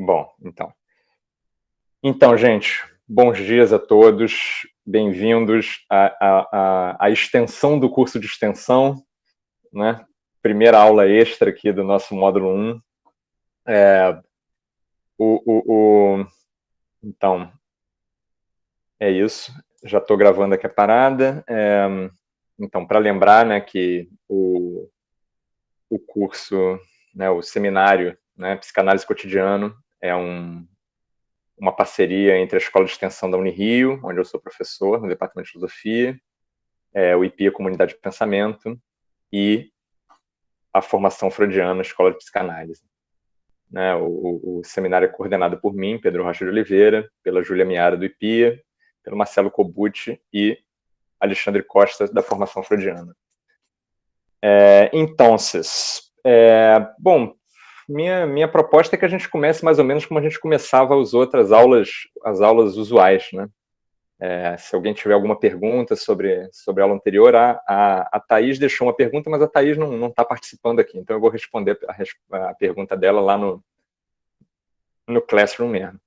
Bom, então, gente, bons dias a todos, bem-vindos à extensão do curso de extensão, né? Primeira aula extra aqui do nosso módulo 1. Então, é isso, já estou gravando aqui a parada. Então, para lembrar, né, que o curso, né, o seminário, né, Psicanálise Cotidiano, é uma parceria entre a Escola de Extensão da Unirio, onde eu sou professor, no Departamento de Filosofia, o IP, a Comunidade de Pensamento, e a Formação Freudiana, Escola de Psicanálise. Né, o seminário é coordenado por mim, Pedro Rocha de Oliveira, pela Júlia Miara, do IPIA, pelo Marcelo Cobucci e Alexandre Costa, da Formação Freudiana. Então, bom, minha proposta é que a gente comece mais ou menos como a gente começava as outras aulas, as aulas usuais, né? Se alguém tiver alguma pergunta sobre a aula anterior, a Thaís deixou uma pergunta, mas a Thaís não está participando aqui, então eu vou responder a pergunta dela lá no Classroom mesmo.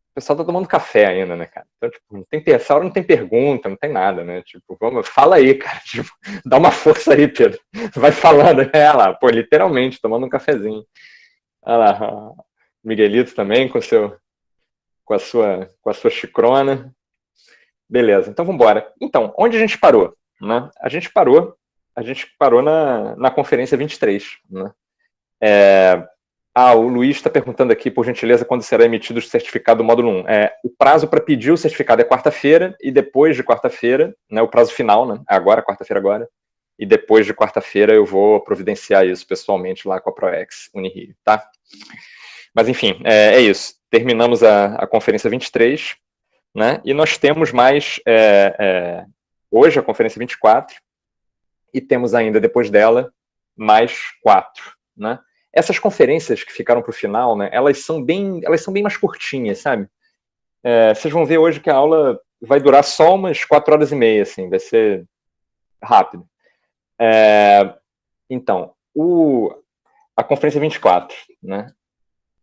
O pessoal tá tomando café ainda, né, cara? Então, tipo, essa hora não tem pergunta, não tem nada, né? Tipo, fala aí, cara. Tipo, dá uma força aí, Pedro. Vai falando. Lá, pô, literalmente, tomando um cafezinho. Olha lá, Miguelito também com a sua chicrona. Beleza, então vamos embora. Então, onde a gente parou? Né? A gente parou na conferência 23, né? O Luiz está perguntando aqui, por gentileza, quando será emitido o certificado do módulo 1. O prazo para pedir o certificado é quarta-feira, e depois de quarta-feira, né, o prazo final, né, quarta-feira agora, e depois de quarta-feira eu vou providenciar isso pessoalmente lá com a ProEx Unirio, tá? Mas, enfim, é isso. Terminamos a conferência 23, né, e nós temos mais, hoje, a conferência 24, e temos ainda, depois dela, mais 4, né? Essas conferências que ficaram para o final, né, elas são bem mais curtinhas, sabe? Vocês vão ver hoje que a aula vai durar só umas 4h30, assim, vai ser rápido. Então, a conferência 24, né,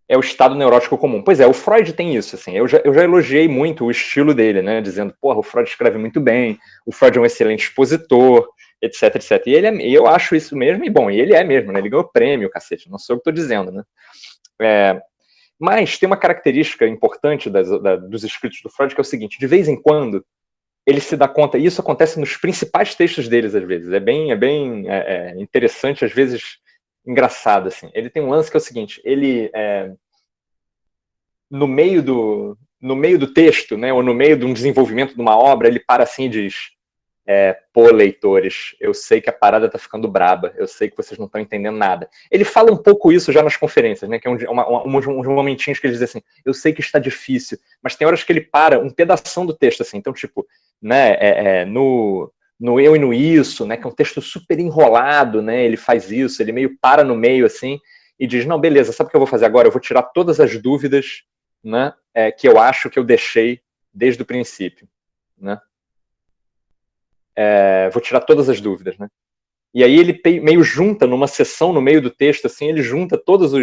é o estado neurótico comum. Pois é, o Freud tem isso, assim, eu já elogiei muito o estilo dele, né, dizendo, porra, o Freud escreve muito bem, o Freud é um excelente expositor, etc, etc. E eu acho isso mesmo, e bom, ele é mesmo, né? Ele ganhou prêmio, cacete, não sou eu que estou dizendo, né? Mas tem uma característica importante dos escritos do Freud, que é o seguinte, de vez em quando, ele se dá conta, e isso acontece nos principais textos deles, às vezes, é bem interessante, às vezes engraçado, assim. Ele tem um lance que é o seguinte, ele, no meio do texto, né, ou no meio de um desenvolvimento de uma obra, ele para assim e diz... pô, leitores, eu sei que a parada tá ficando braba, eu sei que vocês não estão entendendo nada. Ele fala um pouco isso já nas conferências, né, que é uns momentinhos que ele diz assim, eu sei que está difícil, mas tem horas que ele para um pedação do texto, assim, então, tipo, né, no eu e no isso, né, que é um texto super enrolado, né, ele faz isso, ele meio para no meio, assim, e diz, não, beleza, sabe o que eu vou fazer agora? Eu vou tirar todas as dúvidas, né, que eu acho que eu deixei desde o princípio, né. Vou tirar todas as dúvidas, né? E aí ele meio junta numa sessão no meio do texto, assim, ele junta todas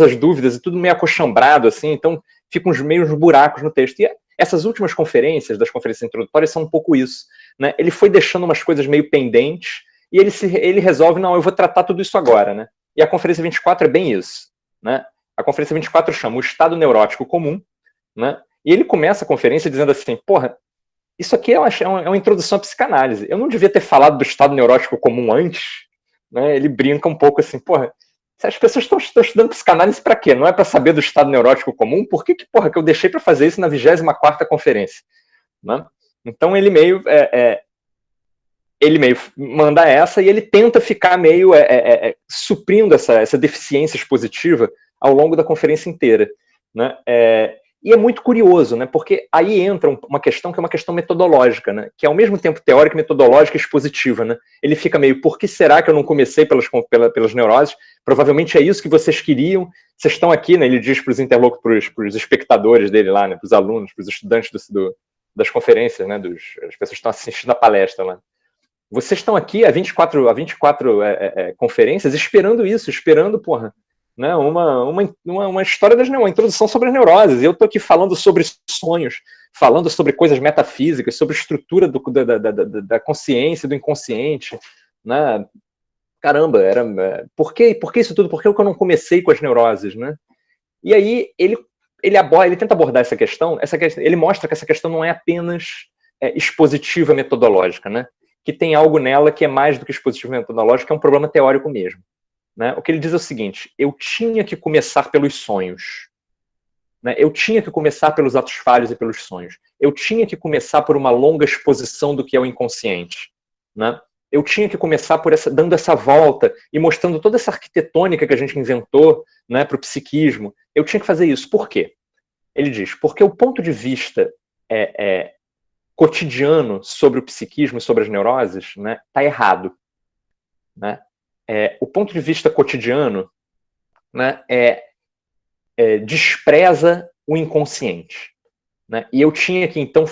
as dúvidas e tudo meio acochambrado, assim, então ficam uns buracos no texto. E essas últimas conferências, das conferências introdutórias, são um pouco isso, né? Ele foi deixando umas coisas meio pendentes e ele resolve, não, eu vou tratar tudo isso agora, né? E a conferência 24 é bem isso, né? A conferência 24 chama o estado neurótico comum, né? E ele começa a conferência dizendo assim, porra, isso aqui é uma introdução à psicanálise. Eu não devia ter falado do estado neurótico comum antes, né? Ele brinca um pouco assim, porra, se as pessoas estão estudando psicanálise para quê? Não é para saber do estado neurótico comum? Por que eu deixei para fazer isso na 24ª conferência? Né? Então ele meio manda essa e ele tenta ficar meio suprindo essa deficiência expositiva ao longo da conferência inteira, né? E é muito curioso, né? Porque aí entra uma questão que é uma questão metodológica, né? Que é ao mesmo tempo teórica, metodológica e expositiva, né? Ele fica meio, por que será que eu não comecei pelas neuroses? Provavelmente é isso que vocês queriam. Vocês estão aqui, né? Ele diz para os interlocutores, para os espectadores dele lá, né? Para os alunos, para os estudantes das conferências, né? As pessoas que estão assistindo a palestra lá. vocês estão aqui há 24 conferências esperando isso, esperando, porra, né, uma história uma introdução sobre as neuroses. Eu estou aqui falando sobre sonhos, falando sobre coisas metafísicas, sobre estrutura da consciência, do inconsciente, né? Caramba, por que isso tudo? Por que eu não comecei com as neuroses, né? E aí ele tenta abordar essa questão, ele mostra que essa questão não é apenas expositiva metodológica, né? Que tem algo nela que é mais do que expositiva metodológica, que é um problema teórico mesmo. Né? O que ele diz é o seguinte: eu tinha que começar pelos sonhos. Né? Eu tinha que começar pelos atos falhos e pelos sonhos. Eu tinha que começar por uma longa exposição do que é o inconsciente. Né? Eu tinha que começar por dando essa volta e mostrando toda essa arquitetônica que a gente inventou, né, para o psiquismo. Eu tinha que fazer isso. Por quê? Ele diz, porque o ponto de vista cotidiano sobre o psiquismo e sobre as neuroses, né, está errado. Né? O ponto de vista cotidiano, né, despreza o inconsciente. Né? E eu tinha que, então,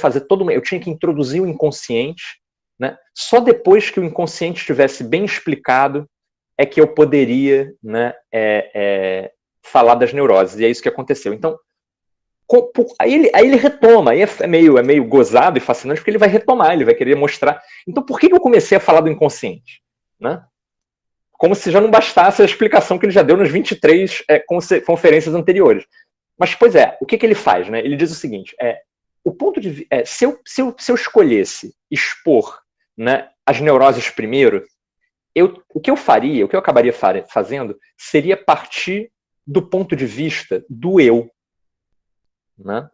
eu tinha que introduzir o inconsciente, né? Só depois que o inconsciente estivesse bem explicado é que eu poderia, né, falar das neuroses. E é isso que aconteceu. Então, aí ele retoma, aí é meio gozado e fascinante, porque ele vai retomar, ele vai querer mostrar. Então, por que eu comecei a falar do inconsciente? Né? Como se já não bastasse a explicação que ele já deu nas 23 conferências anteriores. Mas, pois o que ele faz? Né? Ele diz o seguinte, o ponto de se eu escolhesse expor, né, as neuroses primeiro, o que eu acabaria fazendo, seria partir do ponto de vista do eu. Né?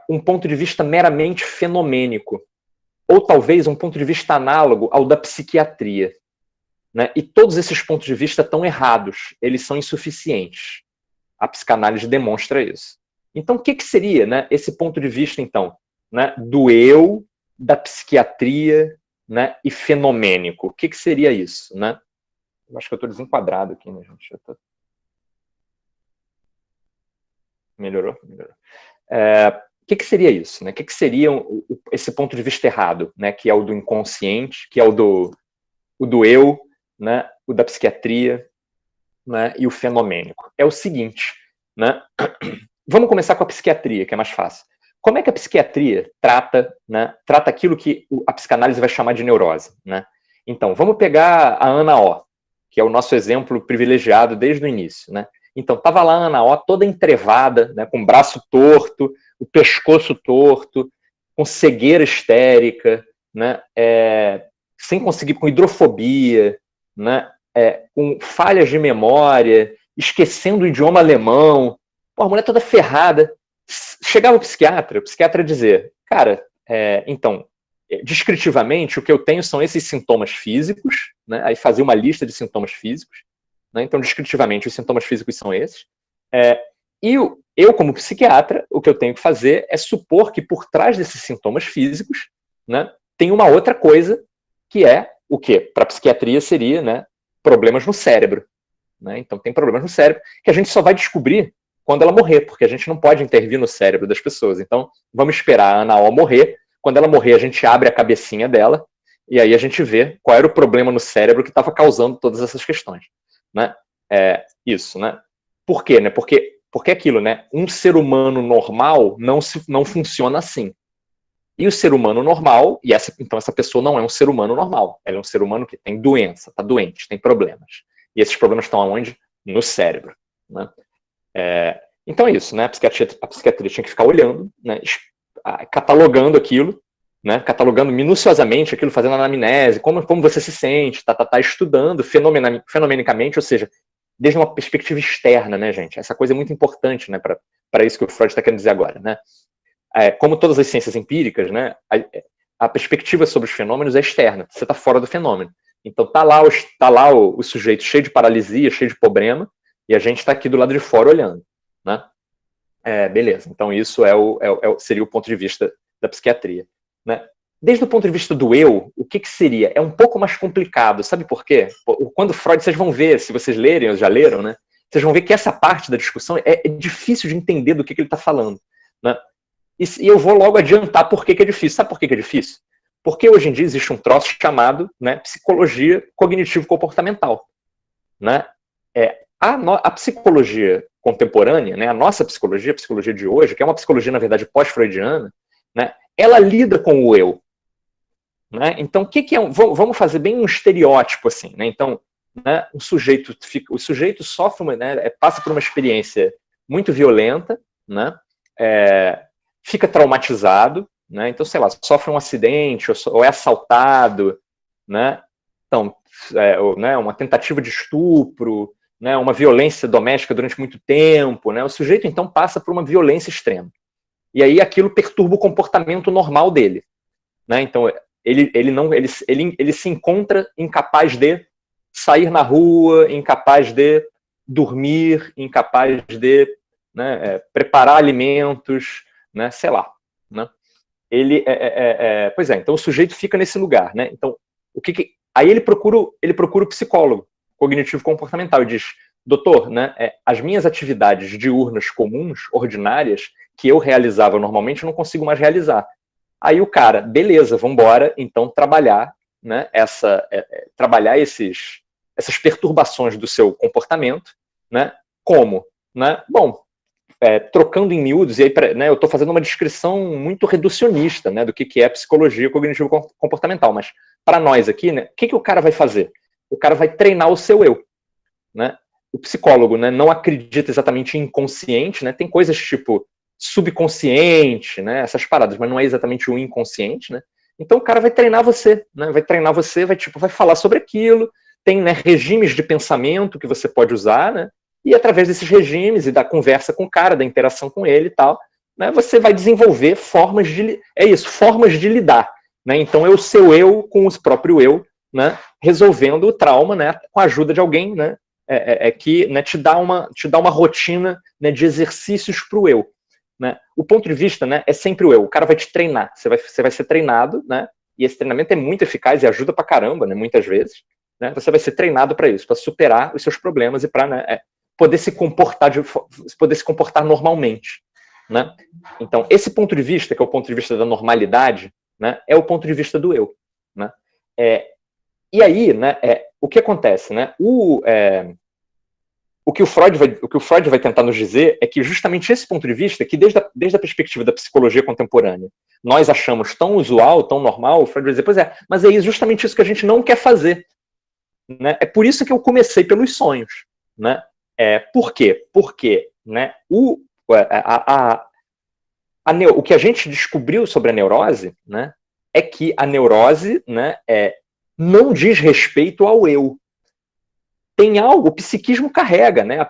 Um ponto de vista meramente fenomênico, ou talvez um ponto de vista análogo ao da psiquiatria. Né? E todos esses pontos de vista estão errados, eles são insuficientes. A psicanálise demonstra isso. Então, o que seria, né, esse ponto de vista, então, né, do eu, da psiquiatria, né, e fenomênico? O que seria isso? Né? Eu acho que eu estou desenquadrado aqui, né, gente? Melhorou? O que seria isso? Né? O que seria esse ponto de vista errado, né, que é o do inconsciente, que é o do eu, né, o da psiquiatria, né, e o fenomênico? É o seguinte, né? Vamos começar com a psiquiatria, que é mais fácil. Como é que a psiquiatria trata aquilo que a psicanálise vai chamar de neurose? Né? Então, vamos pegar a Ana O, que é o nosso exemplo privilegiado desde o início. Né? Então, estava lá a Ana O toda entrevada, né, com o braço torto, o pescoço torto, com cegueira histérica, né, sem conseguir, com hidrofobia, né, com falhas de memória, esquecendo o idioma alemão. Pô, a mulher toda ferrada. Chegava o psiquiatra dizia, cara, então, descritivamente, o que eu tenho são esses sintomas físicos, né? Aí fazia uma lista de sintomas físicos, né? Então, descritivamente, os sintomas físicos são esses. E eu, como psiquiatra, o que eu tenho que fazer é supor que por trás desses sintomas físicos, né, tem uma outra coisa, que é o quê? Para a psiquiatria seria, né, problemas no cérebro. Né? Então, tem problemas no cérebro que a gente só vai descobrir quando ela morrer, porque a gente não pode intervir no cérebro das pessoas. Então, vamos esperar a Ana O morrer. Quando ela morrer, a gente abre a cabecinha dela e aí a gente vê qual era o problema no cérebro que estava causando todas essas questões. Né? Isso, né? Por quê? Né? Porque aquilo, né? Um ser humano normal não funciona assim. E o ser humano normal, então essa pessoa não é um ser humano normal. Ela é um ser humano que tem doença, está doente, tem problemas. E esses problemas estão aonde? No cérebro. Né? Então é isso, né? A psiquiatria tinha que ficar olhando, né? Catalogando aquilo, né? Catalogando minuciosamente aquilo, fazendo anamnese, como você se sente, estudando fenomenicamente, ou seja, desde uma perspectiva externa, né, gente? Essa coisa é muito importante, né, para isso que o Freud está querendo dizer agora, né? Como todas as ciências empíricas, né, a perspectiva sobre os fenômenos é externa, você está fora do fenômeno. Então tá lá o sujeito cheio de paralisia, cheio de problema, e a gente está aqui do lado de fora olhando. Né? Beleza, então isso seria o ponto de vista da psiquiatria. Né? Desde o ponto de vista do eu, o que seria? É um pouco mais complicado, sabe por quê? Quando Freud, vocês vão ver, se vocês lerem, ou já leram, né? Vocês vão ver que essa parte da discussão é difícil de entender do que ele está falando. Né? E eu vou logo adiantar por que é difícil. Sabe por que é difícil? Porque hoje em dia existe um troço chamado, né, psicologia cognitivo-comportamental. Né? A psicologia contemporânea, né, a nossa psicologia, a psicologia de hoje, que é uma psicologia, na verdade, pós-freudiana, né, ela lida com o eu. Né? Então, o que é vamos fazer bem um estereótipo assim, né? Então, né, o sujeito sofre, né, passa por uma experiência muito violenta, né? Fica traumatizado, né? Então, sei lá, sofre um acidente ou é assaltado, né? Então, né, uma tentativa de estupro, né, uma violência doméstica durante muito tempo, né? O sujeito então passa por uma violência extrema. E aí aquilo perturba o comportamento normal dele, né? Então ele se encontra incapaz de sair na rua, incapaz de dormir, incapaz de, né, preparar alimentos, né, sei lá, né? Pois é, então o sujeito fica nesse lugar, né? Então aí ele procura o psicólogo cognitivo comportamental e diz: doutor, né, as minhas atividades diurnas comuns, ordinárias, que eu realizava normalmente, eu não consigo mais realizar. Aí o cara, beleza, vamos embora, então trabalhar, né, trabalhar essas perturbações do seu comportamento, né? Como? Né? Bom, trocando em miúdos, e aí, né, eu estou fazendo uma descrição muito reducionista, né, do que é psicologia cognitivo-comportamental, mas para nós aqui, né, o que o cara vai fazer? O cara vai treinar o seu eu. Né? O psicólogo, né, não acredita exatamente em inconsciente, né? Tem coisas tipo subconsciente, né, essas paradas, mas não é exatamente o inconsciente, né? Então o cara vai treinar você, né? Vai treinar você, vai falar sobre aquilo, tem, né, regimes de pensamento que você pode usar, né? E através desses regimes e da conversa com o cara, da interação com ele e tal, né, você vai desenvolver formas de lidar, né? Então é o seu eu com o próprio eu, né, resolvendo o trauma, né, com a ajuda de alguém, né, que, né, te dá uma rotina, né, de exercícios para o eu. Né? O ponto de vista, né, é sempre o eu. O cara vai te treinar. Você vai ser treinado, né? E esse treinamento é muito eficaz e ajuda pra caramba, né? Muitas vezes. Né? Você vai ser treinado para isso, para superar os seus problemas e para, né, poder se comportar normalmente. Né? Então, esse ponto de vista, que é o ponto de vista da normalidade, né, é o ponto de vista do eu. Né? E aí, né, o que acontece? Né? O que o Freud vai tentar nos dizer é que justamente esse ponto de vista, que desde a perspectiva da psicologia contemporânea, nós achamos tão usual, tão normal, o Freud vai dizer, pois é, mas é justamente isso que a gente não quer fazer. Né? É por isso que eu comecei pelos sonhos. Né? Por quê? Porque, né, o que a gente descobriu sobre a neurose, né, é que a neurose, né, não diz respeito ao eu. Tem algo, o psiquismo carrega, né? A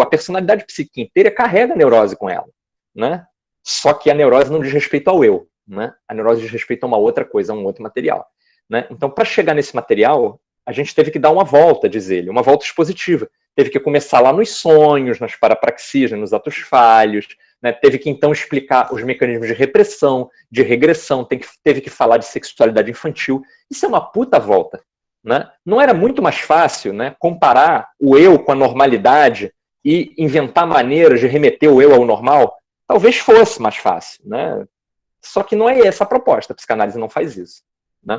personalidade psíquica inteira carrega a neurose com ela, né? Só que a neurose não diz respeito ao eu, né? A neurose diz respeito a uma outra coisa, a um outro material, né? Então, para chegar nesse material, a gente teve que dar uma volta, diz ele, uma volta expositiva. Teve que começar lá nos sonhos, nas parapraxias, nos atos falhos, né? Teve que então explicar os mecanismos de repressão, de regressão, teve que falar de sexualidade infantil. Isso é uma puta volta. Né? Não era muito mais fácil, né, comparar o eu com a normalidade e inventar maneiras de remeter o eu ao normal? Talvez fosse mais fácil. Né? Só que não é essa a proposta, a psicanálise não faz isso. Né?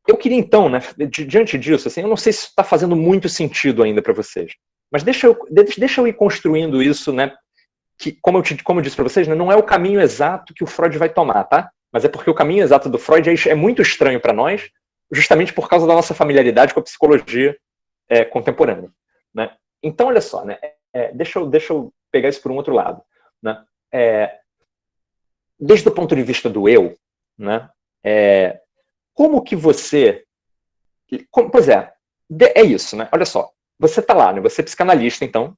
Eu queria então, né, diante disso, assim, eu não sei se está fazendo muito sentido ainda para vocês, mas deixa eu ir construindo isso, né, que, como eu disse para vocês, né, não é o caminho exato que o Freud vai tomar, tá? Mas é porque o caminho exato do Freud é muito estranho para nós, justamente por causa da nossa familiaridade com a psicologia contemporânea. Né? Então, olha só, né? Deixa eu pegar isso por um outro lado. Né? Desde o ponto de vista do eu, né? Como que você... pois é isso, né? Olha só, você está lá, né? Você é psicanalista, então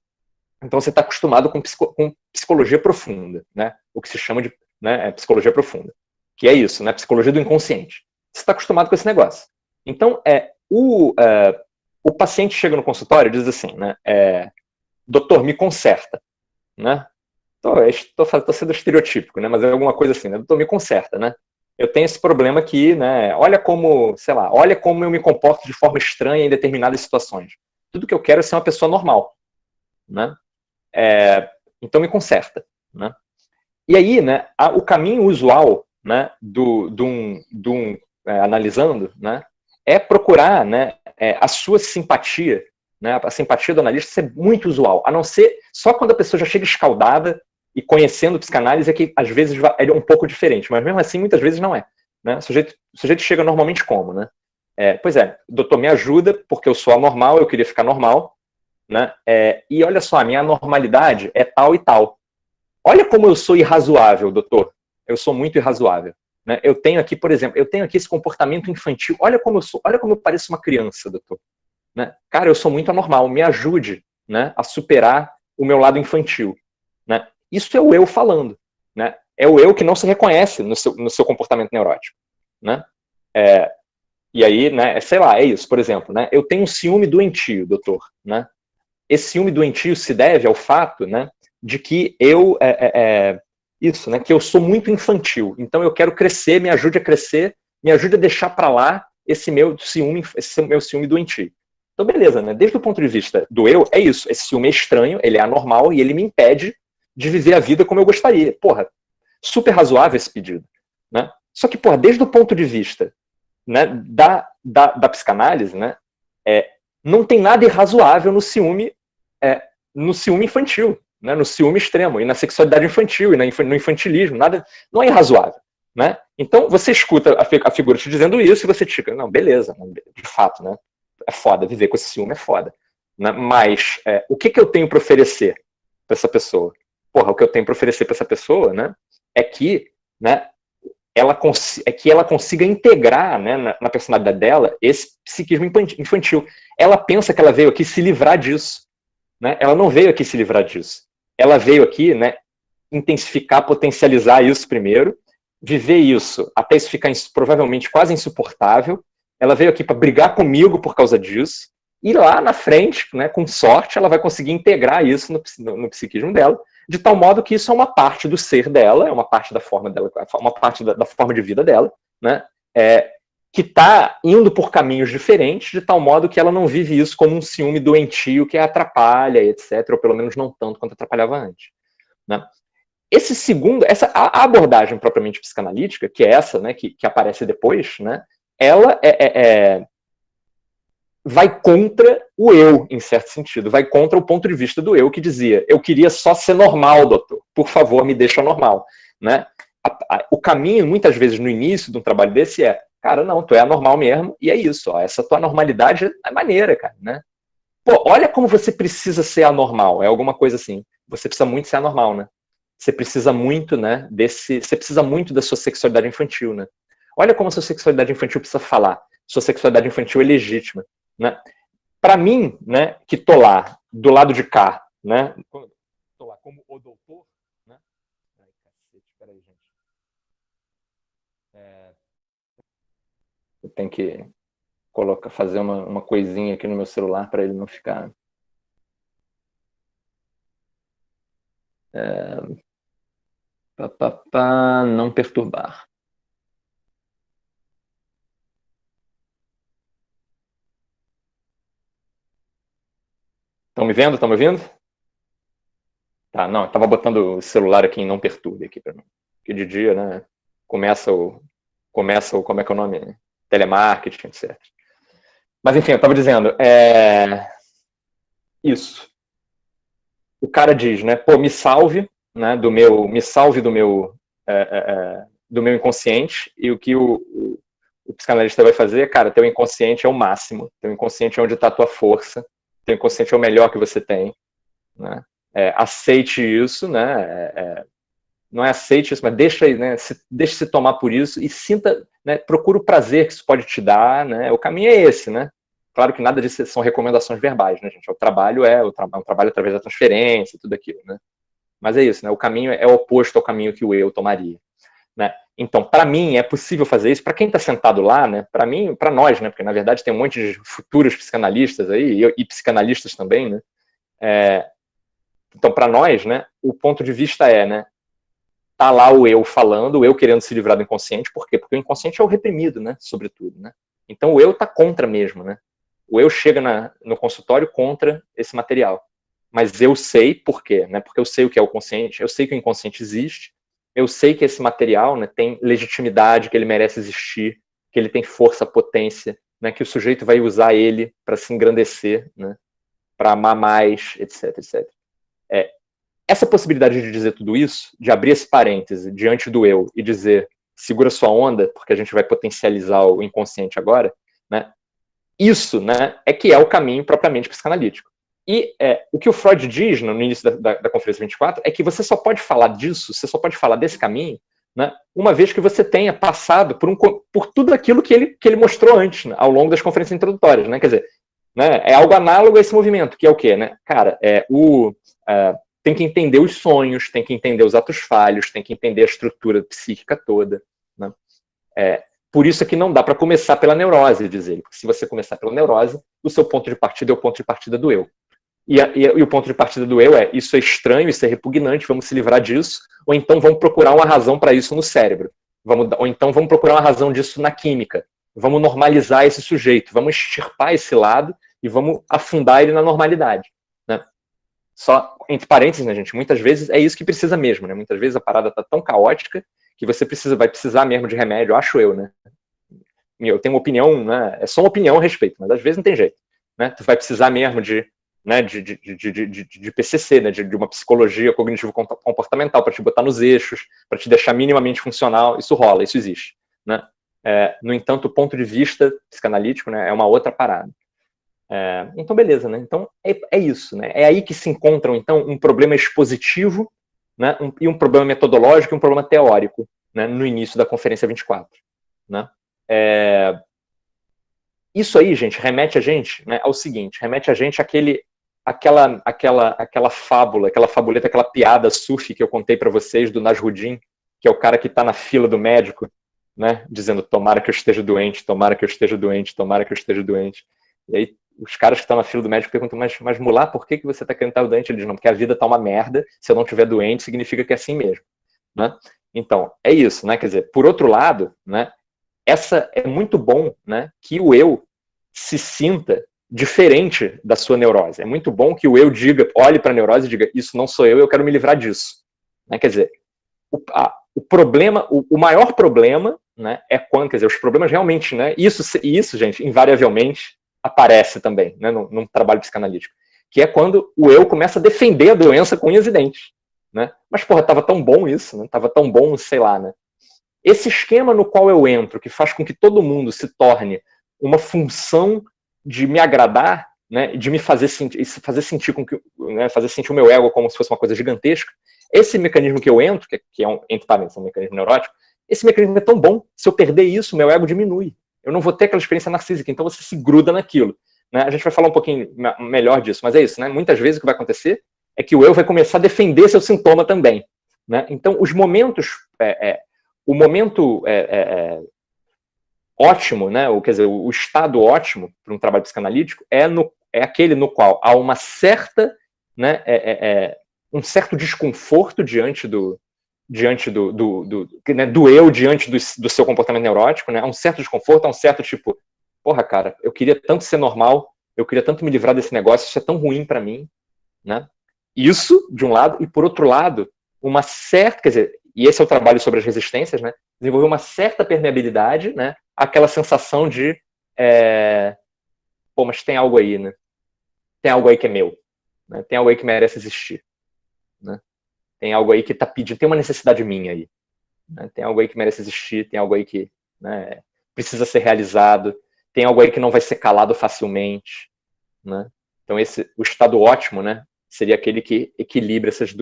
você está acostumado com psicologia profunda, né? O que se chama de, né, psicologia profunda, que é isso, né? Psicologia do inconsciente. Você está acostumado com esse negócio. Então, o paciente chega no consultório e diz assim, né, doutor, me conserta. Né? Tô sendo estereotípico, né, mas é alguma coisa assim, né? Doutor, me conserta, né? Eu tenho esse problema aqui, né? Olha como eu me comporto de forma estranha em determinadas situações. Tudo que eu quero é ser uma pessoa normal. Né? Então me conserta. Né? E aí, né, o caminho usual, né, analisando, né, é procurar, né, a sua simpatia, né, a simpatia do analista ser muito usual, a não ser só quando a pessoa já chega escaldada e conhecendo psicanálise é que às vezes é um pouco diferente, mas mesmo assim muitas vezes não é. Né? O sujeito chega normalmente como? Né? Pois é, doutor, me ajuda porque eu sou anormal, eu queria ficar normal, né? E olha só, a minha anormalidade é tal e tal. Olha como eu sou irrazoável, doutor. Eu sou muito irrazoável. Né? Eu tenho aqui, por exemplo, esse comportamento infantil. Olha como eu sou, olha como eu pareço uma criança, doutor. Né? Cara, eu sou muito anormal. Me ajude, né, a superar o meu lado infantil. Né? Isso é o eu falando. Né? É o eu que não se reconhece no seu comportamento neurótico. Né? E aí, né, sei lá, é isso, por exemplo. Né? Eu tenho um ciúme doentio, doutor. Né? Esse ciúme doentio se deve ao fato, né, de que que eu sou muito infantil. Então eu quero crescer, me ajude a crescer, me ajude a deixar para lá esse meu ciúme doentio. Então beleza, né? Desde o ponto de vista do eu, é isso. Esse ciúme é estranho, ele é anormal e ele me impede de viver a vida como eu gostaria. Porra, super razoável esse pedido, né? Só que, porra, desde o ponto de vista, né, da psicanálise, né, não tem nada irrazoável no ciúme infantil, né, no ciúme extremo, e na sexualidade infantil, e no infantilismo, nada, não é irrazoável. Né? Então, você escuta a figura te dizendo isso e você fica, não, beleza, de fato, né, é foda, viver com esse ciúme é foda. Né? Mas o que eu tenho para oferecer para essa pessoa? Porra, o que eu tenho para oferecer para essa pessoa, né, é que, né, ela consiga integrar, né, na personalidade dela esse psiquismo infantil. Ela pensa que ela veio aqui se livrar disso. Né? Ela não veio aqui se livrar disso. Ela veio aqui, né, intensificar, potencializar isso primeiro, viver isso até isso ficar provavelmente quase insuportável. Ela veio aqui para brigar comigo por causa disso. E lá na frente, né, com sorte, ela vai conseguir integrar isso no psiquismo dela, de tal modo que isso é uma parte do ser dela, é uma parte da forma dela, uma parte da forma de vida dela, né? Que está indo por caminhos diferentes, de tal modo que ela não vive isso como um ciúme doentio que a atrapalha, etc., ou pelo menos não tanto quanto atrapalhava antes. Né? A abordagem propriamente psicanalítica, que é essa, né, que aparece depois, né, ela vai contra o eu, em certo sentido, vai contra o ponto de vista do eu que dizia, eu queria só ser normal, doutor, por favor, me deixa normal. Né? O caminho, muitas vezes, no início de um trabalho desse cara, não, tu é anormal mesmo, e é isso, ó, essa tua normalidade é maneira, cara, né? Pô, olha como você precisa ser anormal, é alguma coisa assim, você precisa muito ser anormal, né? Você precisa muito, né, você precisa muito da sua sexualidade infantil, né? Olha como a sua sexualidade infantil precisa falar, sua sexualidade infantil é legítima, né? Para mim, né, que tô lá, do lado de cá, né, tô lá como o doutor, né? Ai, cacete, peraí, gente. Eu tenho que fazer uma coisinha aqui no meu celular para ele não ficar. Não perturbar. Estão me vendo? Estão me ouvindo? Tá, não, eu tava botando o celular aqui em não perturbe aqui para mim. Porque de dia, né, começa o como é que é o nome? Telemarketing, etc. Mas enfim, eu tava dizendo, isso. O cara diz, né, pô, me salve, né, do meu inconsciente, e o que o psicanalista vai fazer, cara, teu inconsciente é o máximo, teu inconsciente é onde está a tua força, teu inconsciente é o melhor que você tem, né? Aceite isso, né? Não é aceite isso, mas deixe-se tomar por isso e sinta, né, procura o prazer que isso pode te dar, né? O caminho é esse, né? Claro que nada disso são recomendações verbais, né, gente? O trabalho é um trabalho através da transferência e tudo aquilo, né? Mas é isso, né? O caminho é oposto ao caminho que o eu tomaria, né? Então, para mim, é possível fazer isso. Para quem está sentado lá, né? Para mim, para nós, né? Porque na verdade tem um monte de futuros psicanalistas aí e psicanalistas também, né? Então, para nós, né? O ponto de vista né? Tá lá o eu falando, o eu querendo se livrar do inconsciente. Por quê? Porque o inconsciente é o reprimido, né? Sobretudo, né? Então, o eu tá contra mesmo, né? O eu chega no consultório contra esse material. Mas eu sei por quê, né? Porque eu sei o que é o consciente, eu sei que o inconsciente existe, eu sei que esse material, né, tem legitimidade, que ele merece existir, que ele tem força, potência, né, que o sujeito vai usar ele para se engrandecer, né, para amar mais, etc, etc. Essa possibilidade de dizer tudo isso, de abrir esse parêntese diante do eu e dizer, segura sua onda, porque a gente vai potencializar o inconsciente agora, né, isso, né, é que é o caminho propriamente psicanalítico. E o que o Freud diz no início da Conferência 24 é que você só pode falar disso, você só pode falar desse caminho, né, uma vez que você tenha passado por tudo aquilo que ele mostrou antes, né, ao longo das conferências introdutórias. Né, quer dizer, né, é algo análogo a esse movimento, que é o quê? Né? Cara, tem que entender os sonhos, tem que entender os atos falhos, tem que entender a estrutura psíquica toda. Né? Por isso é que não dá para começar pela neurose, diz ele. Porque se você começar pela neurose, o seu ponto de partida é o ponto de partida do eu. E o ponto de partida do eu é, isso é estranho, isso é repugnante, vamos se livrar disso, ou então vamos procurar uma razão para isso no cérebro. Ou então vamos procurar uma razão disso na química. Vamos normalizar esse sujeito, vamos extirpar esse lado e vamos afundar ele na normalidade. Né? Só, entre parênteses, né, gente, muitas vezes é isso que precisa mesmo, né? Muitas vezes a parada tá tão caótica que você vai precisar mesmo de remédio, acho eu, né? Eu tenho uma opinião, né? É só uma opinião a respeito, mas às vezes não tem jeito. Né? Tu vai precisar mesmo de PCC, né, de uma psicologia cognitivo-comportamental para te botar nos eixos, para te deixar minimamente funcional. Isso rola, isso existe. Né? No entanto, o ponto de vista psicanalítico, né, é uma outra parada. Então, beleza. Né? Então, é isso. Né? É aí que se encontram, então, um problema expositivo, né, e um problema metodológico e um problema teórico, né, no início da Conferência 24. Né? Isso aí, gente, remete a gente, né, ao seguinte, remete a gente àquela fábula, aquela fabuleta, aquela piada sufi que eu contei para vocês do Nasruddin, que é o cara que está na fila do médico, né, dizendo, tomara que eu esteja doente, tomara que eu esteja doente, tomara que eu esteja doente. E aí os caras que estão na fila do médico perguntam, mas mulá, por que você está querendo estar doente? Ele diz, não, porque a vida está uma merda, se eu não estiver doente, significa que é assim mesmo. Né? Então, é isso, né? Quer dizer, por outro lado, né, essa é muito bom, né, que o eu se sinta diferente da sua neurose. É muito bom que o eu diga, olhe para a neurose e diga, isso não sou eu quero me livrar disso. Né? Quer dizer, o problema, o maior problema, né, é quando, quer dizer, os problemas realmente, né, isso, gente, invariavelmente aparece também, né, num trabalho psicanalítico, que é quando o eu começa a defender a doença com unhas e dentes. Né? Mas, porra, tava tão bom isso, né? Tava tão bom, sei lá, né? Esse esquema no qual eu entro, que faz com que todo mundo se torne uma função de me agradar, né, de me fazer sentir com que, né, fazer sentir o meu ego como se fosse uma coisa gigantesca, esse mecanismo que eu entro, que é entre parênteses, um mecanismo neurótico, esse mecanismo é tão bom, se eu perder isso, meu ego diminui. Eu não vou ter aquela experiência narcísica, então você se gruda naquilo. Né? A gente vai falar um pouquinho melhor disso, mas é isso, né? Muitas vezes o que vai acontecer é que o eu vai começar a defender seu sintoma também. Né? Então, os momentos... o momento ótimo, né? Quer dizer, o estado ótimo para um trabalho psicanalítico é aquele no qual há uma certa, né, um certo desconforto diante do eu, diante do seu comportamento neurótico, né? Há um certo desconforto, há um certo tipo, porra, cara, eu queria tanto ser normal, eu queria tanto me livrar desse negócio, isso é tão ruim para mim, né? Isso, de um lado, e por outro lado, uma certa, quer dizer, e esse é o trabalho sobre as resistências, né? Desenvolver uma certa permeabilidade, né? Aquela sensação de, pô, mas tem algo aí, né? Tem algo aí que é meu, né? Tem algo aí que merece existir, né? Tem algo aí que tá pedindo, tem uma necessidade minha aí, né? Tem algo aí que merece existir, tem algo aí que, né, precisa ser realizado, tem algo aí que não vai ser calado facilmente, né? Então o estado ótimo, né, seria aquele que equilibra essas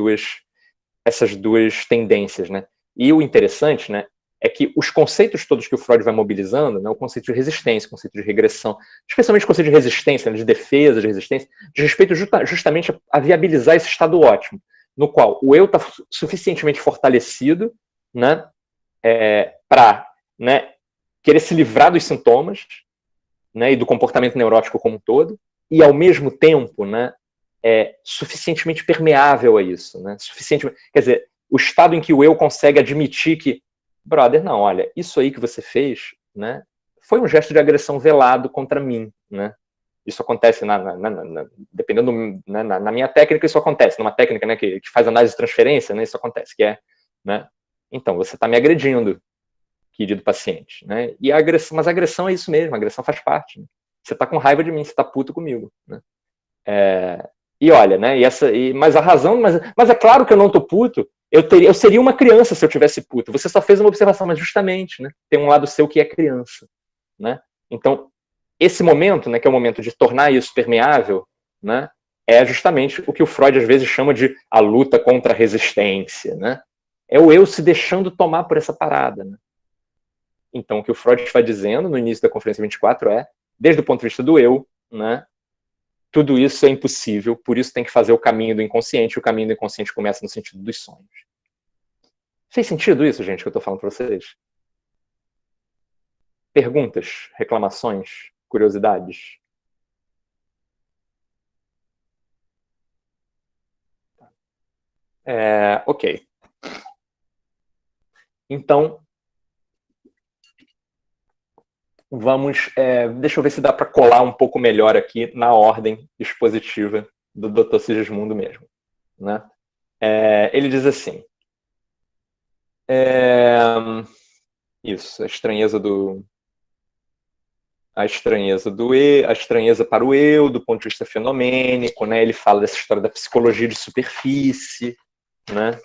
duas tendências, né? E o interessante, né, é que os conceitos todos que o Freud vai mobilizando, né, o conceito de resistência, o conceito de regressão, especialmente o conceito de resistência, né, de defesa, de resistência, de respeito justamente a viabilizar esse estado ótimo, no qual o eu está suficientemente fortalecido, né, para, né, querer se livrar dos sintomas, né, e do comportamento neurótico como um todo, e ao mesmo tempo, né, suficientemente permeável a isso, né? Quer dizer, o estado em que o eu consegue admitir que, brother, não, olha, isso aí que você fez, né, foi um gesto de agressão velado contra mim, né? Isso acontece dependendo, né, na minha técnica, isso acontece, numa técnica, né, que faz análise de transferência, né, isso acontece, que é, né, Então, você está me agredindo, querido paciente, né? E a agressão, mas a agressão é isso mesmo, a agressão faz parte. Né? Você está com raiva de mim, você está puto comigo, né? E olha, né? Mas a razão, mas é claro que eu não tô puto. Eu seria uma criança se eu tivesse puto. Você só fez uma observação, mas justamente, né? Tem um lado seu que é criança, né? Então, esse momento, né, que é o momento de tornar isso permeável, né? É justamente o que o Freud às vezes chama de a luta contra a resistência, né? É o eu se deixando tomar por essa parada, né? Então, o que o Freud vai dizendo no início da Conferência 24 é, desde o ponto de vista do eu, né? Tudo isso é impossível, por isso tem que fazer o caminho do inconsciente, e o caminho do inconsciente começa no sentido dos sonhos. Fez sentido isso, gente, que eu estou falando para vocês? Perguntas, reclamações, curiosidades? Ok. Então, vamos. Deixa eu ver se dá para colar um pouco melhor aqui na ordem expositiva do Dr. Sigismundo mesmo. Né? Ele diz assim: isso, a estranheza do a estranheza para o eu, do ponto de vista fenomênico, né? Ele fala dessa história da psicologia de superfície, né?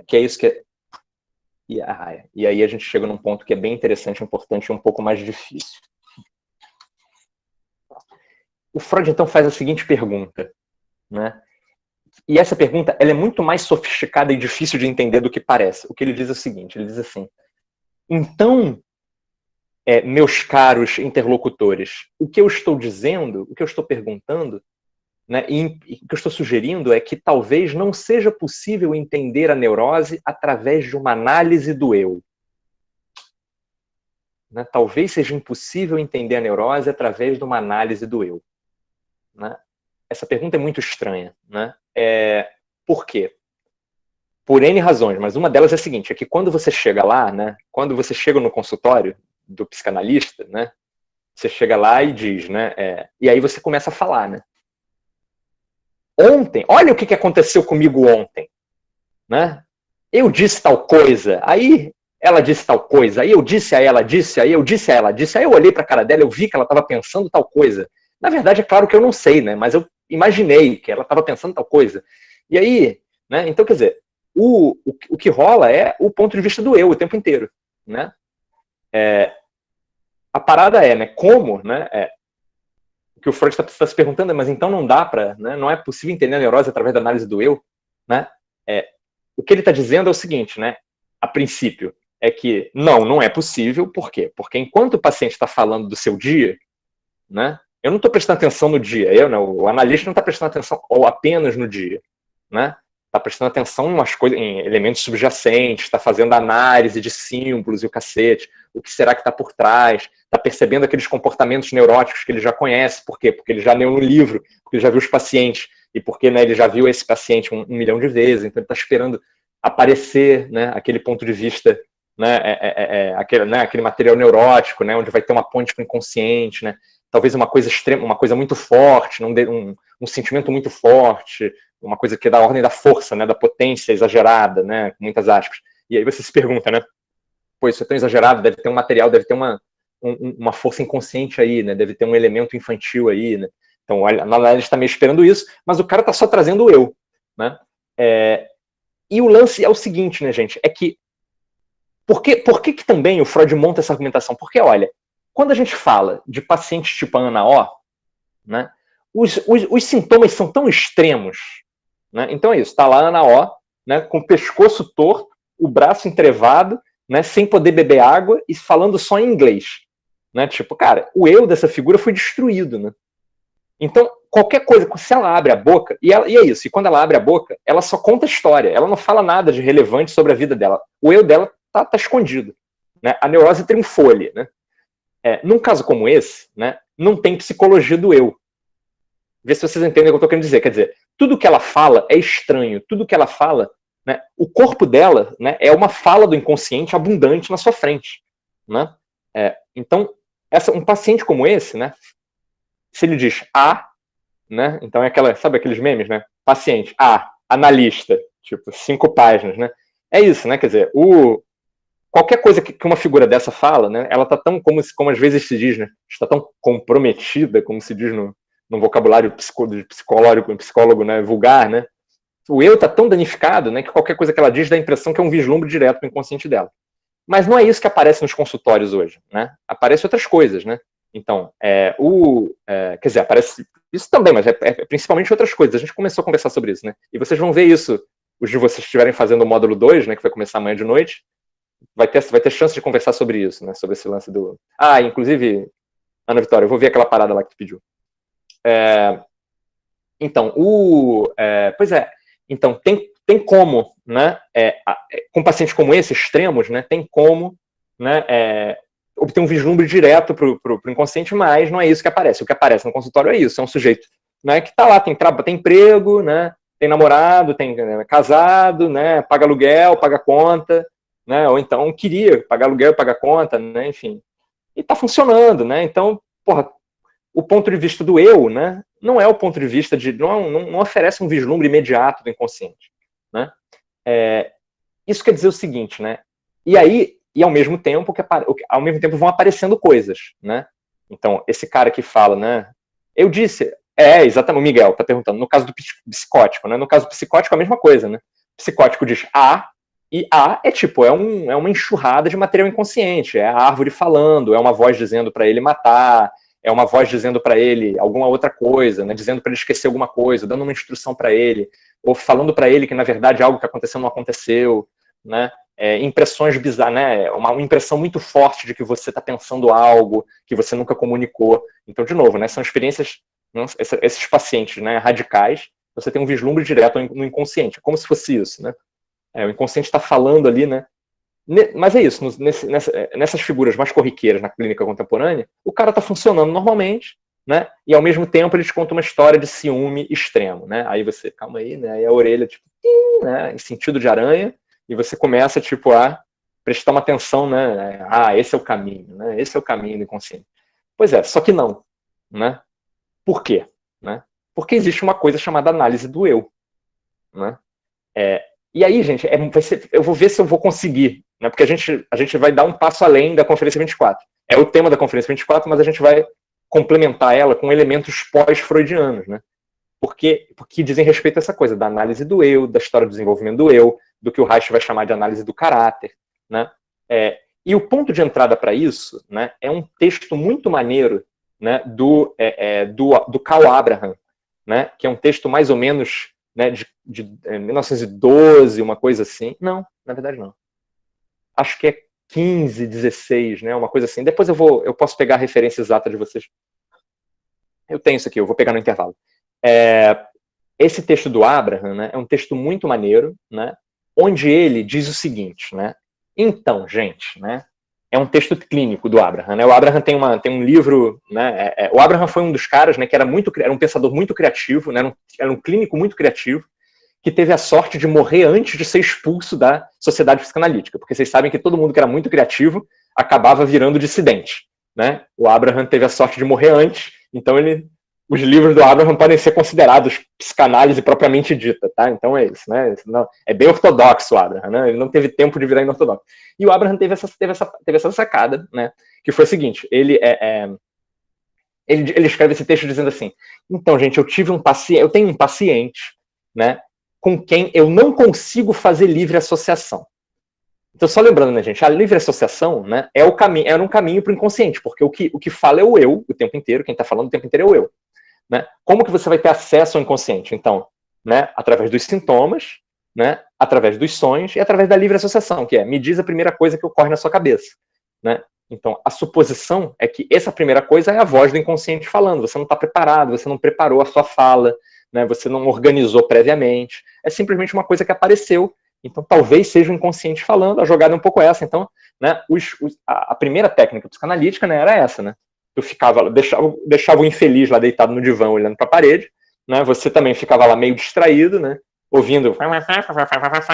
Que é isso que é... E aí a gente chega num ponto que é bem interessante, importante e um pouco mais difícil. O Freud, então, faz a seguinte pergunta, né? E essa pergunta, ela é muito mais sofisticada e difícil de entender do que parece. O que ele diz é o seguinte, ele diz assim, então, meus caros interlocutores, o que eu estou dizendo, o que eu estou perguntando, né, e o que eu estou sugerindo é que talvez não seja possível entender a neurose através de uma análise do eu. Né? Talvez seja impossível entender a neurose através de uma análise do eu. Né? Essa pergunta é muito estranha. Né? Por quê? Por N razões, mas uma delas é a seguinte, é que quando você chega lá, né, quando você chega no consultório do psicanalista, né, você chega lá e diz, né, e aí você começa a falar, né, ontem, olha o que aconteceu comigo ontem, né, eu disse tal coisa, aí ela disse tal coisa, aí eu disse a ela disse, aí eu disse a ela disse, aí eu olhei para a cara dela, eu vi que ela estava pensando tal coisa. Na verdade, é claro que eu não sei, né, mas eu imaginei que ela estava pensando tal coisa. E aí, né, então quer dizer, o que rola é o ponto de vista do eu o tempo inteiro, né? A parada né, como, né, o que o Freud está se perguntando, mas então não dá para, né, não é possível entender a neurose através da análise do eu, né? O que ele está dizendo é o seguinte, né, a princípio, é que não é possível, por quê? Porque enquanto o paciente está falando do seu dia, né, eu não estou prestando atenção no dia, o analista não está prestando atenção ou apenas no dia, né? Está prestando atenção em umas coisas, em elementos subjacentes, está fazendo análise de símbolos e o cacete, o que será que está por trás, está percebendo aqueles comportamentos neuróticos que ele já conhece, por quê? Porque ele já leu no livro, porque ele já viu os pacientes, e porque, né, ele já viu esse paciente um milhão de vezes, então ele está esperando aparecer, né, aquele ponto de vista, né, aquele material neurótico, né, onde vai ter uma ponte com o inconsciente, né, talvez uma coisa extrema, uma coisa muito forte, um sentimento muito forte, uma coisa que é da ordem da força, né, da potência exagerada, né, com muitas aspas. E aí você se pergunta, né, pô, isso é tão exagerado, deve ter um material, deve ter uma força inconsciente aí, né, deve ter um elemento infantil aí, né. Então, olha, na verdade, está meio esperando isso, mas o cara está só trazendo o eu, né. E o lance é o seguinte, né, gente, é que por que também o Freud monta essa argumentação? Porque, olha, quando a gente fala de pacientes tipo a Ana O, né, os sintomas são tão extremos, né? Então é isso, está lá a Ana O, né, com o pescoço torto, o braço entrevado, né, sem poder beber água e falando só em inglês. Né? Tipo, cara, o eu dessa figura foi destruído. Né? Então, qualquer coisa, se ela abre a boca, e é isso, e quando ela abre a boca, ela só conta história, ela não fala nada de relevante sobre a vida dela. O eu dela tá escondido. Né? A neurose triunfou ali. Né? Num caso como esse, né, não tem psicologia do eu. Vê se vocês entendem o que eu estou querendo dizer. Quer dizer, tudo que ela fala é estranho, tudo que ela fala, né, o corpo dela, né, é uma fala do inconsciente abundante na sua frente. Né? Então, um paciente como esse, né, se ele diz A, né, então é aquela, sabe aqueles memes, né? Paciente A, analista, tipo, 5 páginas, né? é isso, né? Quer dizer, qualquer coisa que uma figura dessa fala, né? Ela tá tão, como às vezes se diz, né? Está tão comprometida, como se diz no vocabulário psicólogo, né? Vulgar, né? O eu tá tão danificado, né? Que qualquer coisa que ela diz dá a impressão que é um vislumbre direto pro inconsciente dela. Mas não é isso que aparece nos consultórios hoje, né? Aparecem outras coisas, né? Então, quer dizer, aparece isso também, mas é principalmente outras coisas. A gente começou a conversar sobre isso, né? E vocês vão ver isso, os de vocês que estiverem fazendo o módulo 2, né? Que vai começar amanhã de noite, vai ter chance de conversar sobre isso, né? Sobre esse lance do... inclusive, Ana Vitória, eu vou ver aquela parada lá que tu pediu. Então, pois é, então tem como, né, com pacientes como esse, extremos, né, tem como, né, obter um vislumbre direto para o inconsciente, mas não é isso que aparece. O que aparece no consultório é isso, é um sujeito, né, que está lá, tem emprego, né, tem namorado, tem casado, né, paga aluguel, paga conta, né, ou então queria pagar aluguel, pagar conta, né, enfim, e está funcionando, né, então, porra, o ponto de vista do eu, né, não é o ponto de vista de... Não oferece um vislumbre imediato do inconsciente, né? Isso quer dizer o seguinte, né? E ao mesmo tempo vão aparecendo coisas, né? Então, esse cara que fala, né? Eu disse... exatamente, o Miguel tá perguntando. No caso do psicótico, né? No caso do psicótico, a mesma coisa, né? O psicótico diz A, e A é uma enxurrada de material inconsciente. É a árvore falando, é uma voz dizendo para ele matar, é uma voz dizendo para ele alguma outra coisa, né, dizendo para ele esquecer alguma coisa, dando uma instrução para ele, ou falando para ele que, na verdade, algo que aconteceu não aconteceu, né, impressões bizarras, né, uma impressão muito forte de que você está pensando algo que você nunca comunicou. Então, de novo, né, são experiências, né, esses pacientes, né, radicais, você tem um vislumbre direto no inconsciente, como se fosse isso, né, o inconsciente está falando ali, né. Mas é isso, nessas figuras mais corriqueiras na clínica contemporânea, o cara está funcionando normalmente, né? E ao mesmo tempo ele te conta uma história de ciúme extremo, né? Aí você, calma aí, né? Aí a orelha, tipo, né? Em sentido de aranha, e você começa, tipo, a prestar uma atenção, né? Esse é o caminho, né? Esse é o caminho do inconsciente. Pois é, só que não, né? Por quê? Né? Porque existe uma coisa chamada análise do eu, né? E aí, gente, eu vou ver se eu vou conseguir, né? Porque a gente vai dar um passo além da Conferência 24. É o tema da Conferência 24, mas a gente vai complementar ela com elementos pós-freudianos, né? Porque dizem respeito a essa coisa da análise do eu, da história do desenvolvimento do eu, do que o Reich vai chamar de análise do caráter, né? E o ponto de entrada para isso, né, é um texto muito maneiro, né, do Karl Abraham, né, que é um texto mais ou menos, né, de 1912, uma coisa assim. Não, na verdade não. Acho que é 15, 16, né, uma coisa assim. Depois eu posso pegar a referência exata de vocês. Eu tenho isso aqui, eu vou pegar no intervalo. Esse texto do Abraham, né, é um texto muito maneiro, né, onde ele diz o seguinte, né, então, gente, né, é um texto clínico do Abraham, né, o Abraham tem um livro, né, o Abraham foi um dos caras, né, que era um pensador muito criativo, né, era um clínico muito criativo, que teve a sorte de morrer antes de ser expulso da sociedade psicanalítica, porque vocês sabem que todo mundo que era muito criativo acabava virando dissidente, né, o Abraham teve a sorte de morrer antes, então os livros do Abraham podem ser considerados psicanálise propriamente dita, tá? Então é isso, né? É bem ortodoxo o Abraham, né? Ele não teve tempo de virar inortodoxo. E o Abraham teve essa sacada, né? Que foi o seguinte, ele escreve esse texto dizendo assim, então, gente, eu tenho um paciente, né, com quem eu não consigo fazer livre associação. Então, só lembrando, né, gente, a livre associação, né, era um caminho para o inconsciente, porque o que fala é o eu o tempo inteiro, quem está falando o tempo inteiro é o eu. Né? Como que você vai ter acesso ao inconsciente? Então, né, através dos sintomas, né, através dos sonhos e através da livre associação, que me diz a primeira coisa que ocorre na sua cabeça. Né? Então, a suposição é que essa primeira coisa é a voz do inconsciente falando. Você não está preparado, você não preparou a sua fala, né, você não organizou previamente. É simplesmente uma coisa que apareceu. Então, talvez seja o inconsciente falando. A jogada é um pouco essa. Então, né, a primeira técnica psicanalítica, né, era essa, né? Tu deixava o infeliz lá deitado no divã, olhando para a parede, né? Você também ficava lá meio distraído, né? Ouvindo,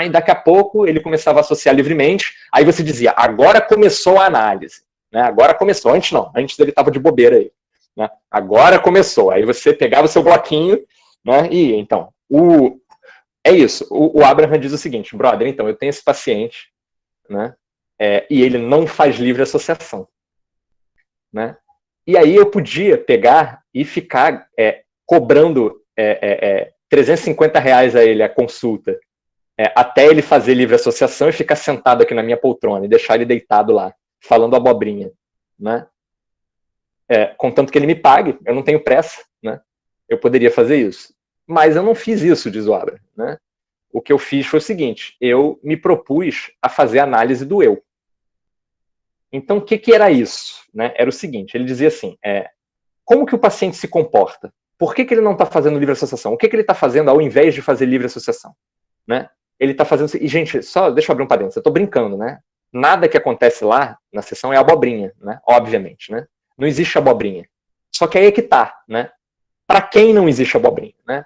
e daqui a pouco ele começava a associar livremente, aí você dizia, agora começou a análise, né? Agora começou, antes ele estava de bobeira aí, né? Agora começou, aí você pegava o seu bloquinho, né? E então, é isso. O Abraham diz o seguinte, brother, então, eu tenho esse paciente, né? E ele não faz livre associação, né? E aí eu podia pegar e ficar cobrando R$ 350 a ele a consulta, até ele fazer livre associação e ficar sentado aqui na minha poltrona e deixar ele deitado lá, falando abobrinha, né? Contanto que ele me pague, eu não tenho pressa, né? Eu poderia fazer isso. Mas eu não fiz isso, diz o Abraham, né? O que eu fiz foi o seguinte, eu me propus a fazer análise do eu. Então, o que era isso? Né? Era o seguinte, ele dizia assim, como que o paciente se comporta? Por que ele não está fazendo livre associação? O que ele está fazendo ao invés de fazer livre associação? Né? Ele está fazendo... E, gente, só deixa eu abrir um parênteses, eu estou brincando, né? Nada que acontece lá na sessão é abobrinha, né? Obviamente, né? Não existe abobrinha. Só que aí é que tá, né? Para quem não existe abobrinha, né?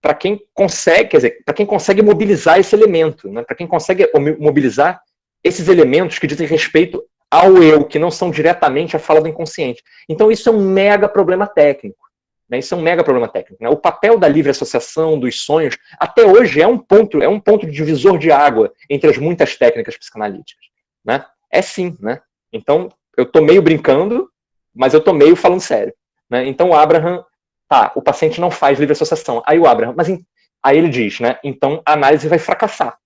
Para quem consegue, quer dizer, para quem consegue mobilizar esse elemento, né? Para quem consegue mobilizar esses elementos que dizem respeito ao eu, que não são diretamente a fala do inconsciente. Então isso é um mega problema técnico. Né? Isso é um mega problema técnico. Né? O papel da livre associação, dos sonhos, até hoje é um ponto de divisor de água entre as muitas técnicas psicanalíticas. Né? É sim. Né? Então eu tô meio brincando, mas eu tô meio falando sério. Né? Então o Abraham, o paciente não faz livre associação. Aí o Abraham, aí ele diz, né? Então a análise vai fracassar.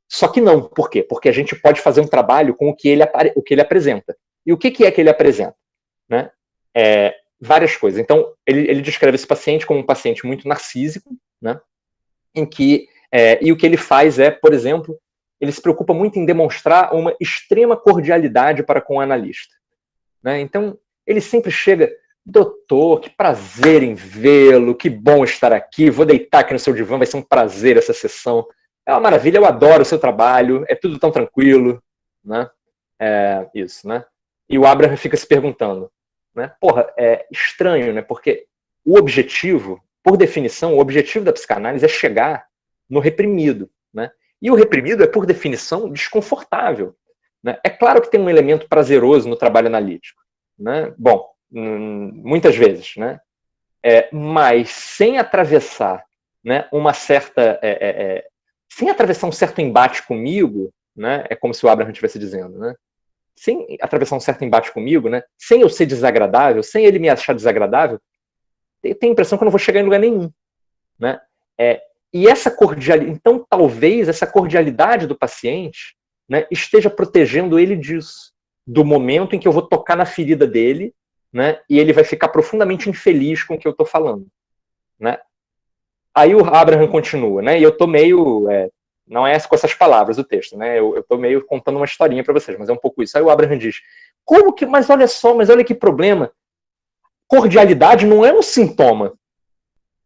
Só que não. Por quê? Porque a gente pode fazer um trabalho com o que ele apresenta. E o que é que ele apresenta? Né? Várias coisas. Então, ele descreve esse paciente como um paciente muito narcísico, né? E o que ele faz por exemplo, ele se preocupa muito em demonstrar uma extrema cordialidade para com o analista. Né? Então, ele sempre chega, doutor, que prazer em vê-lo, que bom estar aqui, vou deitar aqui no seu divã, vai ser um prazer essa sessão. É uma maravilha, eu adoro o seu trabalho, é tudo tão tranquilo, né? Isso, né? E o Abraham fica se perguntando, né? Porra, é estranho, né? Porque o objetivo, por definição, o objetivo da psicanálise é chegar no reprimido, né? E o reprimido é, por definição, desconfortável. Né? É claro que tem um elemento prazeroso no trabalho analítico, né? Bom, muitas vezes, né? Mas sem atravessar, né, uma certa... sem atravessar um certo embate comigo, né, é como se o Abraham estivesse dizendo, né, sem atravessar um certo embate comigo, né, sem eu ser desagradável, sem ele me achar desagradável, eu tenho a impressão que eu não vou chegar em lugar nenhum. Né? E essa cordialidade, então talvez essa cordialidade do paciente, né, esteja protegendo ele disso, do momento em que eu vou tocar na ferida dele, né, e ele vai ficar profundamente infeliz com o que eu estou falando. Né? Aí o Abraham continua, né? E eu tô meio... não é com essas palavras o texto, né? Eu tô meio contando uma historinha para vocês, mas é um pouco isso. Aí o Abraham diz, como que... Mas olha só, mas olha que problema. Cordialidade não é um sintoma.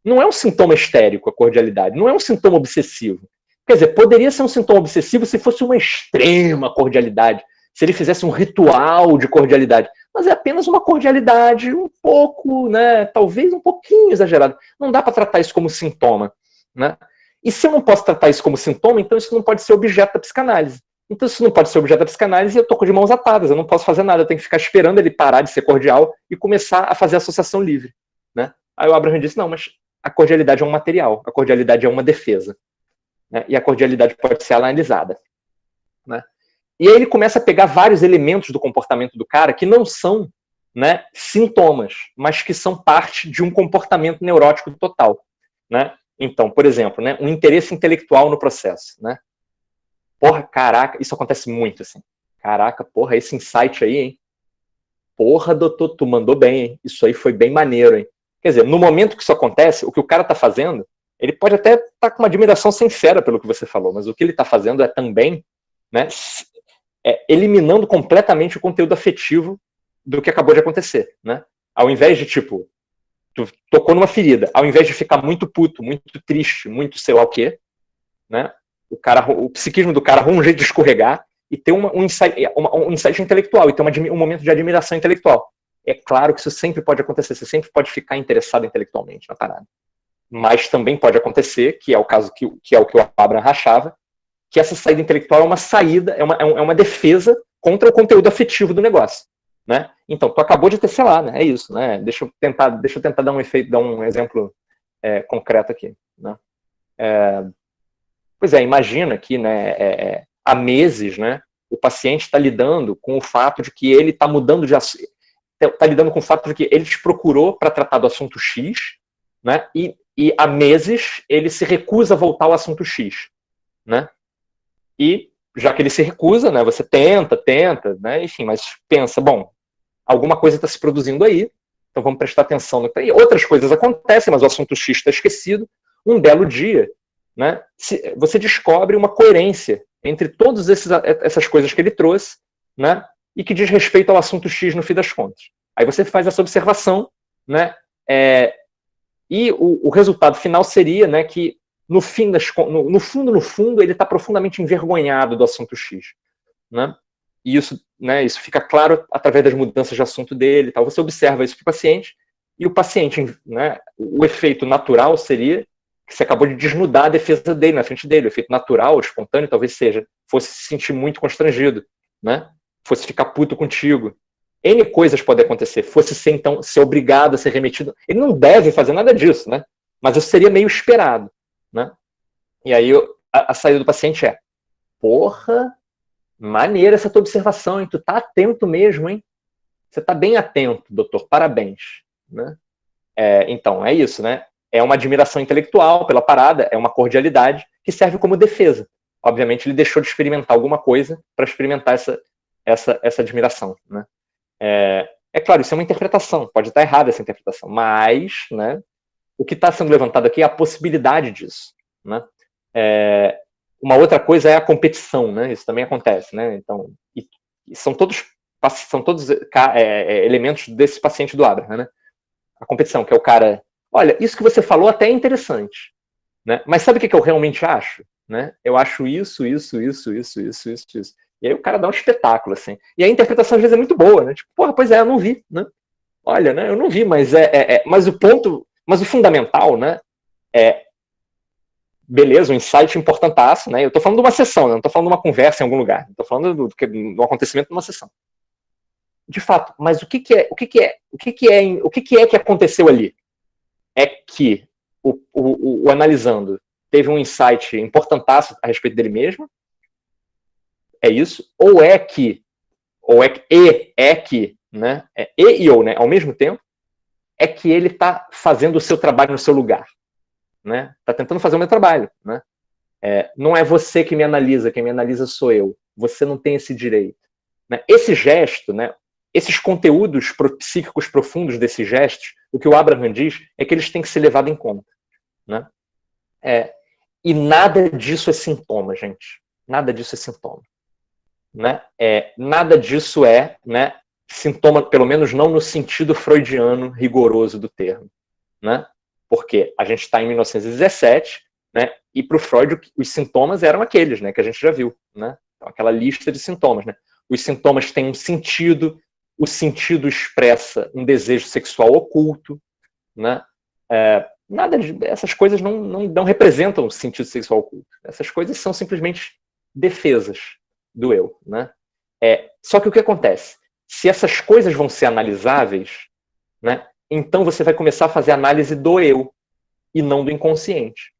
Não é um sintoma histérico, a cordialidade. Não é um sintoma obsessivo. Quer dizer, poderia ser um sintoma obsessivo se fosse uma extrema cordialidade. Se ele fizesse um ritual de cordialidade. Mas é apenas uma cordialidade um pouco, né, talvez um pouquinho exagerada. Não dá para tratar isso como sintoma. Né? E se eu não posso tratar isso como sintoma, então isso não pode ser objeto da psicanálise. Então se não pode ser objeto da psicanálise, eu estou de mãos atadas, eu não posso fazer nada, eu tenho que ficar esperando ele parar de ser cordial e começar a fazer associação livre. Né? Aí o Abraham disse, não, mas a cordialidade é um material, a cordialidade é uma defesa. Né? E a cordialidade pode ser analisada. Né? E aí ele começa a pegar vários elementos do comportamento do cara que não são, né, sintomas, mas que são parte de um comportamento neurótico total. Né? Então, por exemplo, né, um interesse intelectual no processo. Né? Porra, caraca, isso acontece muito, assim. Caraca, porra, esse insight aí, hein? Porra, doutor, tu mandou bem, hein? Isso aí foi bem maneiro, hein? Quer dizer, no momento que isso acontece, o que o cara tá fazendo, ele pode até estar com uma admiração sincera pelo que você falou, mas o que ele tá fazendo é também, né, eliminando completamente o conteúdo afetivo do que acabou de acontecer, né? Ao invés de, tipo, tu tocou numa ferida, ao invés de ficar muito puto, muito triste, muito sei lá o quê, né? O psiquismo do cara arruma um jeito de escorregar e ter um insight intelectual, e ter um momento de admiração intelectual. É claro que isso sempre pode acontecer, você sempre pode ficar interessado intelectualmente na parada. Mas também pode acontecer, que é o caso que é o Abraham achava, que essa saída intelectual é uma saída, é uma defesa contra o conteúdo afetivo do negócio. Né? Então, tu acabou de tecer lá, né? É isso, né? Deixa eu tentar dar um exemplo concreto aqui. Né? Pois é, imagina que, né, há meses, né, o paciente está lidando com o fato de que ele está mudando de assunto, está lidando com o fato de que ele te procurou para tratar do assunto X, né, e há meses ele se recusa a voltar ao assunto X, né, e já que ele se recusa, né, você tenta, né, enfim, mas pensa, bom, alguma coisa está se produzindo aí, então vamos prestar atenção no que está aí. Outras coisas acontecem, mas o assunto X está esquecido. Um belo dia, né, você descobre uma coerência entre todas essas coisas que ele trouxe, né, e que diz respeito ao assunto X no fim das contas. Aí você faz essa observação, né, e o resultado final seria, né, que no fundo, ele está profundamente envergonhado do assunto X, né? E isso, né, isso fica claro através das mudanças de assunto dele, tal. Você observa isso para o paciente, e o paciente, né, o efeito natural seria que você acabou de desnudar a defesa dele na frente dele. O efeito natural, espontâneo, talvez fosse se sentir muito constrangido, né? Fosse ficar puto contigo. N coisas podem acontecer. Fosse então ser obrigado a ser remetido. Ele não deve fazer nada disso, né? Mas isso seria meio esperado, né? E aí a saída do paciente é: porra, maneira essa tua observação, hein? Tu tá atento mesmo, hein? Você tá bem atento, doutor, parabéns, né? Então, é isso, né? É uma admiração intelectual pela parada, é uma cordialidade que serve como defesa. Obviamente, ele deixou de experimentar alguma coisa para experimentar essa admiração, né? Claro, isso é uma interpretação, pode estar errada essa interpretação, mas, né, o que está sendo levantado aqui é a possibilidade disso, né? Uma outra coisa é a competição, né? Isso também acontece, né? Então, são todos elementos desse paciente do Abraham, né? A competição, que é o cara, olha, isso que você falou até é interessante, né? Mas sabe o que eu realmente acho? Né? Eu acho isso. E aí o cara dá um espetáculo, assim. E a interpretação às vezes é muito boa, né? Tipo, porra, pois é, eu não vi, né? Olha, né? Eu não vi, mas mas o fundamental, né? Beleza, um insight importantaço, né? Eu tô falando de uma sessão, né? Não tô falando de uma conversa em algum lugar. Tô falando do acontecimento de uma sessão. De fato, mas o que aconteceu ali? É que o analisando teve um insight importantaço a respeito dele mesmo? É isso? Ou é que, né? Né? Ao mesmo tempo, é que ele está fazendo o seu trabalho no seu lugar, né? Está tentando fazer o meu trabalho, né? Não é você que me analisa, quem me analisa sou eu. Você não tem esse direito, né? Esse gesto, né? Esses conteúdos psíquicos profundos desses gestos, o que o Abraham diz é que eles têm que ser levados em conta, né? E nada disso é sintoma, gente. Nada disso é sintoma, né? Nada disso né, sintoma, pelo menos não no sentido freudiano rigoroso do termo, né? Porque a gente está em 1917, né? E para o Freud os sintomas eram aqueles, né? Que a gente já viu, né? Então, aquela lista de sintomas, né? Os sintomas têm um sentido, o sentido expressa um desejo sexual oculto, né? Essas coisas não representam o sentido sexual oculto. Essas coisas são simplesmente defesas do eu, né? Só que o que acontece? Se essas coisas vão ser analisáveis, né? Então você vai começar a fazer análise do eu e não do inconsciente.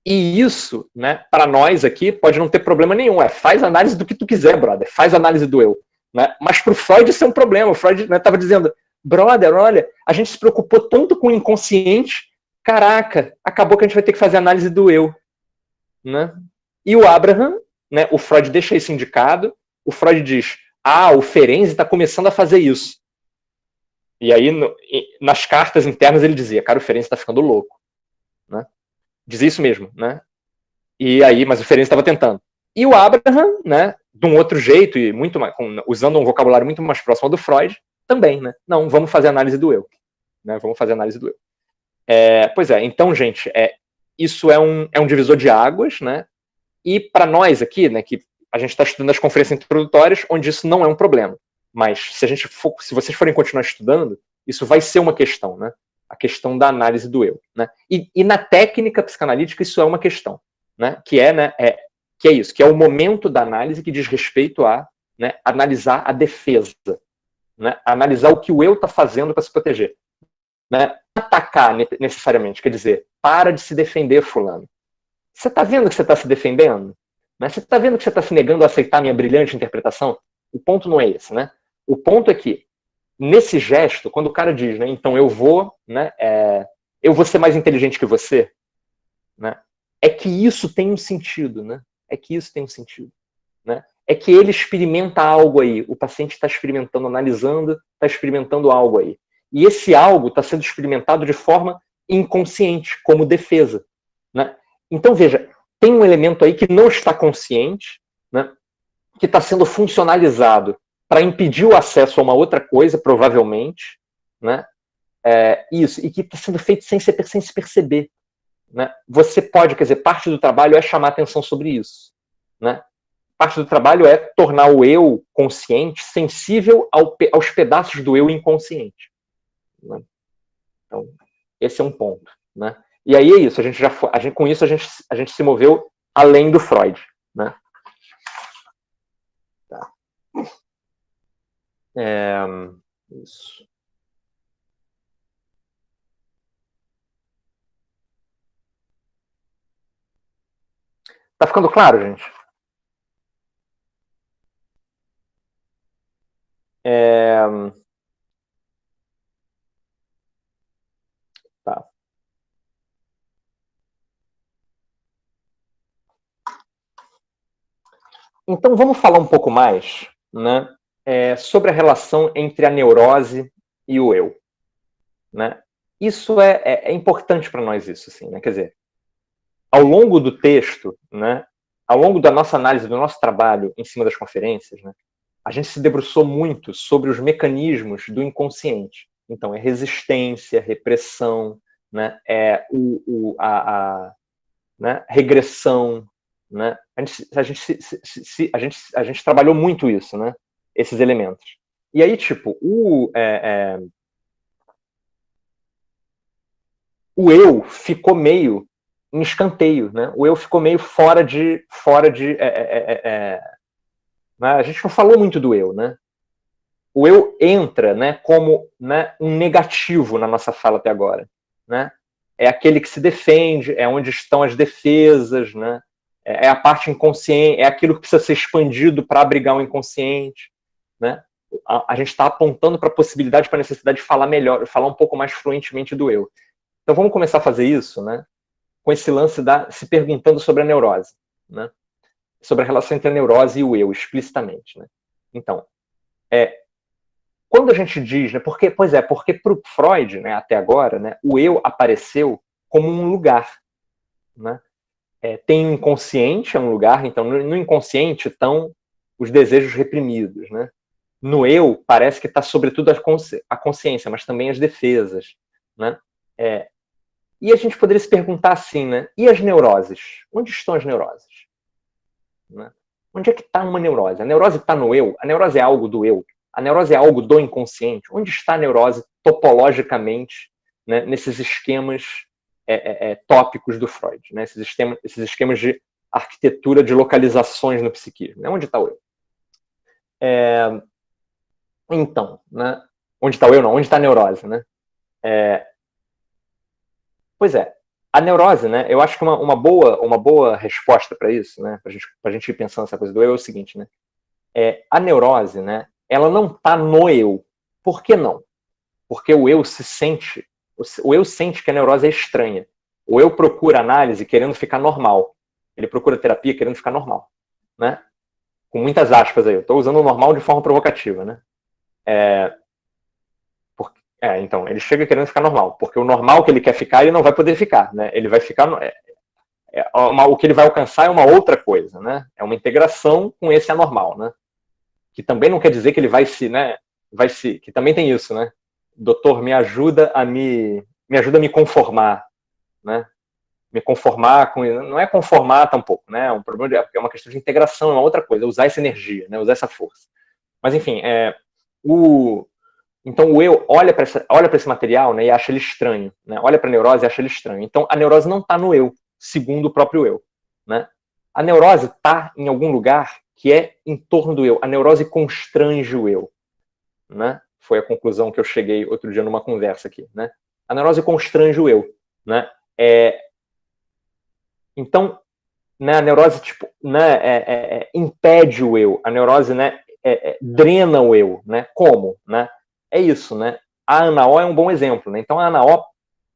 E isso, né, para nós aqui, pode não ter problema nenhum. Faz análise do que tu quiser, brother. Faz análise do eu. Né? Mas para o Freud isso é um problema. O Freud estava, né, dizendo, brother, olha, a gente se preocupou tanto com o inconsciente, caraca, acabou que a gente vai ter que fazer análise do eu. Né? E o Abraham, né, o Freud deixa isso indicado, o Freud diz, o Ferenczi está começando a fazer isso. E aí, nas cartas internas, ele dizia, cara, o Ferenczi está ficando louco. Né? Dizia isso mesmo, né? E aí, mas o Ferenczi estava tentando. E o Abraham, né, de um outro jeito, e muito mais, usando um vocabulário muito mais próximo ao do Freud, também, né? Não, vamos fazer análise do eu. Né? Vamos fazer análise do eu. Pois é, então, gente, isso é um divisor de águas, né? E para nós aqui, né, que a gente está estudando as conferências introdutórias, onde isso não é um problema. Mas se vocês forem continuar estudando, isso vai ser uma questão, né? A questão da análise do eu, né? E na técnica psicanalítica isso é uma questão, né? Que é isso, que é o momento da análise que diz respeito a, né, analisar a defesa, né? Analisar o que o eu está fazendo para se proteger, né? Atacar necessariamente, quer dizer, para de se defender, fulano, Você está vendo que você está se defendendo? Né? Você está vendo que você está se negando a aceitar a minha brilhante interpretação? O ponto não é esse, né? O ponto é que, nesse gesto, quando o cara diz, né, então eu vou ser mais inteligente que você, né? É que isso tem um sentido, né? É que isso tem um sentido, né? É que ele experimenta algo aí, o paciente está experimentando, analisando, está experimentando algo aí. E esse algo está sendo experimentado de forma inconsciente, como defesa, né? Então, veja, tem um elemento aí que não está consciente, né? Que está sendo funcionalizado para impedir o acesso a uma outra coisa, provavelmente, né? Isso, e que está sendo feito sem se perceber. Né? Você pode, quer dizer, parte do trabalho é chamar atenção sobre isso. Né? Parte do trabalho é tornar o eu consciente sensível aos pedaços do eu inconsciente. Né? Então, esse é um ponto. Né? E aí é isso, com isso a gente se moveu além do Freud. Né? Tá. Isso. Tá ficando claro, gente? Tá. Então vamos falar um pouco mais, né, sobre a relação entre a neurose e o eu. Né? Isso é importante para nós, isso, assim, né? Quer dizer, ao longo do texto, né, ao longo da nossa análise, do nosso trabalho em cima das conferências, né, a gente se debruçou muito sobre os mecanismos do inconsciente. Então, é resistência, repressão, né, né, regressão. Né? A gente trabalhou muito isso, né, esses elementos. E aí, tipo, o eu ficou meio em escanteio, né? O eu ficou meio fora de né? A gente não falou muito do eu, né? O eu entra, né, como, né, um negativo na nossa fala até agora, né? É aquele que se defende, é onde estão as defesas, né? É a parte inconsciente, é aquilo que precisa ser expandido para abrigar o inconsciente, né? A gente está apontando para a possibilidade, para a necessidade de falar melhor, falar um pouco mais fluentemente do eu. Então vamos começar a fazer isso, né? Com esse lance se perguntando sobre a neurose, né? Sobre a relação entre a neurose e o eu, explicitamente, né? Então, quando a gente diz, né? Porque para o Freud, né, até agora, né, o eu apareceu como um lugar, né? Tem um inconsciente, é um lugar, então no inconsciente estão os desejos reprimidos, né? No eu parece que está sobretudo a consciência, mas também as defesas, né? E a gente poderia se perguntar assim, né? E as neuroses? Onde estão as neuroses? Né? Onde é que está uma neurose? A neurose está no eu? A neurose é algo do eu? A neurose é algo do inconsciente? Onde está a neurose topologicamente, né, nesses esquemas tópicos do Freud? Né? Esses esquemas de arquitetura de localizações no psiquismo. Né? Onde está o eu? Então, né? Onde está o eu? Não, onde está a neurose? Né? Pois é. A neurose, né? Eu acho que uma boa resposta para isso, né? Para a gente ir pensando essa coisa do eu é o seguinte, né? A neurose, né? Ela não está no eu. Por que não? Porque o eu sente que a neurose é estranha. O eu procura análise querendo ficar normal. Ele procura terapia querendo ficar normal, né? Com muitas aspas aí. Eu estou usando o normal de forma provocativa, né? Então, ele chega querendo ficar normal, porque o normal que ele quer ficar, ele não vai poder ficar, né? Ele vai ficar... o que ele vai alcançar é uma outra coisa, né? É uma integração com esse anormal, né? Que também não quer dizer que ele vai se, né? Que também tem isso, né? Doutor, me ajuda a me ajuda a me conformar, né? Me conformar com, não é conformar tampouco, né? É um problema é uma questão de integração, é uma outra coisa, usar essa energia, né? Usar essa força. Mas enfim, então o eu olha para esse material, né, e acha ele estranho, né? Olha para a neurose e acha ele estranho. Então a neurose não está no eu, segundo o próprio eu, né? A neurose está em algum lugar que é em torno do eu. A neurose constrange o eu, né? Foi a conclusão que eu cheguei outro dia numa conversa aqui, né? A neurose constrange o eu, né? Então, né, a neurose tipo, né, impede o eu, a neurose, né, drena o eu, né? Como, né? É isso, né? A Ana O é um bom exemplo, né? Então a Ana O,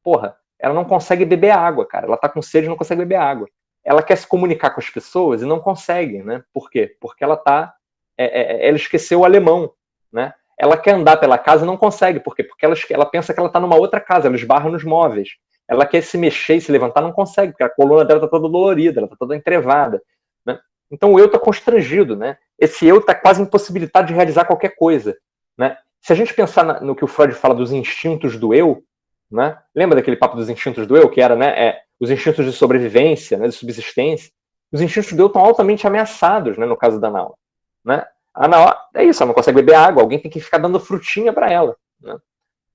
porra, ela não consegue beber água, cara. Ela tá com sede e não consegue beber água. Ela quer se comunicar com as pessoas e não consegue, né? Por quê? Porque ela tá, ela esqueceu o alemão, né? Ela quer andar pela casa e não consegue, por quê? Porque ela pensa que ela tá numa outra casa, ela esbarra nos móveis. Ela quer se mexer e se levantar, não consegue, porque a coluna dela tá toda dolorida, ela tá toda entrevada, né? Então o eu tá constrangido, né? Esse eu tá quase impossibilitado de realizar qualquer coisa, né? Se a gente pensar no que o Freud fala dos instintos do eu, né? Lembra daquele papo dos instintos do eu, que era, né, os instintos de sobrevivência, né, de subsistência? Os instintos do eu estão altamente ameaçados, né, no caso da Nao, né? A Nao, é isso, ela não consegue beber água, alguém tem que ficar dando frutinha para ela, né?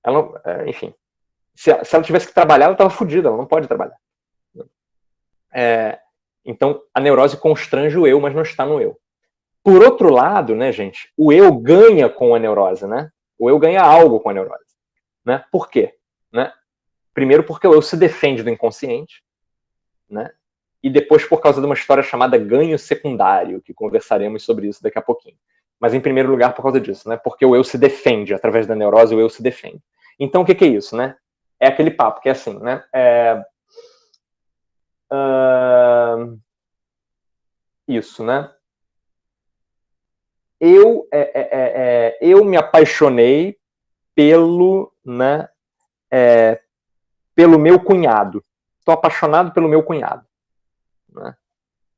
Ela, enfim, se ela tivesse que trabalhar, ela estava fodida, ela não pode trabalhar. Então, a neurose constrange o eu, mas não está no eu. Por outro lado, né, gente, o eu ganha com a neurose, né? O eu ganha algo com a neurose, né? Por quê? Né? Primeiro porque o eu se defende do inconsciente, né? E depois por causa de uma história chamada ganho secundário, que conversaremos sobre isso daqui a pouquinho. Mas em primeiro lugar por causa disso, né? Porque o eu se defende, através da neurose o eu se defende. Então o que é isso, né? É aquele papo que é assim, né? Isso, né? Eu me apaixonei pelo, né, pelo meu cunhado. Estou apaixonado pelo meu cunhado. Né?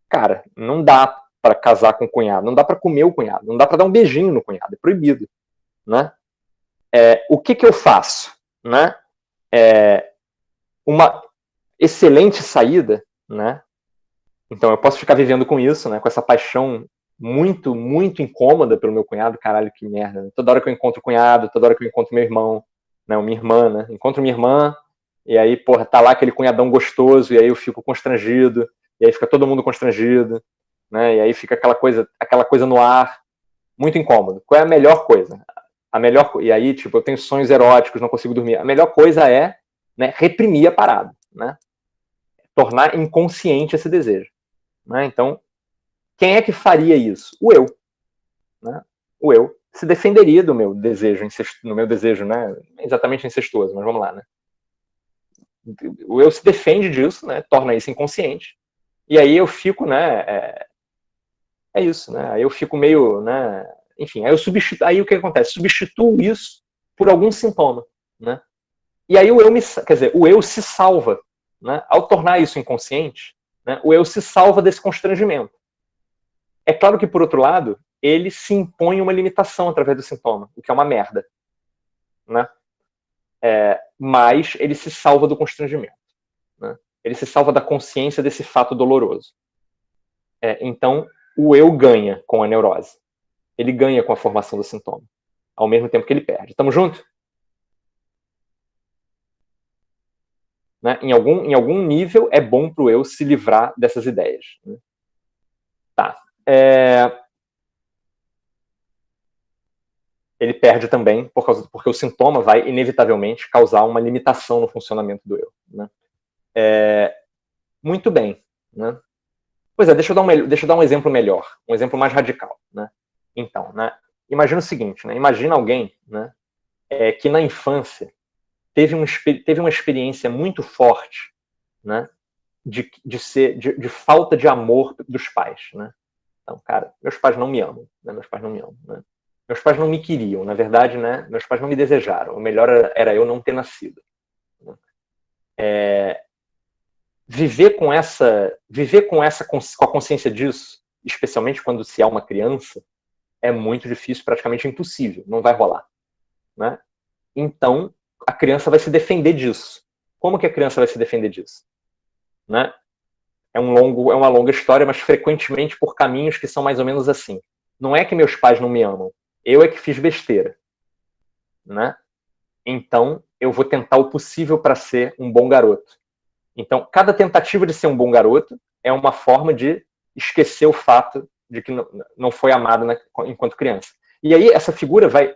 Cara, não dá para casar com o cunhado, não dá para comer o cunhado, não dá para dar um beijinho no cunhado, é proibido. Né? O que eu faço? Né? Uma excelente saída, né? Então eu posso ficar vivendo com isso, né? Com essa paixão muito, muito incômoda pelo meu cunhado, caralho, que merda. Né? Toda hora que eu encontro o cunhado, toda hora que eu encontro meu irmão, né? Ou minha irmã, né? Encontro minha irmã, e aí, porra, tá lá aquele cunhadão gostoso, e aí eu fico constrangido, e aí fica todo mundo constrangido, né? E aí fica aquela coisa no ar, muito incômodo. Qual é a melhor coisa? E aí, tipo, eu tenho sonhos eróticos, não consigo dormir. A melhor coisa é, né, reprimir a parada, né? Tornar inconsciente esse desejo. Né? Então, quem é que faria isso? O eu. Né? O eu se defenderia do meu desejo, no meu desejo, né? Exatamente incestuoso, mas vamos lá, né? O eu se defende disso, né? Torna isso inconsciente. E aí eu fico, né? Isso, né? Aí eu fico meio, né? Enfim, aí o que acontece? Substituo isso por algum sintoma, né? E aí o eu se salva, né? Ao tornar isso inconsciente, né? O eu se salva desse constrangimento. É claro que, por outro lado, ele se impõe uma limitação através do sintoma, o que é uma merda. Né? Mas ele se salva do constrangimento. Né? Ele se salva da consciência desse fato doloroso. Então, o eu ganha com a neurose. Ele ganha com a formação do sintoma, ao mesmo tempo que ele perde. Estamos juntos? Né? Em algum nível, é bom para o eu se livrar dessas ideias. Né? Tá. Ele perde também porque o sintoma vai inevitavelmente causar uma limitação no funcionamento do eu. Né? Muito bem. Né? Pois é, deixa eu dar um exemplo melhor, um exemplo mais radical. Né? Então, né, imagina o seguinte, né, imagina alguém, né, que na infância teve uma experiência muito forte, né, de falta de amor dos pais. Né? Então, cara, meus pais não me amam, né, meus pais não me amam. Né? Meus pais não me queriam, na verdade, né? Meus pais não me desejaram. O melhor era eu não ter nascido. Viver com a consciência disso, especialmente quando se há uma criança, é muito difícil, praticamente impossível. Não vai rolar, né? Então, a criança vai se defender disso. Como que a criança vai se defender disso? Né? É uma longa história, mas frequentemente por caminhos que são mais ou menos assim. Não é que meus pais não me amam, eu é que fiz besteira. Né? Então, eu vou tentar o possível para ser um bom garoto. Então, cada tentativa de ser um bom garoto é uma forma de esquecer o fato de que não foi amado, né, enquanto criança. E aí, essa figura vai...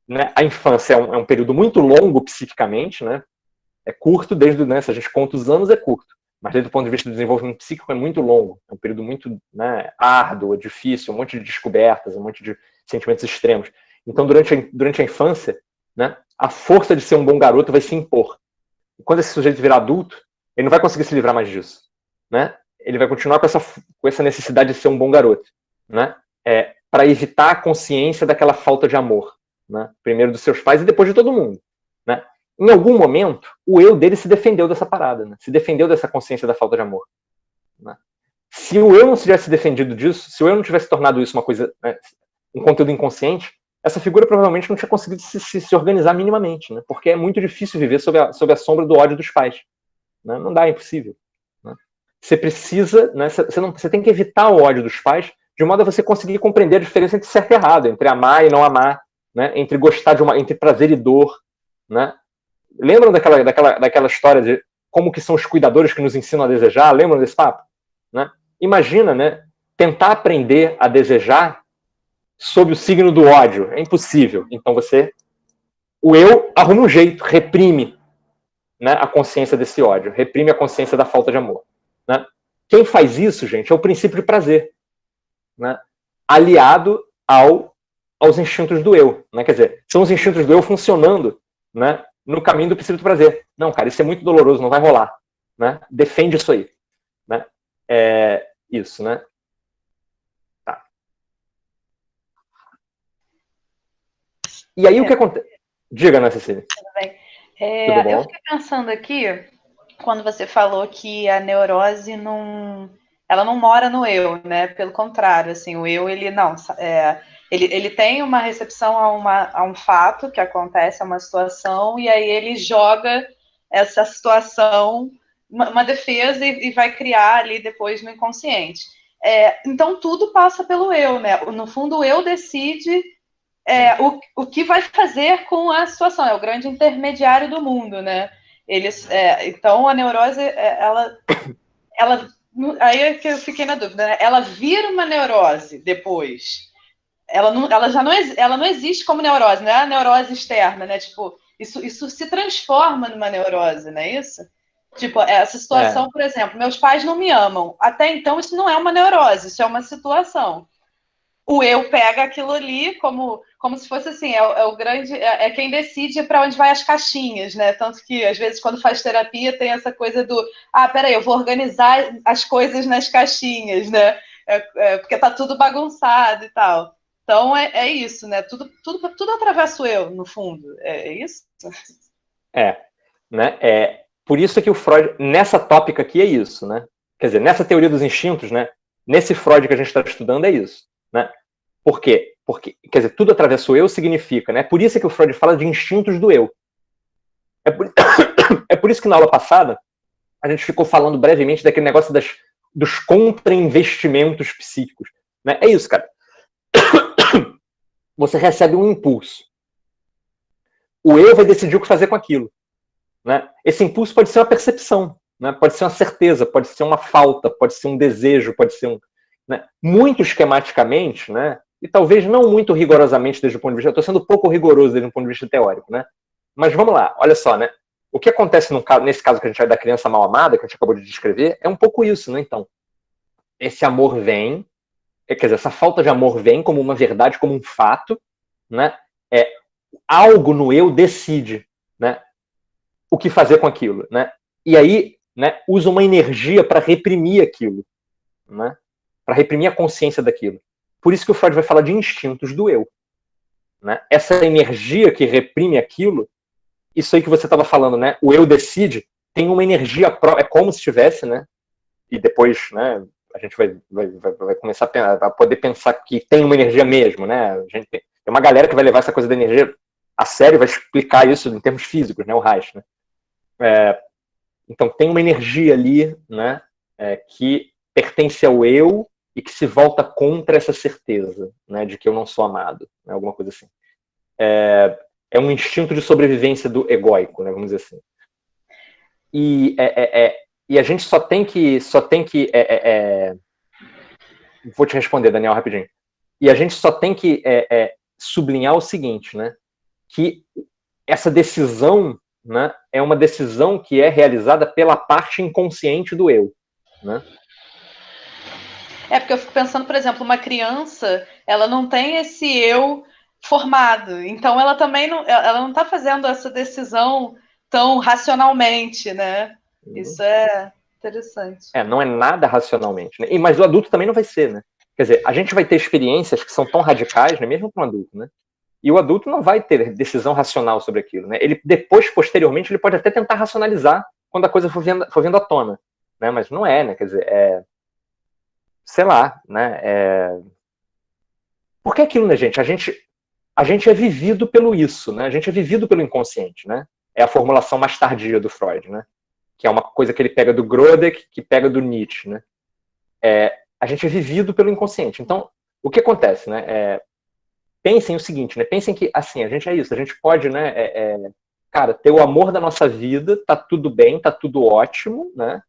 Né, a infância é um período muito longo psiquicamente, né? É curto, desde, né, se a gente conta os anos, é curto. mas desde o ponto de vista do desenvolvimento psíquico é muito longo, é um período muito, né, árduo, difícil, um monte de descobertas, um monte de sentimentos extremos. Então, durante a infância, né, a força de ser um bom garoto vai se impor. E quando esse sujeito virar adulto, ele não vai conseguir se livrar mais disso, né? Ele vai continuar com essa necessidade de ser um bom garoto, né? Para evitar a consciência daquela falta de amor, né? Primeiro dos seus pais e depois de todo mundo, né? Em algum momento, o eu dele se defendeu dessa parada, né? Se defendeu dessa consciência da falta de amor, né? Se o eu não tivesse defendido disso, se o eu não tivesse tornado isso uma coisa, né, um conteúdo inconsciente, essa figura provavelmente não tinha conseguido se organizar minimamente, né? Porque é muito difícil viver sob a sombra do ódio dos pais, né? Não dá, é impossível, né? Você precisa, né, você tem que evitar o ódio dos pais de modo a você conseguir compreender a diferença entre certo e errado, entre amar e não amar, né? Entre gostar entre prazer e dor, né? Lembram daquela história de como que são os cuidadores que nos ensinam a desejar? Lembram desse papo? Né? Imagina, né, tentar aprender a desejar sob o signo do ódio. É impossível. Então o eu arruma um jeito, reprime, né, a consciência desse ódio, reprime a consciência da falta de amor, né? Quem faz isso, gente, é o princípio de prazer, né, aliado aos instintos do eu, né? Quer dizer, são os instintos do eu funcionando, né, no caminho do princípio do prazer. Não, cara, isso é muito doloroso, não vai rolar, né? Defende isso aí, né? Isso, né? Tá. E aí o que acontece? Diga, né, Cecília? Tudo bem. Tudo bom? Eu fiquei pensando aqui, quando você falou que a neurose ela não mora no eu, né? Pelo contrário, assim, o eu, ele tem uma recepção a um fato que acontece, a uma situação, e aí ele joga essa situação, uma defesa, e vai criar ali depois no inconsciente. Então, tudo passa pelo eu, né? No fundo, o eu decide o que vai fazer com a situação, é o grande intermediário do mundo, né? Então, a neurose, ela aí é que eu fiquei na dúvida, né? Ela vira uma neurose depois. Ela já não existe como neurose, não é a neurose externa, né? Tipo, isso se transforma numa neurose, não é isso? Tipo, essa situação, por exemplo, meus pais não me amam. Até então, isso não é uma neurose, isso é uma situação. O eu pega aquilo ali como se fosse assim, o grande, quem decide para onde vai as caixinhas, né? Tanto que, às vezes, quando faz terapia, tem essa coisa do, peraí, eu vou organizar as coisas nas caixinhas, né? Porque tá tudo bagunçado e tal. Então, é isso, né? Tudo atravessa o eu, no fundo. É isso? Né? Por isso que o Freud, nessa tópica aqui, é isso, né? Quer dizer, nessa teoria dos instintos, né? Nesse Freud que a gente está estudando, é isso, né? Por quê? Porque, quer dizer, tudo atravessa o eu significa, né? Por isso que o Freud fala de instintos do eu. É por isso que na aula passada a gente ficou falando brevemente daquele negócio dos contra-investimentos psíquicos, né? É isso, cara. Você recebe um impulso. O eu vai decidir o que fazer com aquilo, né? Esse impulso pode ser uma percepção, né? Pode ser uma certeza, pode ser uma falta, pode ser um desejo, pode ser um... Né? Muito esquematicamente, né? E talvez não muito rigorosamente desde o ponto de vista... Eu estou sendo pouco rigoroso desde o ponto de vista teórico, né? Mas vamos lá, olha só, né? O que acontece nesse caso que a gente vai da criança mal amada, que a gente acabou de descrever, é um pouco isso, né? Então, esse amor vem, quer dizer, essa falta de amor vem como uma verdade, como um fato, né? Algo no eu decide, né? O que fazer com aquilo, né? E aí, né, usa uma energia para reprimir aquilo, né? Para reprimir a consciência daquilo. Por isso que o Freud vai falar de instintos do eu, né? Essa energia que reprime aquilo, isso aí que você estava falando, né? O eu decide, tem uma energia própria, é como se tivesse, né? E depois, né? A gente vai começar a poder pensar que tem uma energia mesmo, né? A gente tem uma galera que vai levar essa coisa da energia a sério, vai explicar isso em termos físicos, né? O Reich, né? Então tem uma energia ali, né, que pertence ao eu e que se volta contra essa certeza, né, de que eu não sou amado, né, alguma coisa assim. É um instinto de sobrevivência do egóico, né, vamos dizer assim. E a gente só tem que vou te responder, Daniel, rapidinho. E a gente só tem que sublinhar o seguinte, né, que essa decisão né, é uma decisão que é realizada pela parte inconsciente do eu, né? Porque eu fico pensando, por exemplo, uma criança, ela não tem esse eu formado, então ela também não está fazendo essa decisão tão racionalmente, né? Isso é interessante. Não é nada racionalmente, né? Mas o adulto também não vai ser, né? Quer dizer, a gente vai ter experiências que são tão radicais, né, mesmo para um adulto, né? E o adulto não vai ter decisão racional sobre aquilo, né? Ele depois, posteriormente, ele pode até tentar racionalizar quando a coisa for vindo à tona, né? Mas não é, né? Quer dizer, sei lá, né? Porque aquilo, né, gente? A gente é vivido pelo isso, né? A gente é vivido pelo inconsciente, né? É a formulação mais tardia do Freud, né? Que é uma coisa que ele pega do Grodeck, que pega do Nietzsche, né? A gente é vivido pelo inconsciente. Então, o que acontece, né? Pensem o seguinte, né? Pensem que, assim, a gente é isso. A gente pode, né? Cara, ter o amor da nossa vida, tá tudo bem, tá tudo ótimo, né?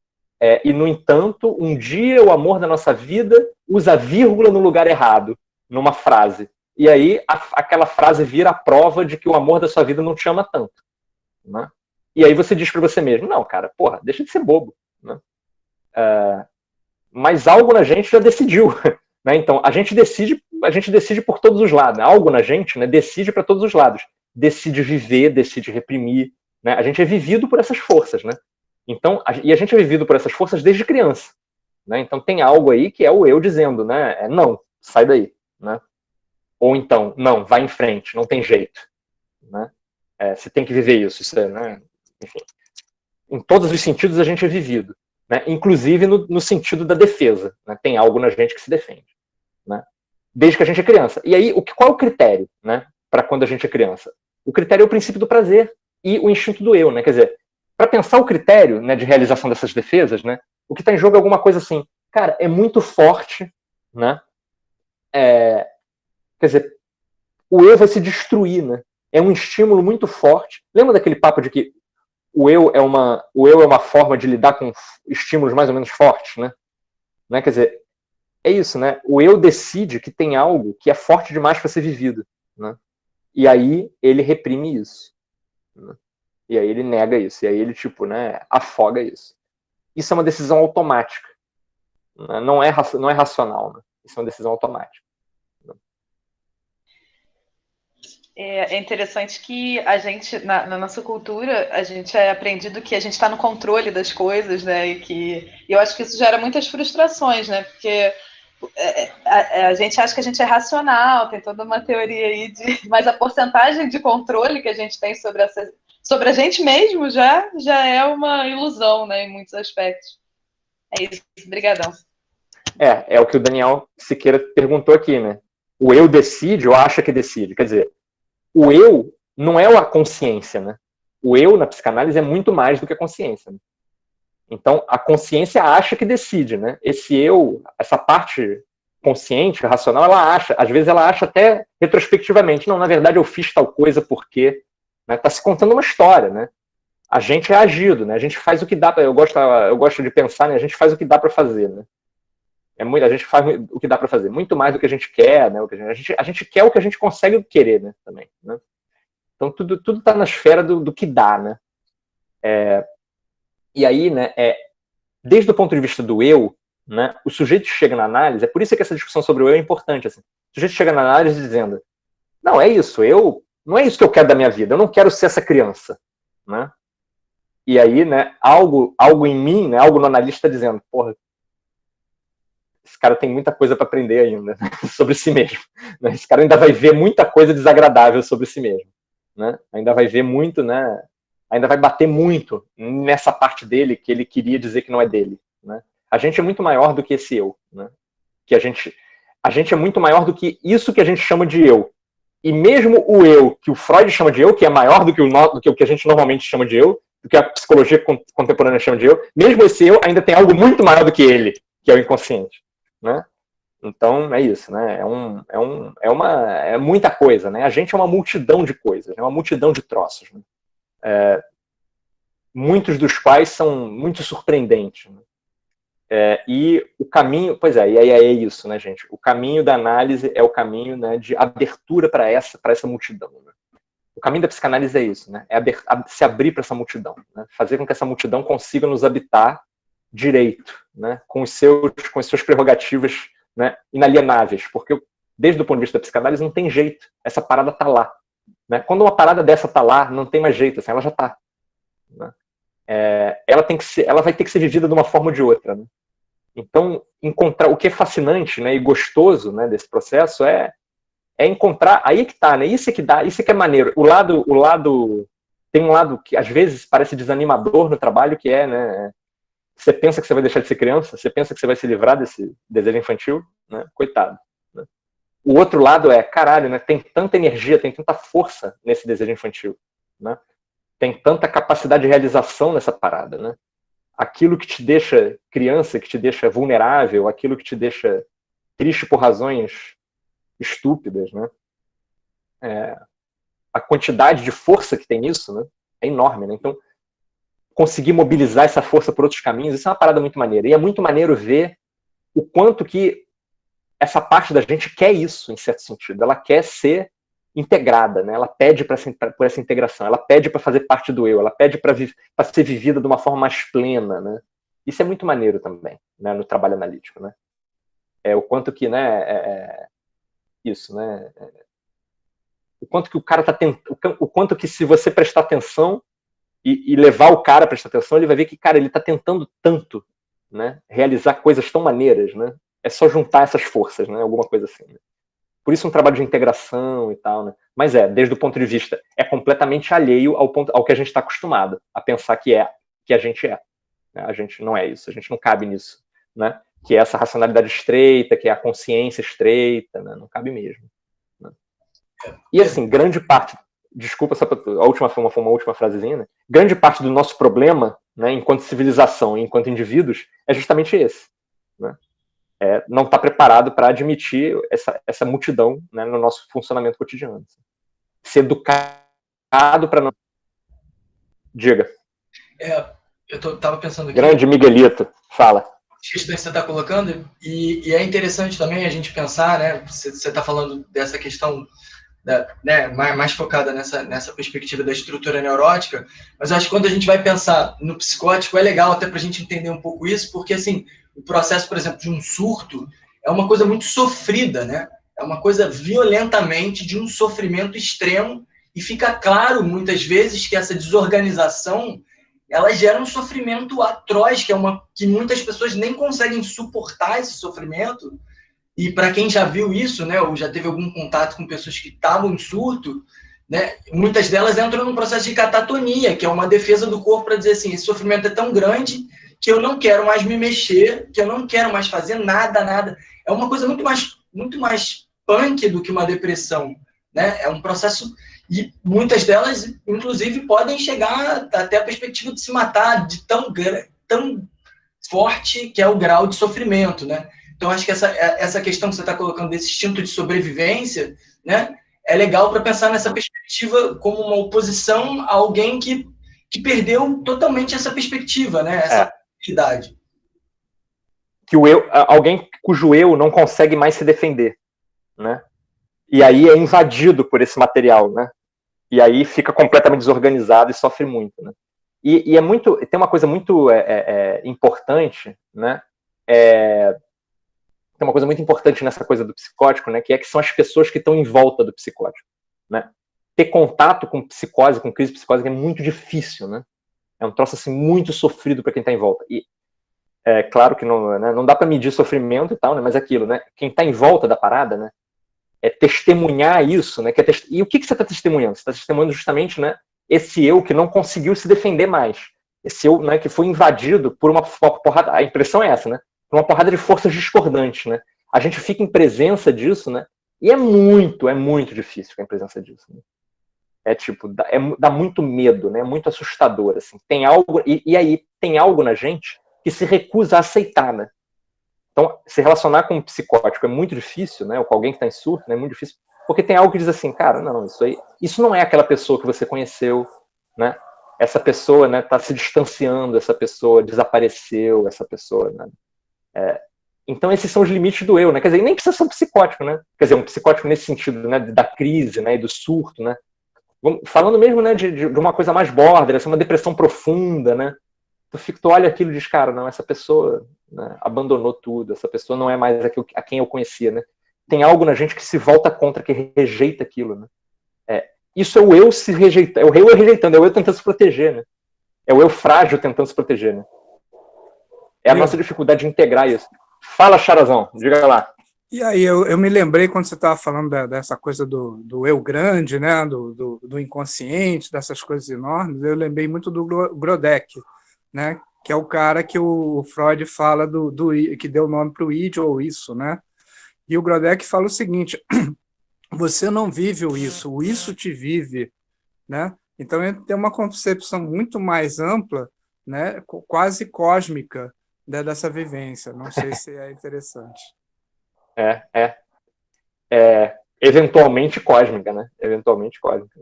E, no entanto, um dia o amor da nossa vida usa vírgula no lugar errado, numa frase. E aí, aquela frase vira a prova de que o amor da sua vida não te ama tanto, né? E aí você diz para você mesmo, não, cara, porra, deixa de ser bobo, né? Mas algo na gente já decidiu, né? Então, a gente decide por todos os lados. Algo na gente, né, decide para todos os lados. Decide viver, decide reprimir, né? A gente é vivido por essas forças, né? Então, e a gente é vivido por essas forças desde criança, né? Então tem algo aí que é o eu dizendo, né? Não, sai daí, né? Ou então, não, vai em frente, não tem jeito, né? Você tem que viver isso, né? Enfim, em todos os sentidos a gente é vivido, né? Inclusive no sentido da defesa, né? Tem algo na gente que se defende, né? Desde que a gente é criança. E aí, qual é o critério, né? Para quando a gente é criança? O critério é o princípio do prazer e o instinto do eu, né? Quer dizer, para pensar o critério, né, de realização dessas defesas, né? O que está em jogo é alguma coisa assim, cara, é muito forte, né? Quer dizer, o eu vai se destruir, né? É um estímulo muito forte. Lembra daquele papo de que o eu é uma forma de lidar com estímulos mais ou menos fortes, né? Quer dizer, é isso, né? O eu decide que tem algo que é forte demais para ser vivido, né? E aí ele reprime isso, né? E aí ele nega isso, e aí ele, tipo, né, afoga isso. Isso é uma decisão automática, né? Não é racional, né? Isso é uma decisão automática. É interessante que a gente, na nossa cultura, a gente é aprendido que a gente está no controle das coisas, né? E eu acho que isso gera muitas frustrações, né? Porque a gente acha que a gente é racional, tem toda uma teoria aí mas a porcentagem de controle que a gente tem sobre a gente mesmo já é uma ilusão, né? Em muitos aspectos. É isso. Obrigadão. É o que o Daniel Siqueira perguntou aqui, né? O eu decide ou acha que decide? Quer dizer, o eu não é a consciência, né? O eu na psicanálise é muito mais do que a consciência, né? Então, a consciência acha que decide, né? Esse eu, essa parte consciente, racional, ela acha, às vezes ela acha até retrospectivamente, não, na verdade eu fiz tal coisa porque, né? Tá se contando uma história, né? A gente é agido, né? A gente faz o que dá, eu gosto de pensar, né? A gente faz o que dá para fazer, né? A gente faz o que dá para fazer, muito mais do que a gente quer, né? A gente quer o que a gente consegue querer, né? Também, né? Então tudo tá na esfera do que dá, né? E aí, né? Desde o ponto de vista do eu, né? O sujeito chega na análise, é por isso que essa discussão sobre o eu é importante. Assim. O sujeito chega na análise dizendo, não, é isso, não é isso que eu quero da minha vida, eu não quero ser essa criança, né? E aí, né? Algo em mim, né? Algo no analista está dizendo, porra, esse cara tem muita coisa para aprender ainda, né, sobre si mesmo. Né? Esse cara ainda vai ver muita coisa desagradável sobre si mesmo. Né? Ainda vai ver muito, né? Ainda vai bater muito nessa parte dele que ele queria dizer que não é dele. Né? A gente é muito maior do que esse eu. Né? Que a gente é muito maior do que isso que a gente chama de eu. E mesmo o eu que o Freud chama de eu, que é maior do que o que a gente normalmente chama de eu, do que a psicologia contemporânea chama de eu, mesmo esse eu ainda tem algo muito maior do que ele, que é o inconsciente. Né? Então é isso, né? É muita coisa, né? A gente é uma multidão de coisas, é uma multidão de troços, né? Muitos dos quais são muito surpreendentes. Né? E o caminho, pois é, e aí é isso, né, gente? O caminho da análise é o caminho, né, de abertura para essa multidão. Né? O caminho da psicanálise é isso, né? É se abrir para essa multidão, né? Fazer com que essa multidão consiga nos habitar direito, né? Com as suas prerrogativas, né? Inalienáveis, porque desde o ponto de vista da psicanálise não tem jeito, essa parada tá lá, né? Quando uma parada dessa tá lá, não tem mais jeito, assim, ela já tá, né? Ela vai ter que ser vivida de uma forma ou de outra, né? Então, encontrar o que é fascinante, né, e gostoso, né, desse processo é encontrar, aí que tá, né? Isso é que dá, isso é que é maneiro. Tem um lado que às vezes parece desanimador no trabalho, que é, né, você pensa que você vai deixar de ser criança, você pensa que você vai se livrar desse desejo infantil, né? Coitado. Né? O outro lado é, caralho, né, tem tanta energia, tem tanta força nesse desejo infantil, né? Tem tanta capacidade de realização nessa parada, né? Aquilo que te deixa criança, que te deixa vulnerável, aquilo que te deixa triste por razões estúpidas, né? A quantidade de força que tem nisso, né, é enorme, né? Então, conseguir mobilizar essa força por outros caminhos, isso é uma parada muito maneira. E é muito maneiro ver o quanto que essa parte da gente quer isso, em certo sentido. Ela quer ser integrada, né? Ela pede por essa integração, ela pede para fazer parte do eu, ela pede para ser vivida de uma forma mais plena, né? Isso é muito maneiro também, né, no trabalho analítico, né? O quanto que, né, isso, né? O quanto que o cara tá tentando, o quanto que se você prestar atenção e levar o cara a prestar atenção, ele vai ver que, cara, ele tá tentando tanto, né, realizar coisas tão maneiras, né? É só juntar essas forças, né? Alguma coisa assim. Né? Por isso um trabalho de integração e tal, né? Mas desde o ponto de vista, é completamente alheio ao que a gente está acostumado a pensar que a gente é. Né? A gente não é isso, a gente não cabe nisso, né? Que é essa racionalidade estreita, que é a consciência estreita, né? Não cabe mesmo. Né? E assim, grande parte, desculpa, a última foi uma última frasezinha, né? Grande parte do nosso problema, né, enquanto civilização e enquanto indivíduos, é justamente esse, né? Não está preparado para admitir essa multidão, né, no nosso funcionamento cotidiano. Ser educado para não... Diga. Eu estava pensando aqui... Grande Miguelito, fala. As questões que você está colocando, e é interessante também a gente pensar, né? Você está falando dessa questão, né, mais focada nessa perspectiva da estrutura neurótica, mas acho que quando a gente vai pensar no psicótico, é legal até para a gente entender um pouco isso, porque assim, o processo, por exemplo, de um surto é uma coisa muito sofrida, né? É uma coisa violentamente de um sofrimento extremo, e fica claro, muitas vezes, que essa desorganização ela gera um sofrimento atroz, que muitas pessoas nem conseguem suportar esse sofrimento. E para quem já viu isso, né, ou já teve algum contato com pessoas que estavam em surto, né, muitas delas entram num processo de catatonia, que é uma defesa do corpo para dizer assim, esse sofrimento é tão grande que eu não quero mais me mexer, que eu não quero mais fazer nada. É uma coisa muito mais punk do que uma depressão, né? É um processo... E muitas delas, inclusive, podem chegar até a perspectiva de se matar, de tão forte que é o grau de sofrimento, né? Então, acho que essa questão que você está colocando desse instinto de sobrevivência, né, é legal para pensar nessa perspectiva como uma oposição a alguém que perdeu totalmente essa perspectiva, né? Essa possibilidade. Que alguém cujo eu não consegue mais se defender, né? E aí é invadido por esse material, né? E aí fica completamente desorganizado e sofre muito, né? E tem uma coisa muito importante, né? Tem uma coisa muito importante nessa coisa do psicótico, né? Que são as pessoas que estão em volta do psicótico, né? Ter contato com psicose, com crise psicótica é muito difícil, né? É um troço assim muito sofrido para quem está em volta. E é claro que não, né, não dá para medir sofrimento e tal, né? Mas é aquilo, né? Quem está em volta da parada, né? É testemunhar isso, né? E o que você está testemunhando? Você está testemunhando justamente, né, esse eu que não conseguiu se defender mais. Esse eu, né, que foi invadido por uma porrada... A impressão é essa, né? Por uma porrada de forças discordantes, né? A gente fica em presença disso, né? E é muito difícil ficar em presença disso. Né? Dá muito medo, né? É muito assustador, assim. Tem algo... E aí tem algo na gente que se recusa a aceitar, né? Então, se relacionar com um psicótico é muito difícil, né? Ou com alguém que está em surto, né? É muito difícil, porque tem algo que diz assim, cara, não, isso não é aquela pessoa que você conheceu, né? Essa pessoa, né, tá se distanciando, essa pessoa desapareceu, essa pessoa, né? Então, esses são os limites do eu, né? Quer dizer, nem precisa ser um psicótico, né? Quer dizer, um psicótico nesse sentido, né? Da crise, né? E do surto, né? falando mesmo, né, de uma coisa mais border, essa é uma depressão profunda, né? Tu olha aquilo e diz, cara, não, essa pessoa, né, abandonou tudo, essa pessoa não é mais a quem eu conhecia, né? Tem algo na gente que se volta contra, que rejeita aquilo, né? Isso é o eu se rejeitando, é o eu rejeitando, é o eu tentando se proteger, né? É o eu frágil tentando se proteger, né? É a nossa dificuldade de integrar isso. Fala, Charazão, diga lá. E aí, eu me lembrei quando você estava falando dessa coisa do eu grande, né, do inconsciente, dessas coisas enormes, eu lembrei muito do Grodeck, né, que é o cara que o Freud fala que deu o nome para o id ou isso, né? E o Grodeck fala o seguinte: você não vive o isso te vive, né? Então ele tem uma concepção muito mais ampla, né, quase cósmica, né, dessa vivência. Não sei se é interessante. Eventualmente cósmica, né? Eventualmente cósmica.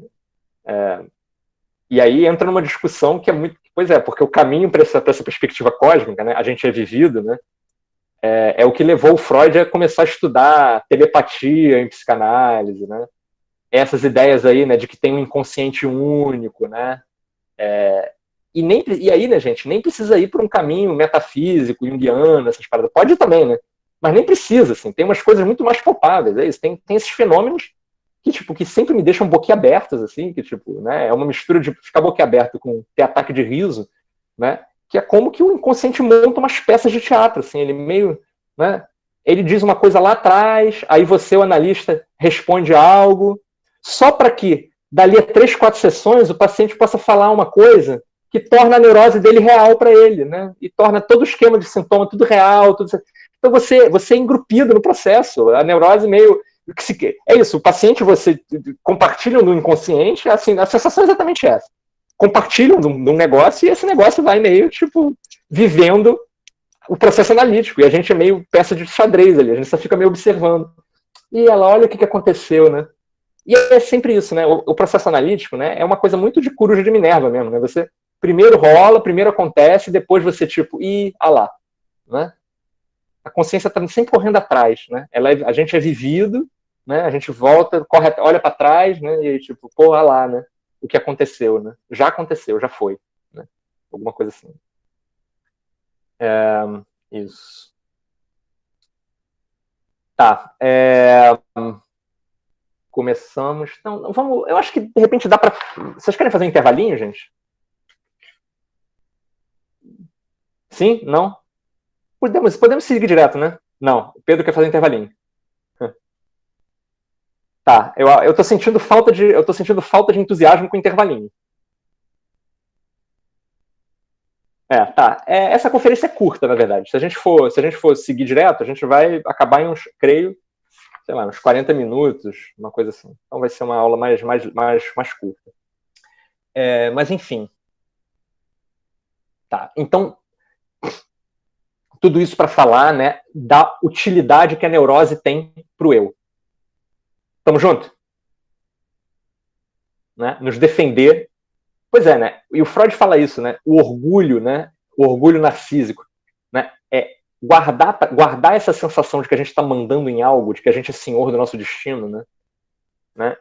E aí entra numa discussão que é muito... Pois é, porque o caminho para essa perspectiva cósmica, né? A gente é vivido, né? É o que levou o Freud a começar a estudar telepatia em psicanálise, né? Essas ideias aí, né, de que tem um inconsciente único, né? E aí, né, gente, nem precisa ir por um caminho metafísico, junguiano, essas paradas. Pode ir também, né? Mas nem precisa, assim. Tem umas coisas muito mais palpáveis, é isso. Tem esses fenômenos que, tipo, que sempre me deixam boquiabertos, assim, que, tipo, né, é uma mistura de ficar boquiaberto com ter ataque de riso, né? Que é como que o inconsciente monta umas peças de teatro, assim, ele meio, né? Ele diz uma coisa lá atrás, aí você, o analista, responde algo, só para que, dali a 3, 4 sessões, o paciente possa falar uma coisa que torna a neurose dele real para ele, né? E torna todo o esquema de sintoma tudo real, tudo... Então você é engrupido no processo, a neurose meio... É isso, o paciente, você compartilham no inconsciente, assim, a sensação é exatamente essa. Compartilham de um negócio e esse negócio vai meio, tipo, vivendo o processo analítico. E a gente é meio peça de xadrez ali, a gente só fica meio observando. E ela, olha o que aconteceu, né? E é sempre isso, né? O processo analítico, né, é uma coisa muito de coruja de Minerva mesmo, né? Você primeiro rola, primeiro acontece, depois você, tipo, lá, né? A consciência está sempre correndo atrás, né? A gente é vivido, né? A gente volta, corre, olha para trás, né? E tipo, porra lá, né? O que aconteceu, né? Já aconteceu, já foi, né? Alguma coisa assim. Isso. Tá. Começamos. Então, vamos. Eu acho que de repente dá para. Vocês querem fazer um intervalinho, gente? Sim? Não? Podemos seguir direto, né? Não. O Pedro quer fazer um intervalinho. Tá. Eu tô sentindo falta de entusiasmo com o intervalinho. Tá. Essa conferência é curta, na verdade. Se a gente for seguir direto, a gente vai acabar em uns, creio, sei lá, uns 40 minutos, uma coisa assim. Então vai ser uma aula mais curta. Mas enfim. Tá. Então, tudo isso para falar, né, da utilidade que a neurose tem para o eu. Tamo junto? Né? Nos defender. Pois é, né? E o Freud fala isso, né? O orgulho, né? O orgulho narcísico, né? É guardar essa sensação de que a gente está mandando em algo, de que a gente é senhor do nosso destino, né?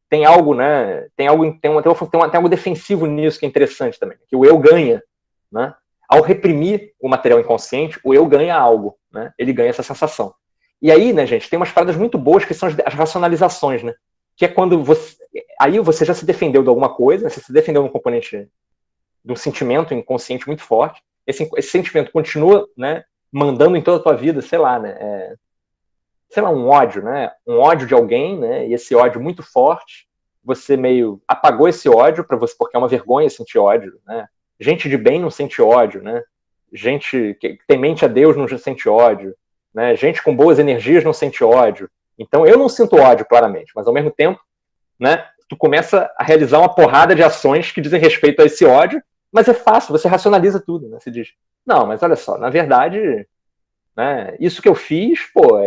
Tem algo, né? Tem algo defensivo nisso que é interessante também, que o eu ganha, né? Ao reprimir o material inconsciente, o eu ganha algo, né? Ele ganha essa sensação. E aí, né, gente, tem umas paradas muito boas que são as racionalizações, né? Que é quando você já se defendeu de alguma coisa, você se defendeu de um componente, de um sentimento inconsciente muito forte, esse sentimento continua, né, mandando em toda a tua vida, sei lá, né, um ódio, né, um ódio de alguém, né, e esse ódio muito forte, você meio apagou esse ódio para você, porque é uma vergonha sentir ódio, né, gente de bem não sente ódio, né, gente que temente a Deus não sente ódio, né, gente com boas energias não sente ódio. Então eu não sinto ódio claramente, mas ao mesmo tempo, né, tu começa a realizar uma porrada de ações que dizem respeito a esse ódio, mas é fácil, você racionaliza tudo, né? Você diz, não, mas olha só, na verdade, né, isso que eu fiz, pô,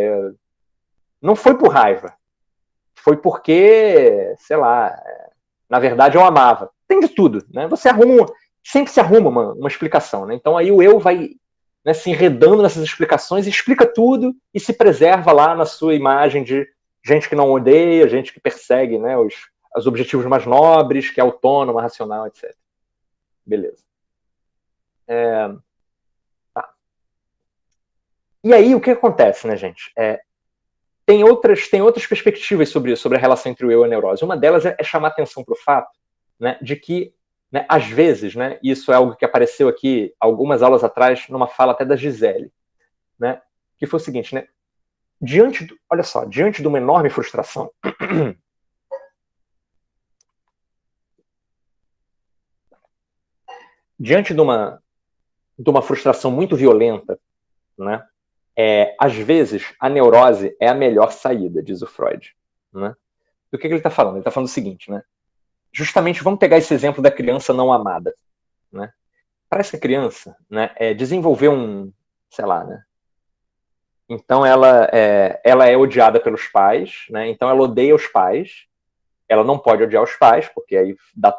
não foi por raiva, foi porque, sei lá, na verdade eu amava. Tem de tudo, né? Sempre se arruma uma explicação, né? Então aí o eu vai, né, se enredando nessas explicações, explica tudo e se preserva lá na sua imagem de gente que não odeia, gente que persegue, né, os objetivos mais nobres, que é autônoma, racional, etc. Beleza. Tá. E aí, o que acontece, né, gente? Tem outras perspectivas sobre a relação entre o eu e a neurose. Uma delas é chamar atenção para o fato, né, de que, né, às vezes, né, isso é algo que apareceu aqui algumas aulas atrás, numa fala até da Gisele, né, que foi o seguinte, né, olha só, diante de uma enorme frustração, diante de uma frustração muito violenta, né, às vezes a neurose é a melhor saída, diz o Freud, né? Do que ele está falando? Ele está falando o seguinte, né? Justamente, vamos pegar esse exemplo da criança não amada, né? Para essa criança, né, desenvolver sei lá, né? Então ela é odiada pelos pais, né? Então ela odeia os pais. Ela não pode odiar os pais, porque aí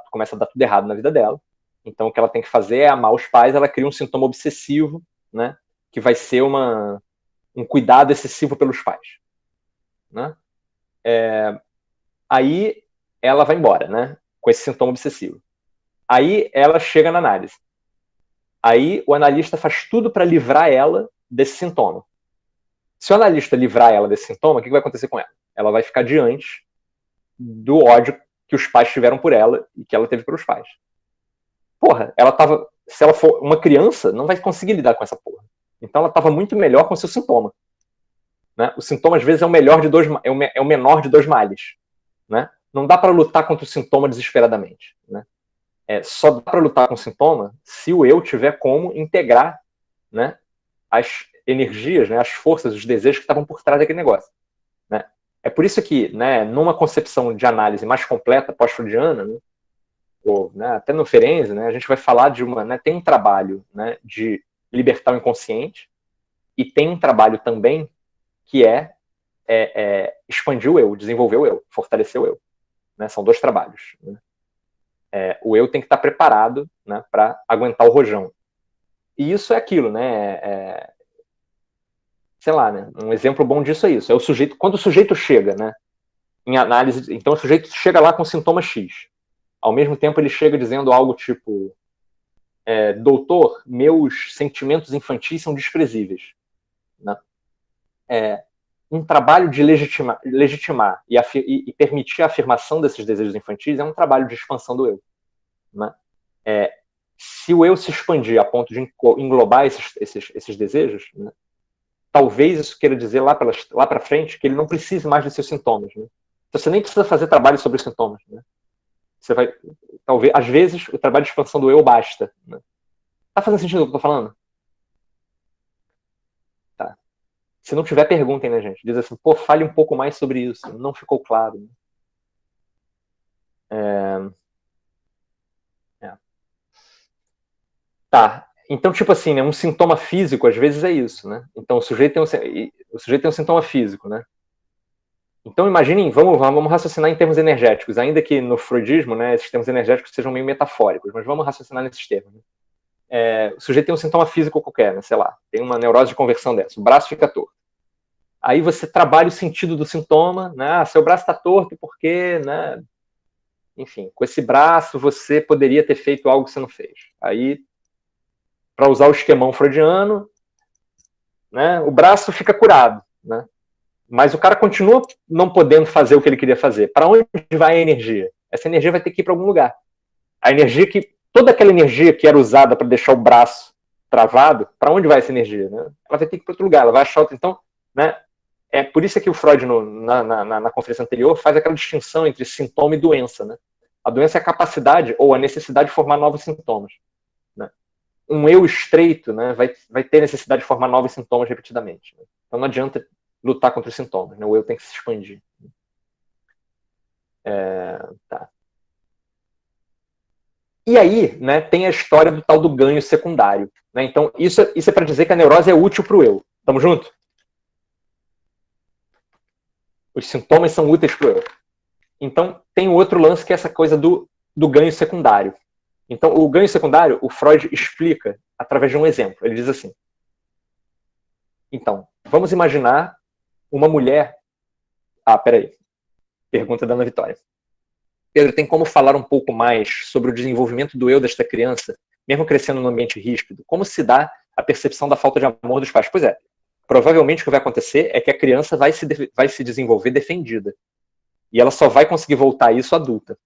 começa a dar tudo errado na vida dela. Então o que ela tem que fazer é amar os pais. Ela cria um sintoma obsessivo, né? Que vai ser um cuidado excessivo pelos pais, né? Aí ela vai embora, né? Com esse sintoma obsessivo. Aí ela chega na análise. Aí o analista faz tudo para livrar ela desse sintoma. Se o analista livrar ela desse sintoma, o que vai acontecer com ela? Ela vai ficar diante do ódio que os pais tiveram por ela e que ela teve pelos pais. Porra, se ela for uma criança, não vai conseguir lidar com essa porra. Então ela estava muito melhor com o seu sintoma. Né? O sintoma, às vezes, é o menor de dois males. Né? Não dá para lutar contra o sintoma desesperadamente. Né? Só dá para lutar com o sintoma se o eu tiver como integrar, né, as energias, né, as forças, os desejos que estavam por trás daquele negócio. Né? É por isso que, né, numa concepção de análise mais completa, pós-freudiana, né, ou, né, até no Ferenczi, né, a gente vai falar de tem um trabalho, né, de libertar o inconsciente e tem um trabalho também que expandir o eu, desenvolver o eu, fortalecer o eu. Né? São dois trabalhos. Né? O eu tem que estar preparado, né, para aguentar o rojão. E isso é aquilo, né? Sei lá, né? Um exemplo bom disso é isso. É o sujeito, quando o sujeito chega, né, em análise, então o sujeito chega lá com sintoma X. Ao mesmo tempo ele chega dizendo algo tipo: doutor, meus sentimentos infantis são desprezíveis. Né? Um trabalho de legitimar e permitir a afirmação desses desejos infantis é um trabalho de expansão do eu. Né? Se o eu se expandir a ponto de englobar esses desejos, né, talvez isso queira dizer lá para frente que ele não precise mais dos seus sintomas. Né? Então, você nem precisa fazer trabalho sobre os sintomas. Né? Você vai, talvez, às vezes, o trabalho de expansão do eu basta. Né? Tá fazendo sentido o que eu tô falando? Tá. Se não tiver, perguntem, né, gente? Diz assim, pô, fale um pouco mais sobre isso. Não ficou claro. Né? Tá. Então, tipo assim, né, um sintoma físico, às vezes, é isso, né? Então, o sujeito tem um sintoma físico, né? Então, imaginem, vamos raciocinar em termos energéticos, ainda que no freudismo, né, esses termos energéticos sejam meio metafóricos, mas vamos raciocinar nesses termos. Né? O sujeito tem um sintoma físico qualquer, né, sei lá, tem uma neurose de conversão dessa, o braço fica torto. Aí você trabalha o sentido do sintoma, né, seu braço está torto porque, né, enfim, com esse braço você poderia ter feito algo que você não fez. Aí, para usar o esquemão freudiano, né, o braço fica curado, né? Mas o cara continua não podendo fazer o que ele queria fazer. Para onde vai a energia? Essa energia vai ter que ir para algum lugar. Toda aquela energia que era usada para deixar o braço travado, para onde vai essa energia? Né? Ela vai ter que ir para outro lugar, ela vai achar outro. Então, né, é por isso que o Freud, na conferência anterior, faz aquela distinção entre sintoma e doença. Né? A doença é a capacidade ou a necessidade de formar novos sintomas. Né? Um eu estreito, né, vai ter necessidade de formar novos sintomas repetidamente. Né? Então não adianta lutar contra os sintomas, né? O eu tem que se expandir. Tá. E aí, né, tem a história do tal do ganho secundário. Né? Então, isso é para dizer que a neurose é útil para o eu. Tamo junto? Os sintomas são úteis para o eu. Então, tem outro lance que é essa coisa do ganho secundário. Então, o ganho secundário, o Freud explica através de um exemplo. Ele diz assim: então, vamos imaginar uma mulher... peraí. Pergunta da Ana Vitória. Pedro, tem como falar um pouco mais sobre o desenvolvimento do eu desta criança, mesmo crescendo num ambiente ríspido? Como se dá a percepção da falta de amor dos pais? Pois é, provavelmente o que vai acontecer é que a criança vai se desenvolver defendida. E ela só vai conseguir voltar a isso adulta.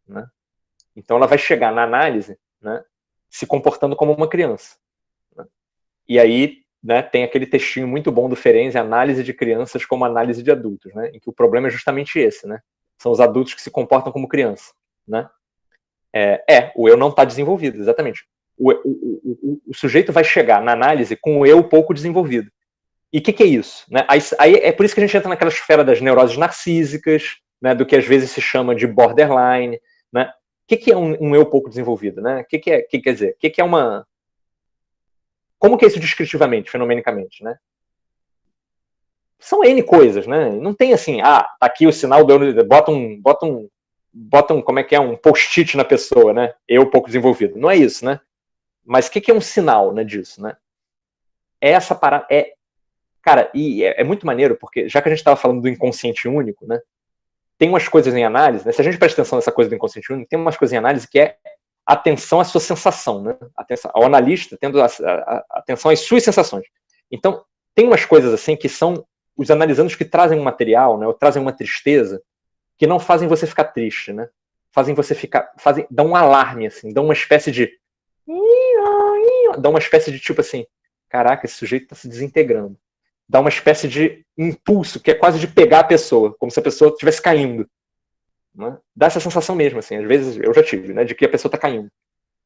Né? Então ela vai chegar na análise, né, se comportando como uma criança. Né? E aí, né, tem aquele textinho muito bom do Ferenczi, Análise de Crianças como Análise de Adultos, né, em que o problema é justamente esse, né? São os adultos que se comportam como criança. Né? O eu não está desenvolvido, exatamente. O sujeito vai chegar na análise com o eu pouco desenvolvido. E o que é isso? Né? Aí é por isso que a gente entra naquela esfera das neuroses narcísicas, né, do que às vezes se chama de borderline. Né? O que é um eu pouco desenvolvido? Né? O que quer dizer? O que é uma... Como que é isso descritivamente, fenomenicamente? Né? São N coisas, né? Não tem assim, tá aqui o sinal do eu, bota um, como é que é, um post-it na pessoa, né? Eu pouco desenvolvido. Não é isso, né? Mas o que é um sinal, né, disso, né? Essa parada cara, e é muito maneiro, porque já que a gente estava falando do inconsciente único, né? Tem umas coisas em análise, né? Se a gente presta atenção nessa coisa do inconsciente único, tem umas coisas em análise que é atenção à sua sensação, né? Atenção ao analista tendo atenção às suas sensações. Então, tem umas coisas assim que são os analisandos que trazem um material, né? Ou trazem uma tristeza, que não fazem você ficar triste, né? Fazem você ficar... dão um alarme, assim, dão uma espécie de... dão uma espécie de tipo assim, caraca, esse sujeito está se desintegrando. Dá uma espécie de impulso, que é quase de pegar a pessoa, como se a pessoa estivesse caindo. Né? Dá essa sensação mesmo, assim, às vezes eu já tive, né, de que a pessoa está caindo.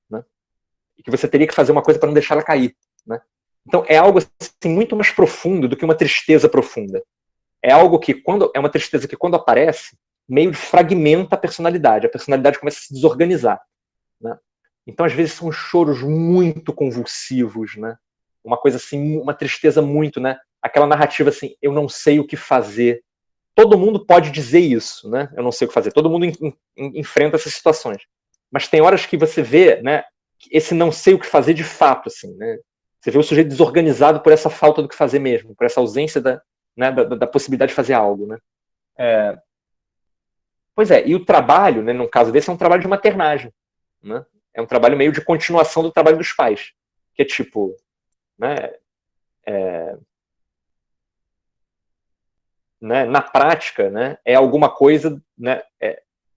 Né? E que você teria que fazer uma coisa para não deixar ela cair. Né? Então é algo assim, muito mais profundo do que uma tristeza profunda. É algo que, é uma tristeza que quando aparece, meio fragmenta a personalidade começa a se desorganizar. Né? Então às vezes são choros muito convulsivos, né? Uma coisa assim, uma tristeza muito, né? Aquela narrativa assim, eu não sei o que fazer. Todo mundo pode dizer isso, né? Eu não sei o que fazer. Todo mundo enfrenta essas situações. Mas tem horas que você vê, né, esse não sei o que fazer de fato, assim, né? Você vê o sujeito desorganizado por essa falta do que fazer mesmo, por essa ausência da possibilidade de fazer algo, né? Pois é, e o trabalho, né, no caso desse, é um trabalho de maternagem, né? É um trabalho meio de continuação do trabalho dos pais, que é tipo, né, na prática, né, é alguma coisa, né,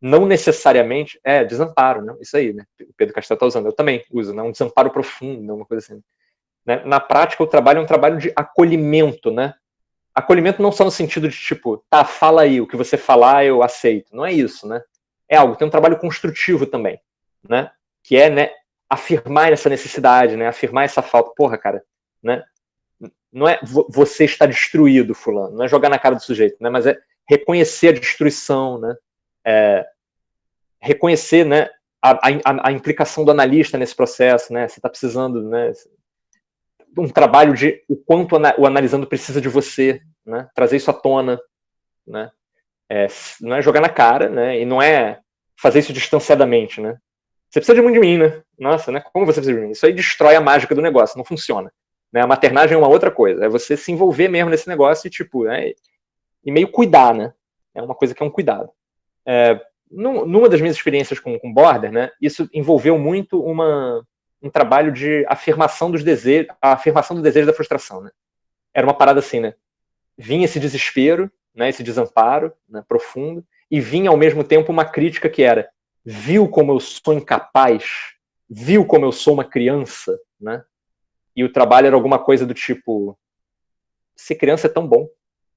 não necessariamente desamparo, né, isso aí, né, o Pedro Castelo está usando, eu também uso, né, um desamparo profundo, uma coisa assim. Né, na prática, o trabalho é um trabalho de acolhimento, né, acolhimento não só no sentido de tipo, tá, fala aí, o que você falar eu aceito, não é isso, né, é algo, tem um trabalho construtivo também, né, que é, né, afirmar essa necessidade, né, afirmar essa falta, porra, cara, né, não é você está destruído, fulano, não é jogar na cara do sujeito, né, mas é reconhecer a destruição, né, reconhecer, né, a implicação do analista nesse processo, né, você está precisando, né, um trabalho de o quanto o analisando precisa de você, né, trazer isso à tona, né, não é jogar na cara, né, e não é fazer isso distanciadamente, né, você precisa de muito de mim, né, nossa, né, como você precisa de mim? Isso aí destrói a mágica do negócio, não funciona. Né, a maternagem é uma outra coisa, é você se envolver mesmo nesse negócio e, tipo, né, e meio cuidar, né? É uma coisa que é um cuidado. Numa das minhas experiências com Border, né, isso envolveu muito um trabalho de afirmação dos desejos, a afirmação do desejo da frustração, né? Era uma parada assim, né? Vinha esse desespero, né, esse desamparo, né, profundo, e vinha ao mesmo tempo uma crítica que era: viu como eu sou incapaz? Viu como eu sou uma criança, né? E o trabalho era alguma coisa do tipo, ser criança é tão bom,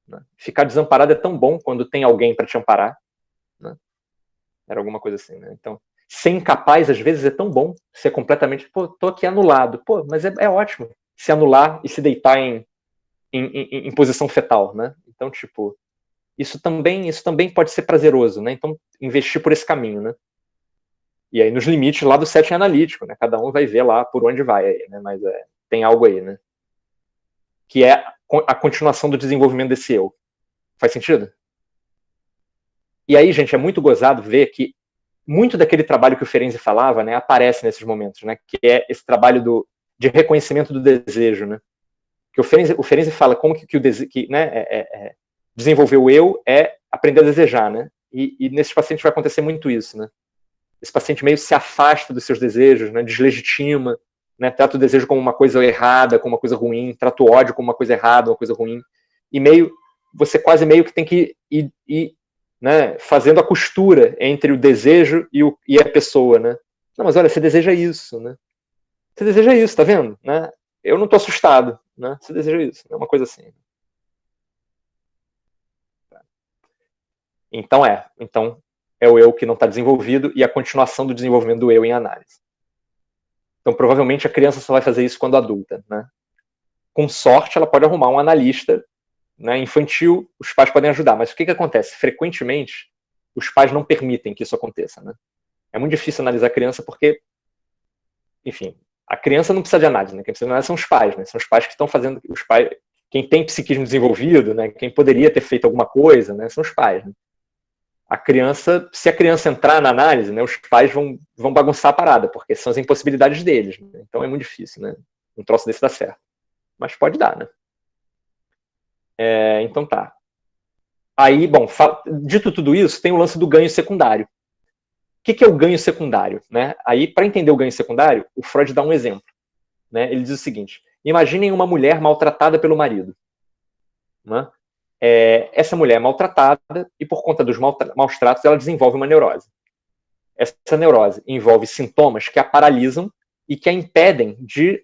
né? Ficar desamparado é tão bom quando tem alguém para te amparar, né? Era alguma coisa assim, né? Então, ser incapaz às vezes é tão bom, ser completamente, pô, tô aqui anulado, pô, mas é ótimo se anular e se deitar em posição fetal, né? Então, tipo, isso também pode ser prazeroso, né? Então, investir por esse caminho, né? E aí, nos limites lá do setting analítico, né? Cada um vai ver lá por onde vai, aí, né? Mas tem algo aí, né? Que é a continuação do desenvolvimento desse eu. Faz sentido? E aí, gente, é muito gozado ver que muito daquele trabalho que o Ferenczi falava, né, aparece nesses momentos, né? Que é esse trabalho de reconhecimento do desejo, né? Que o Ferenczi fala como que o desejo, né, desenvolver o eu é aprender a desejar, né? E nesses pacientes vai acontecer muito isso, né? Esse paciente meio se afasta dos seus desejos, né? Deslegitima, né? Trata o desejo como uma coisa errada, como uma coisa ruim, trata o ódio como uma coisa errada, uma coisa ruim. E você quase meio que tem que ir né, fazendo a costura entre o desejo e a pessoa, né? Não, mas olha, você deseja isso, né? Você deseja isso, tá vendo? Né? Eu não tô assustado, né? Você deseja isso, é uma coisa assim. Então é o eu que não está desenvolvido e a continuação do desenvolvimento do eu em análise. Então provavelmente a criança só vai fazer isso quando adulta, né? Com sorte ela pode arrumar um analista, né, infantil, os pais podem ajudar, mas o que acontece? Frequentemente os pais não permitem que isso aconteça, né? É muito difícil analisar a criança porque, enfim, a criança não precisa de análise, né? Quem precisa de análise são os pais, né? São os pais que estão fazendo, os pais, quem tem psiquismo desenvolvido, né? Quem poderia ter feito alguma coisa, né? São os pais, né? A criança, se a criança entrar na análise, né, os pais vão bagunçar a parada, porque são as impossibilidades deles, né? Então é muito difícil, né? Um troço desse dá certo. Mas pode dar, né? Então tá. Aí, bom, dito tudo isso, tem o lance do ganho secundário. O que é o ganho secundário? Né? Aí, para entender o ganho secundário, o Freud dá um exemplo. Né? Ele diz o seguinte: imaginem uma mulher maltratada pelo marido. Né? Essa mulher é maltratada e, por conta dos maus tratos, ela desenvolve uma neurose. Essa neurose envolve sintomas que a paralisam e que a impedem de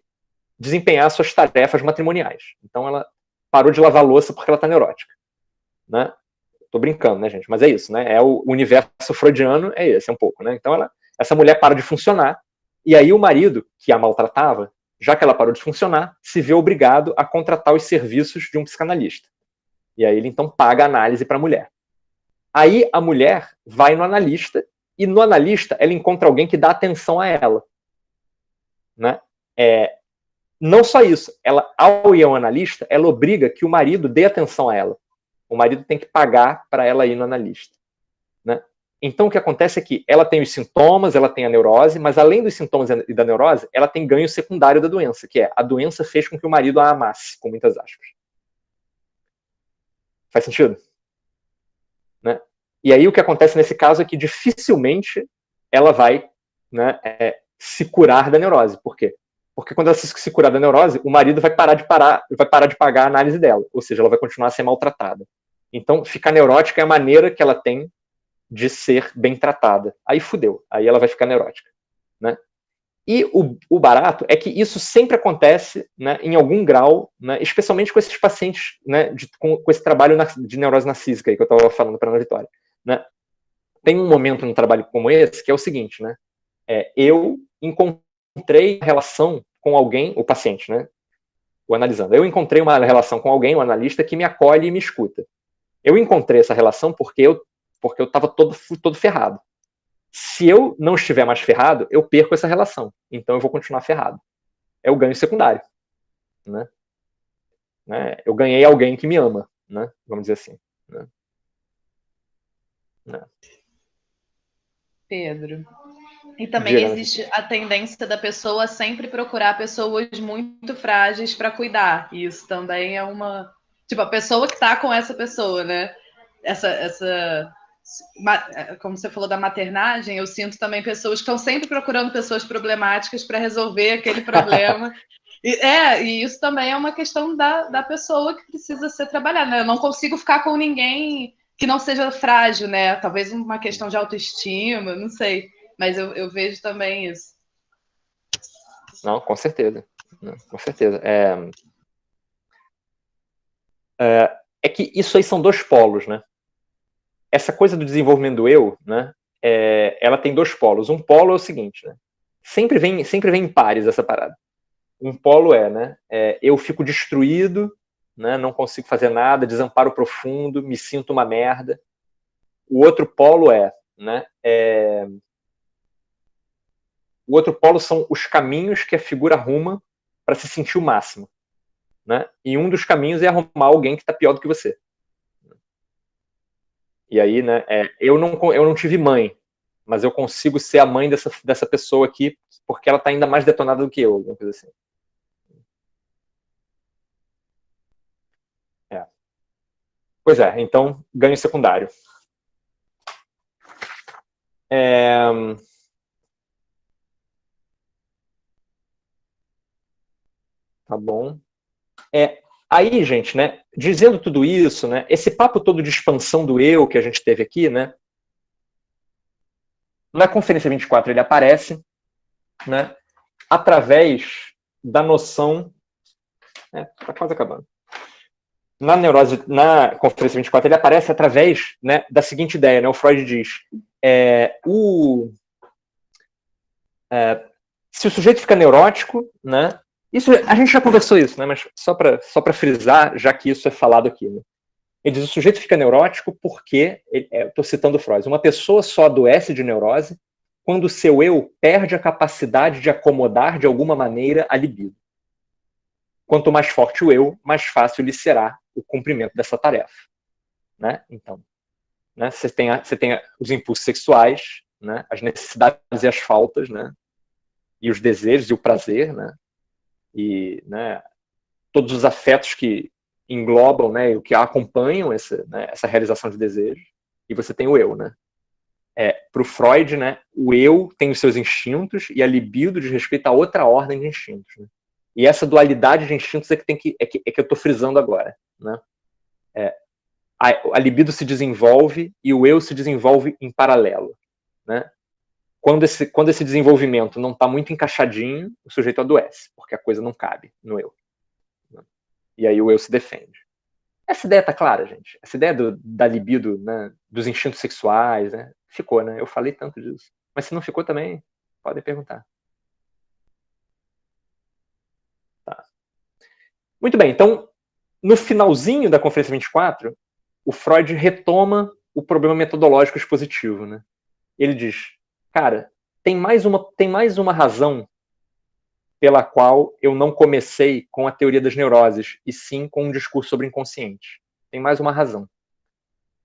desempenhar suas tarefas matrimoniais. Então, ela parou de lavar louça porque ela está neurótica. Né? Tô brincando, né, gente? Mas é isso, né? É o universo freudiano, é esse, um pouco, né? Então, essa mulher para de funcionar, e aí o marido, que a maltratava, já que ela parou de funcionar, se vê obrigado a contratar os serviços de um psicanalista. E aí ele, então, paga a análise para a mulher. Aí a mulher vai no analista, e no analista ela encontra alguém que dá atenção a ela. Né? Não só isso, ao ir ao analista, ela obriga que o marido dê atenção a ela. O marido tem que pagar para ela ir no analista. Né? Então, o que acontece é que ela tem os sintomas, ela tem a neurose, mas além dos sintomas e da neurose, ela tem ganho secundário da doença, que é a doença fez com que o marido a amasse, com muitas aspas. Faz sentido? Né? E aí o que acontece nesse caso é que dificilmente ela vai, né, se curar da neurose. Por quê? Porque quando ela se curar da neurose, o marido vai parar de pagar a análise dela, ou seja, ela vai continuar a ser maltratada. Então, ficar neurótica é a maneira que ela tem de ser bem tratada. Aí fudeu, aí ela vai ficar neurótica. Né? E o barato é que isso sempre acontece, né, em algum grau, né, especialmente com esses pacientes, né, com esse trabalho de neurose narcísica aí que eu estava falando para a Ana Vitória. Né? Tem um momento num trabalho como esse que é o seguinte, né, eu encontrei relação com alguém, o paciente, né, o analisando, eu encontrei uma relação com alguém, o analista, que me acolhe e me escuta. Eu encontrei essa relação porque eu estava todo ferrado. Se eu não estiver mais ferrado, eu perco essa relação. Então eu vou continuar ferrado. É o ganho secundário. Né? Eu ganhei alguém que me ama, né? Vamos dizer assim. Né? Pedro. E também existe a tendência da pessoa sempre procurar pessoas muito frágeis para cuidar. E isso também é uma... Tipo, a pessoa que está com essa pessoa, né? Como você falou da maternagem, eu sinto também pessoas que estão sempre procurando pessoas problemáticas para resolver aquele problema. E isso também é uma questão da pessoa que precisa ser trabalhada. Né? Eu não consigo ficar com ninguém que não seja frágil, né? Talvez uma questão de autoestima, não sei. Mas eu vejo também isso. Não, com certeza. Com certeza. É que isso aí são dois polos, né? Essa coisa do desenvolvimento do eu, né? Ela tem dois polos. Um polo é o seguinte, né? Sempre vem em pares essa parada. Um polo né? Eu fico destruído, né? Não consigo fazer nada, desamparo profundo, me sinto uma merda. O outro polo né? O outro polo são os caminhos que a figura arruma para se sentir o máximo. Né? E um dos caminhos é arrumar alguém que está pior do que você. E aí, né, eu não tive mãe, mas eu consigo ser a mãe dessa pessoa aqui, porque ela está ainda mais detonada do que eu, alguma coisa assim. Pois então, ganho secundário. Tá bom. Aí, gente, né, dizendo tudo isso, né, esse papo todo de expansão do eu que a gente teve aqui, né, na Conferência 24 ele aparece, né, através da noção... Tá quase acabando. Na Conferência 24 ele aparece através, né, da seguinte ideia, né, o Freud diz, se o sujeito fica neurótico, né, isso, a gente já conversou isso, né, mas só para frisar, já que isso é falado aqui, né, ele diz, o sujeito fica neurótico porque, estou citando o Freud, uma pessoa só adoece de neurose quando o seu eu perde a capacidade de acomodar de alguma maneira a libido. Quanto mais forte o eu, mais fácil lhe será o cumprimento dessa tarefa. Né? Então, né, você tem os impulsos sexuais, né, as necessidades e as faltas, né, e os desejos e o prazer, né, e, né, todos os afetos que englobam, né, o que acompanham essa realização de desejo, e você tem o eu, né. Para o Freud, né, o eu tem os seus instintos e a libido diz respeito a outra ordem de instintos. Né? E essa dualidade de instintos é que eu estou frisando agora. Né? A libido se desenvolve e o eu se desenvolve em paralelo. Né? Quando esse desenvolvimento não está muito encaixadinho, o sujeito adoece, porque a coisa não cabe no eu. Né? E aí o eu se defende. Essa ideia tá clara, gente? Essa ideia da libido, né, dos instintos sexuais, né, ficou, né? Eu falei tanto disso. Mas se não ficou também, podem perguntar. Tá. Muito bem, então, no finalzinho da Conferência 24, o Freud retoma o problema metodológico expositivo, né? Ele diz, cara, tem mais uma razão pela qual eu não comecei com a teoria das neuroses, e sim com um discurso sobre inconsciente. Tem mais uma razão.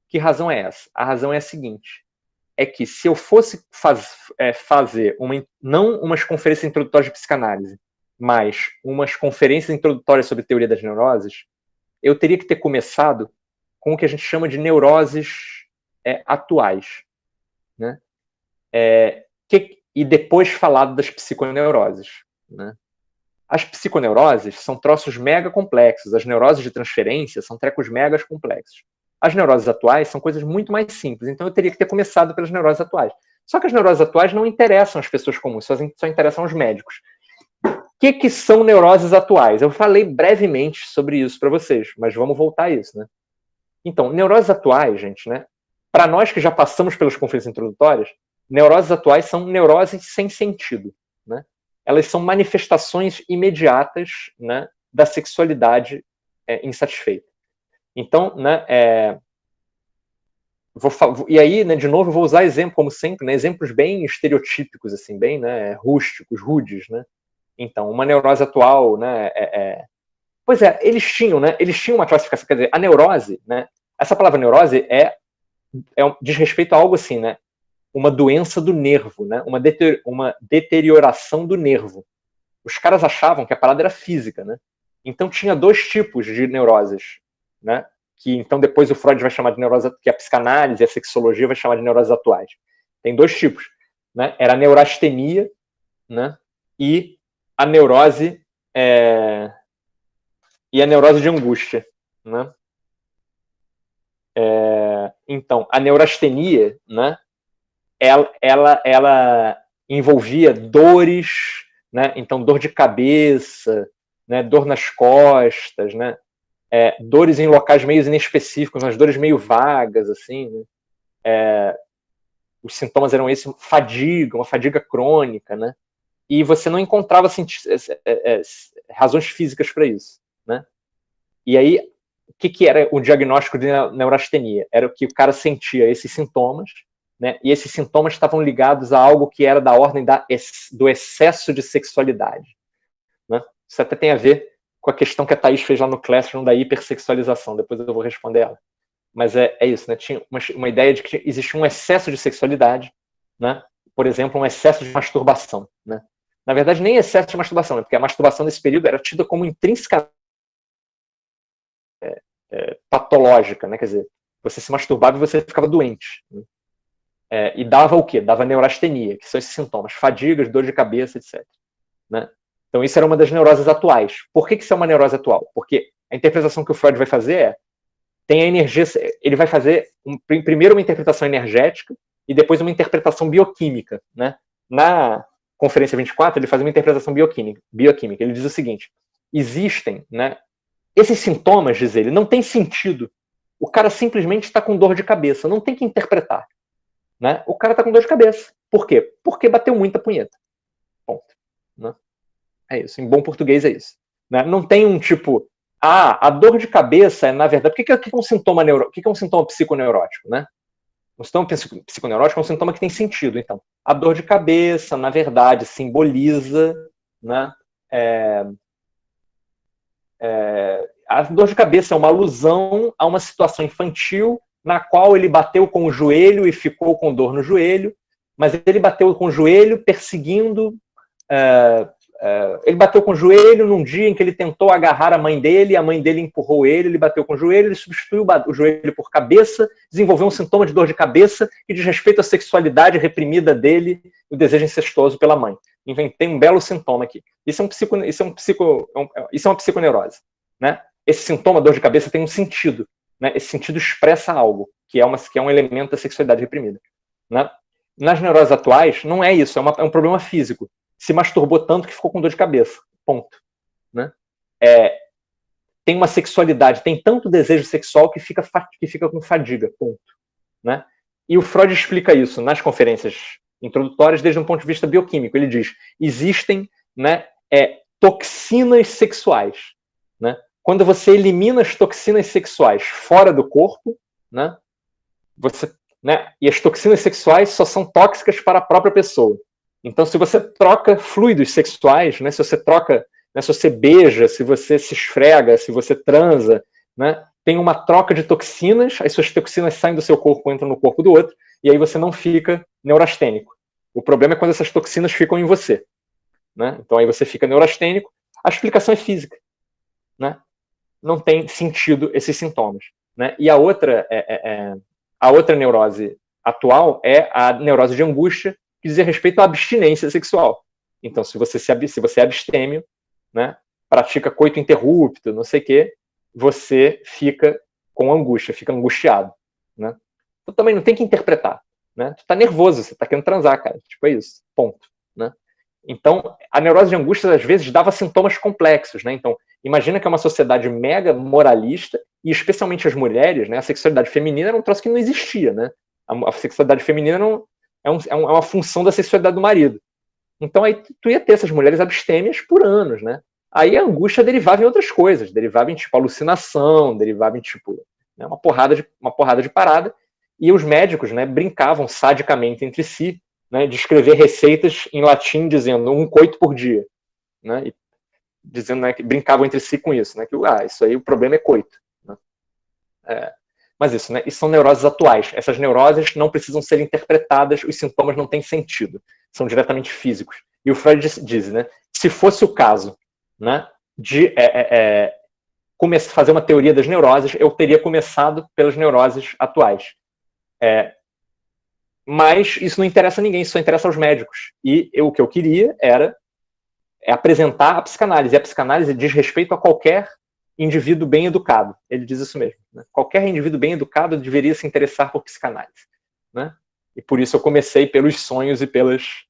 Que razão é essa? A razão é a seguinte, é que se eu fosse fazer não umas conferências introdutórias de psicanálise, mas umas conferências introdutórias sobre teoria das neuroses, eu teria que ter começado com o que a gente chama de neuroses atuais. Né? E depois falado das psiconeuroses. Né? As psiconeuroses são troços mega complexos, as neuroses de transferência são trecos mega complexos. As neuroses atuais são coisas muito mais simples, então eu teria que ter começado pelas neuroses atuais. Só que as neuroses atuais não interessam as pessoas comuns, só interessam os médicos. O que são neuroses atuais? Eu falei brevemente sobre isso para vocês, mas vamos voltar a isso. Né? Então, neuroses atuais, gente, né? Para nós que já passamos pelas conferências introdutórias, neuroses atuais são neuroses sem sentido. Né? Elas são manifestações imediatas, né, da sexualidade insatisfeita. Então, né, e aí, né, de novo, eu vou usar exemplo, como sempre, né, exemplos bem estereotípicos, assim, bem, né, rústicos, rudes, né. Então, uma neurose atual, né, pois eles tinham uma classificação, quer dizer, a neurose, né, essa palavra neurose diz respeito a algo assim, né, uma doença do nervo, né, uma deterioração do nervo. Os caras achavam que a parada era física, né. Então, tinha dois tipos de neuroses, né, que então depois o Freud vai chamar de neurose, que a psicanálise e a sexologia vai chamar de neuroses atuais. Tem dois tipos, né? Era a neurastenia, né? E a neurose de angústia, né? Então, a neurastenia, né? Ela envolvia dores, né? Então, dor de cabeça, né? Dor nas costas, né? Dores em locais meio inespecíficos, umas dores meio vagas, assim, né? Os sintomas eram esses, uma fadiga crônica, né? E você não encontrava razões físicas para isso, né? E aí, o que era o diagnóstico de neurastenia? Era que o cara sentia esses sintomas, né? E esses sintomas estavam ligados a algo que era da ordem do excesso de sexualidade, né? Isso até tem a ver com a questão que a Thaís fez lá no Classroom da hipersexualização, depois eu vou responder ela. Mas é isso, né? Tinha uma ideia de que existia um excesso de sexualidade, né? Por exemplo, um excesso de masturbação, né? Na verdade, nem excesso de masturbação, né? Porque a masturbação nesse período era tida como intrinsecamente patológica, né? Quer dizer, você se masturbava e você ficava doente. Né? E dava o quê? Dava neurastenia, que são esses sintomas, fadigas, dor de cabeça, etc. Né? Então isso era uma das neuroses atuais. Por que isso é uma neurose atual? Porque a interpretação que o Freud vai fazer tem a energia, ele vai fazer primeiro uma interpretação energética e depois uma interpretação bioquímica. Né? Na Conferência 24, ele faz uma interpretação bioquímica. Ele diz o seguinte, existem, né, esses sintomas, diz ele, não tem sentido. O cara simplesmente está com dor de cabeça, não tem que interpretar. Né? O cara está com dor de cabeça. Por quê? Porque bateu muita punheta. Ponto. Né? É isso. Em bom português é isso. Né? Não tem um tipo, a dor de cabeça é, na verdade, o que é um sintoma psiconeurótico? Né? Um sintoma psiconeurótico é um sintoma que tem sentido. Então, a dor de cabeça, na verdade, simboliza, né, a dor de cabeça é uma alusão a uma situação infantil na qual ele bateu com o joelho e ficou com dor no joelho, mas ele bateu com o joelho perseguindo... ele bateu com o joelho num dia em que ele tentou agarrar a mãe dele empurrou ele bateu com o joelho, ele substituiu o joelho por cabeça, desenvolveu um sintoma de dor de cabeça que diz respeito à sexualidade reprimida dele, o desejo incestuoso pela mãe. Inventei um belo sintoma aqui. Isso é uma psiconeurose. Né? Esse sintoma, dor de cabeça, tem um sentido. Né? Esse sentido expressa algo, que é um elemento da sexualidade reprimida. Né? Nas neuroses atuais, não é isso, é um problema físico. Se masturbou tanto que ficou com dor de cabeça. Ponto. Né? Tem uma sexualidade, tem tanto desejo sexual que fica com fadiga. Ponto. Né? E o Freud explica isso nas conferências introdutórias desde um ponto de vista bioquímico. Ele diz, existem, né, toxinas sexuais. Né? Quando você elimina as toxinas sexuais fora do corpo, né, e as toxinas sexuais só são tóxicas para a própria pessoa. Então, se você troca fluidos sexuais, né, se você beija, se você se esfrega, se você transa, né, tem uma troca de toxinas, as suas toxinas saem do seu corpo, entram no corpo do outro, e aí você não fica neurastênico. O problema é quando essas toxinas ficam em você. Né? Então, aí você fica neurastênico. A explicação é física. Né? Não tem sentido esses sintomas. Né? E a outra neurose atual é a neurose de angústia, que diz respeito à abstinência sexual. Então, se você é abstêmio, né, pratica coito interrupto, não sei o quê, você fica com angústia, fica angustiado. Né? Tu também não tem que interpretar. Né? Tu tá nervoso, você tá querendo transar, cara. Tipo, é isso. Ponto. Né? Então, a neurose de angústia, às vezes, dava sintomas complexos. Né? Então, imagina que é uma sociedade mega moralista, e especialmente as mulheres, né, a sexualidade feminina era um troço que não existia. Né? A sexualidade feminina é uma função da sexualidade do marido. Então, aí tu ia ter essas mulheres abstêmias por anos. Né? Aí a angústia derivava em outras coisas, derivava em, tipo, alucinação, derivava em, tipo, né, uma porrada de parada. E os médicos, né, brincavam sadicamente entre si, né, de escrever receitas em latim dizendo um coito por dia. Né, e dizendo, né, que brincavam entre si com isso. Né, que isso aí, o problema é coito. Né. Mas isso, né, e são neuroses atuais. Essas neuroses não precisam ser interpretadas, os sintomas não têm sentido. São diretamente físicos. E o Freud diz, né, se fosse o caso, né, de fazer uma teoria das neuroses, eu teria começado pelas neuroses atuais. Mas isso não interessa a ninguém, isso só interessa aos médicos. E o que eu queria era apresentar a psicanálise. E a psicanálise diz respeito a qualquer indivíduo bem educado. Ele diz isso mesmo. Né? Qualquer indivíduo bem educado deveria se interessar por psicanálise. Né? E por isso eu comecei pelos sonhos e pelas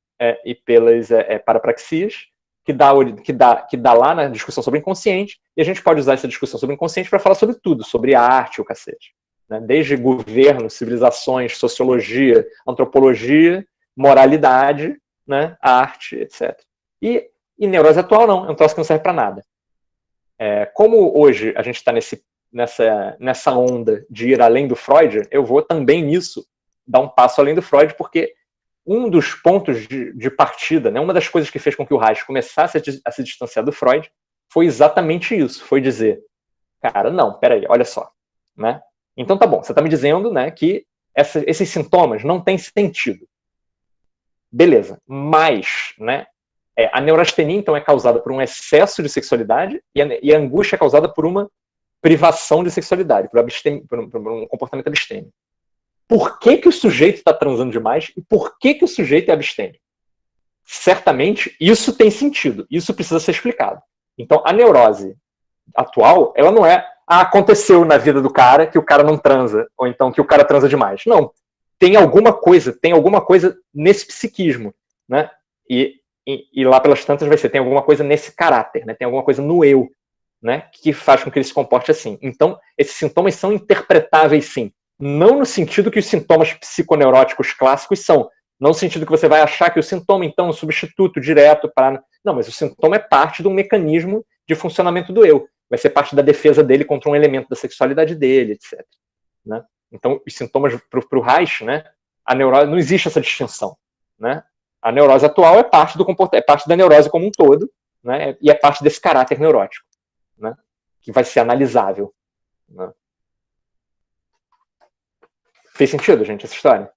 parapraxias, que dá lá na discussão sobre inconsciente, e a gente pode usar essa discussão sobre inconsciente para falar sobre tudo, sobre a arte, o cacete. Né? Desde governo, civilizações, sociologia, antropologia, moralidade, né? Arte, etc. E neurose atual não, é um troço que não serve para nada. Como hoje a gente está nessa onda de ir além do Freud, eu vou também nisso dar um passo além do Freud, porque um dos pontos de partida, né, uma das coisas que fez com que o Reich começasse a se distanciar do Freud, foi exatamente isso, foi dizer, cara, não, peraí, olha só, né? Então tá bom, você está me dizendo, né, que esses sintomas não têm sentido. Beleza, mas, né, a neurastenia, então, é causada por um excesso de sexualidade e a angústia é causada por uma privação de sexualidade, por um comportamento abstêmio. por que o sujeito está transando demais e por que o sujeito é abstêmio. Certamente, isso tem sentido, isso precisa ser explicado. Então, a neurose atual, ela não é aconteceu na vida do cara que o cara não transa, ou então que o cara transa demais. Não. Tem alguma coisa nesse psiquismo, né? E lá pelas tantas vai ser, tem alguma coisa nesse caráter, né? Tem alguma coisa no eu, né? Que faz com que ele se comporte assim. Então, esses sintomas são interpretáveis, sim. Não no sentido que os sintomas psiconeuróticos clássicos são. Não no sentido que você vai achar que o sintoma, então, é um substituto direto para... Não, mas o sintoma é parte de um mecanismo de funcionamento do eu. Vai ser parte da defesa dele contra um elemento da sexualidade dele, etc. Né? Então, os sintomas para o Reich, né, a neurose, não existe essa distinção. Né? A neurose atual é parte da neurose como um todo, né, e é parte desse caráter neurótico, né, que vai ser analisável. Né? Fez sentido, gente, essa história?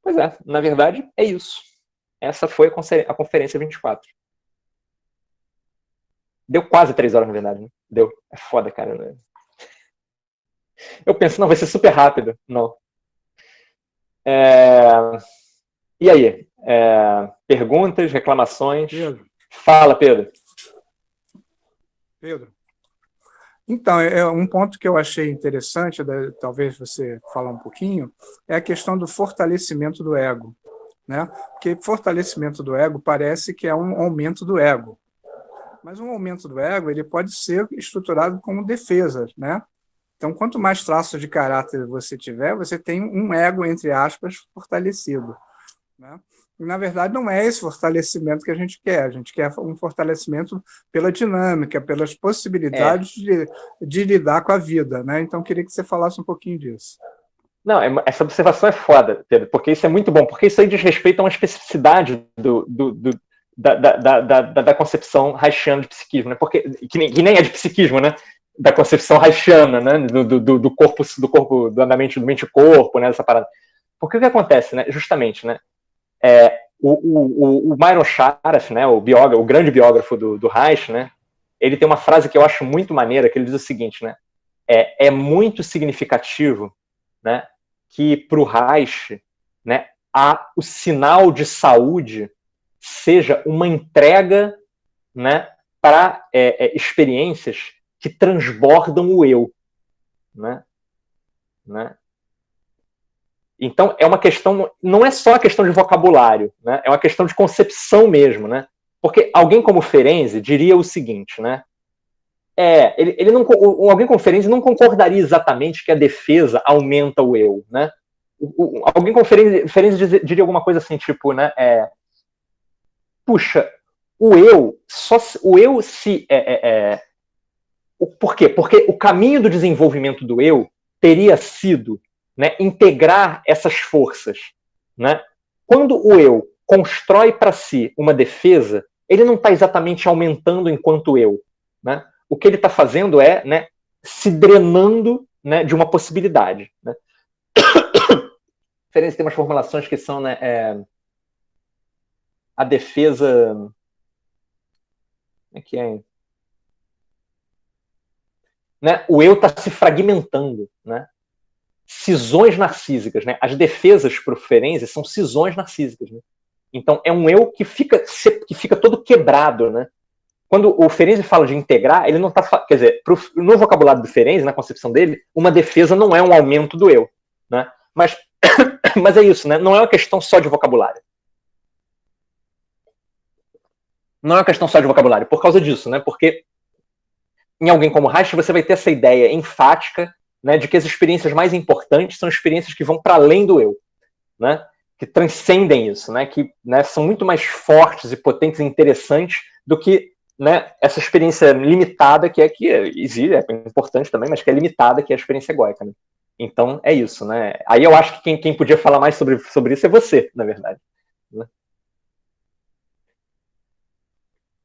Pois é, na verdade, é isso. Essa foi a conferência 24. Deu quase 3 horas, na verdade. Né? Deu. É foda, cara. Né? Eu penso, não, vai ser super rápido. Não. E aí? Perguntas, reclamações? Pedro. Fala, Pedro. Pedro. Então, um ponto que eu achei interessante, talvez você falar um pouquinho, é a questão do fortalecimento do ego. Né? Porque fortalecimento do ego parece que é um aumento do ego. Mas um aumento do ego ele pode ser estruturado como defesa. Né? Então, quanto mais traços de caráter você tiver, você tem um ego, entre aspas, fortalecido. Né? E, na verdade, não é esse fortalecimento que a gente quer. A gente quer um fortalecimento pela dinâmica, pelas possibilidades de lidar com a vida. Né? Então, queria que você falasse um pouquinho disso. Não, essa observação é foda, Pedro, porque isso é muito bom, porque isso aí diz respeito a uma especificidade da concepção reichiana de psiquismo, né? Porque, que nem é de psiquismo, né? Da concepção reichiana, né? Do corpo, do andamento do mente-corpo, né? Dessa parada. Porque o que acontece, né? Justamente, né? O Myron Scharf, né? O grande biógrafo do Reich, né? Ele tem uma frase que eu acho muito maneira, que ele diz o seguinte, né? É muito significativo, né? Que para o Reich, né, o sinal de saúde seja uma entrega, né, para experiências que transbordam o eu. Né? Então, é uma questão, não é só a questão de vocabulário, né, é uma questão de concepção mesmo. Né? Porque alguém como Ferenczi diria o seguinte, né, alguém com Ferenczi não concordaria exatamente que a defesa aumenta o eu, né? Alguém com Ferenczi diria alguma coisa assim, tipo, né? Puxa, o eu se por quê? Porque o caminho do desenvolvimento do eu teria sido, né, integrar essas forças, né? Quando o eu constrói para si uma defesa, ele não está exatamente aumentando enquanto eu, né? O que ele está fazendo é, né, se drenando, né, de uma possibilidade. Né? Ferenczi tem umas formulações que são, né, a defesa... Como é que é? Né? O eu está se fragmentando. Né? Cisões narcísicas. Né? As defesas para o Ferenczi são cisões narcísicas. Né? Então, é um eu que fica todo quebrado, né? Quando o Ferenczi fala de integrar, ele não está... Quer dizer, no vocabulário do Ferenczi, na concepção dele, uma defesa não é um aumento do eu. Né? Mas é isso, né? Não é uma questão só de vocabulário. Não é uma questão só de vocabulário, por causa disso, né? Porque em alguém como Reich, você vai ter essa ideia enfática, né, de que as experiências mais importantes são experiências que vão para além do eu. Né? Que transcendem isso, né? Que, né, são muito mais fortes e potentes e interessantes do que, né, essa experiência limitada que existe, é importante também, mas que é limitada, que é a experiência egóica. Né? Então, é isso. Né? Aí eu acho que quem podia falar mais sobre isso é você, na verdade. Né?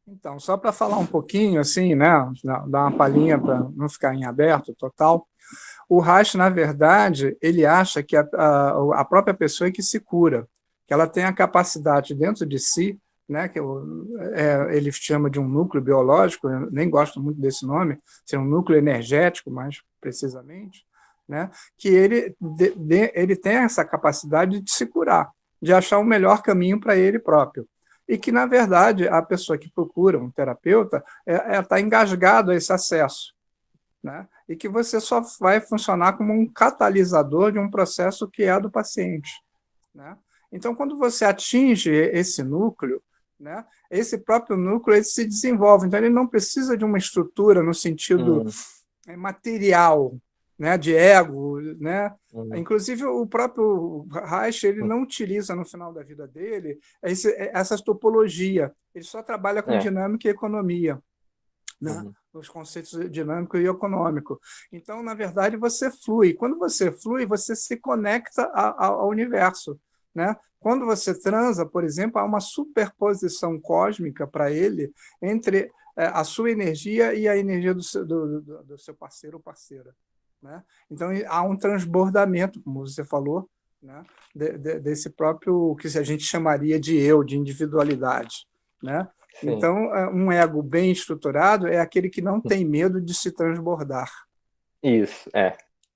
Então, só para falar um pouquinho, assim, né, dar uma palhinha para não ficar em aberto total, o Reich, na verdade, ele acha que a própria pessoa é que se cura, que ela tem a capacidade dentro de si, né, que ele chama de um núcleo biológico, eu nem gosto muito desse nome, ser um núcleo energético, mais precisamente, né, que ele tem essa capacidade de se curar, de achar o melhor caminho para ele próprio. E que, na verdade, a pessoa que procura um terapeuta está engasgado a esse acesso, né, e que você só vai funcionar como um catalisador de um processo que é do paciente, né? Então, quando você atinge esse núcleo, né, esse próprio núcleo ele se desenvolve. Então, ele não precisa de uma estrutura no sentido material, né, de ego, né? Inclusive, o próprio Reich ele não utiliza no final da vida dele essa topologia. Ele só trabalha com dinâmica e economia, né? Os conceitos dinâmico e econômico. Então, na verdade, você flui. Quando você flui, você se conecta ao universo, né? Quando você transa, por exemplo, há uma superposição cósmica para ele entre a sua energia e a energia do seu parceiro ou parceira, né? Então, há um transbordamento, como você falou, né? Desse próprio, que a gente chamaria de eu, de individualidade, né? Sim. Então, um ego bem estruturado é aquele que não tem medo de se transbordar. Isso,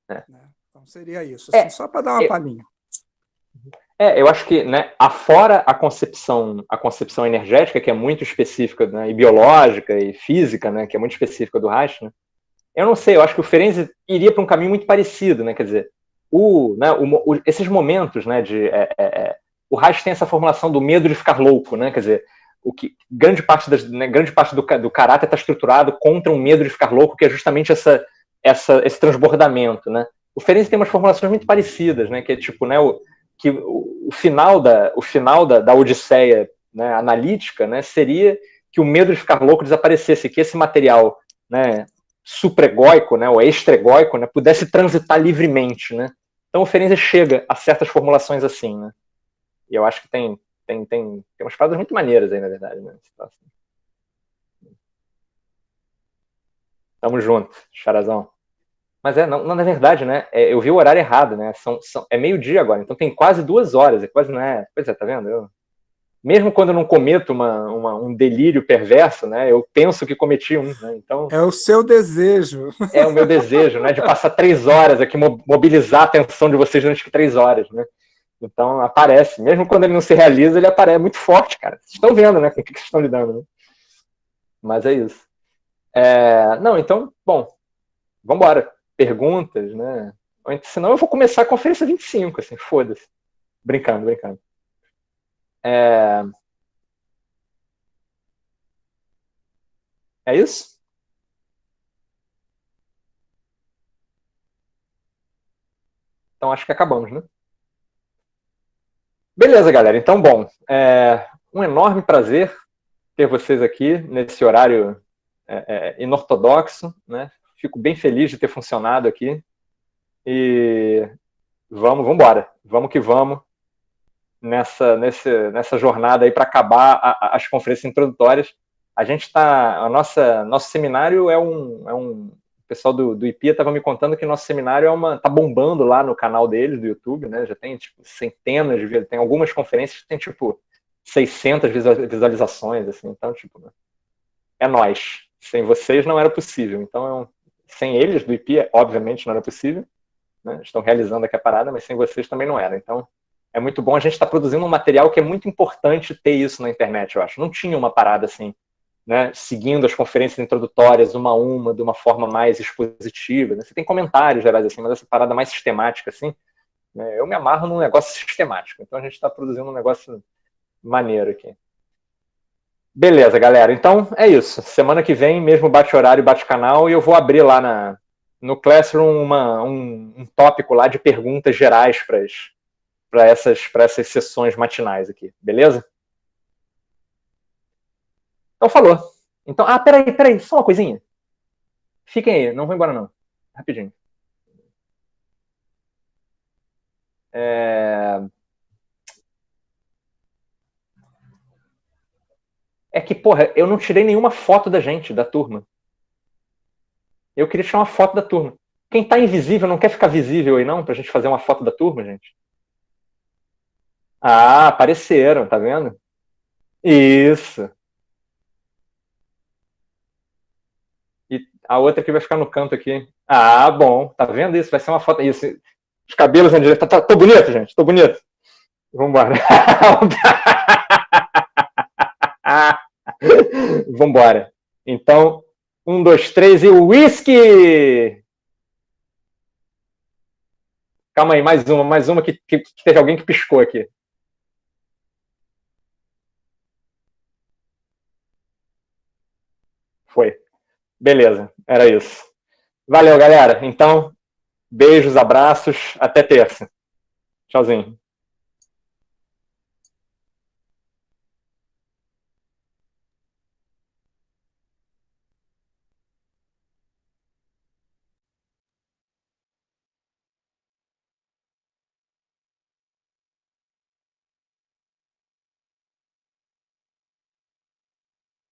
Então, seria isso, assim, só para dar uma palhinha. Eu acho que, né, afora a concepção energética, que é muito específica, né, e biológica e física, né, que é muito específica do Reich, né, eu não sei, eu acho que o Ferenczi iria para um caminho muito parecido, né, quer dizer, esses momentos, né, o Reich tem essa formulação do medo de ficar louco, né, quer dizer, grande parte do caráter está estruturado contra um medo de ficar louco, que é justamente esse transbordamento, né. O Ferenczi tem umas formulações muito parecidas, né, que é tipo, né, o final da odisseia, né, analítica, né, seria que o medo de ficar louco desaparecesse, que esse material, né, supraegóico, né, ou extraegóico, né, pudesse transitar livremente, né. Então o Ferenczi chega a certas formulações assim, né. E eu acho que tem umas paradas muito maneiras aí, na verdade, né. Tamo junto, Charazão. Mas não, na verdade, né, eu vi o horário errado, né, é meio-dia agora, então tem quase 2 horas, quase não é, pois é, tá vendo? Mesmo quando eu não cometo um delírio perverso, né, eu penso que cometi um, né, então... É o seu desejo. É o meu desejo, né, de passar 3 horas aqui, mobilizar a atenção de vocês durante 3 horas, né, então aparece, mesmo quando ele não se realiza, ele aparece muito forte, cara, vocês estão vendo, né, com o que vocês estão lidando, né, mas é isso. Não, então, bom, vamos embora. Perguntas, né? Senão eu vou começar a conferência 25, assim, foda-se. Brincando. É isso? Então acho que acabamos, né? Beleza, galera. Então, bom, um enorme prazer ter vocês aqui nesse horário inortodoxo, né? Fico bem feliz de ter funcionado aqui. E vamos embora. Vamos que vamos nessa jornada aí para acabar as conferências introdutórias. A gente está... Nosso seminário o pessoal do IPIA estava me contando que nosso seminário tá bombando lá no canal deles, do YouTube, né? Já tem, tipo, centenas de... Tem algumas conferências que tem, tipo, 600 visualizações, assim. Então, tipo, é nóis. Sem vocês não era possível. Então, sem eles, do IPIA, obviamente não era possível, né? Estão realizando aqui a parada, mas sem vocês também não era. Então, é muito bom a gente estar produzindo um material que é muito importante ter isso na internet, eu acho. Não tinha uma parada assim, né, seguindo as conferências introdutórias uma a uma, de uma forma mais expositiva, né? Você tem comentários gerais assim, mas essa parada mais sistemática, assim, né, eu me amarro num negócio sistemático. Então a gente está produzindo um negócio maneiro aqui. Beleza, galera. Então é isso. Semana que vem, mesmo bate-horário, bate-canal, e eu vou abrir lá no Classroom um tópico lá de perguntas gerais para essas sessões matinais aqui. Beleza? Então, falou. Então, peraí, só uma coisinha. Fiquem aí, não vou embora não. Rapidinho. É que, porra, eu não tirei nenhuma foto da gente, da turma. Eu queria tirar uma foto da turma. Quem tá invisível não quer ficar visível aí não, pra gente fazer uma foto da turma, gente? Ah, apareceram, tá vendo? Isso. E a outra aqui vai ficar no canto aqui. Ah, bom. Tá vendo isso? Vai ser uma foto. Isso. Os cabelos na direita. Tô bonito, gente. Tô bonito. Vambora. Vambora. Então, 1, 2, 3 e whisky! Calma aí, mais uma que teve alguém que piscou aqui. Foi. Beleza, era isso. Valeu, galera. Então, beijos, abraços, até terça. Tchauzinho.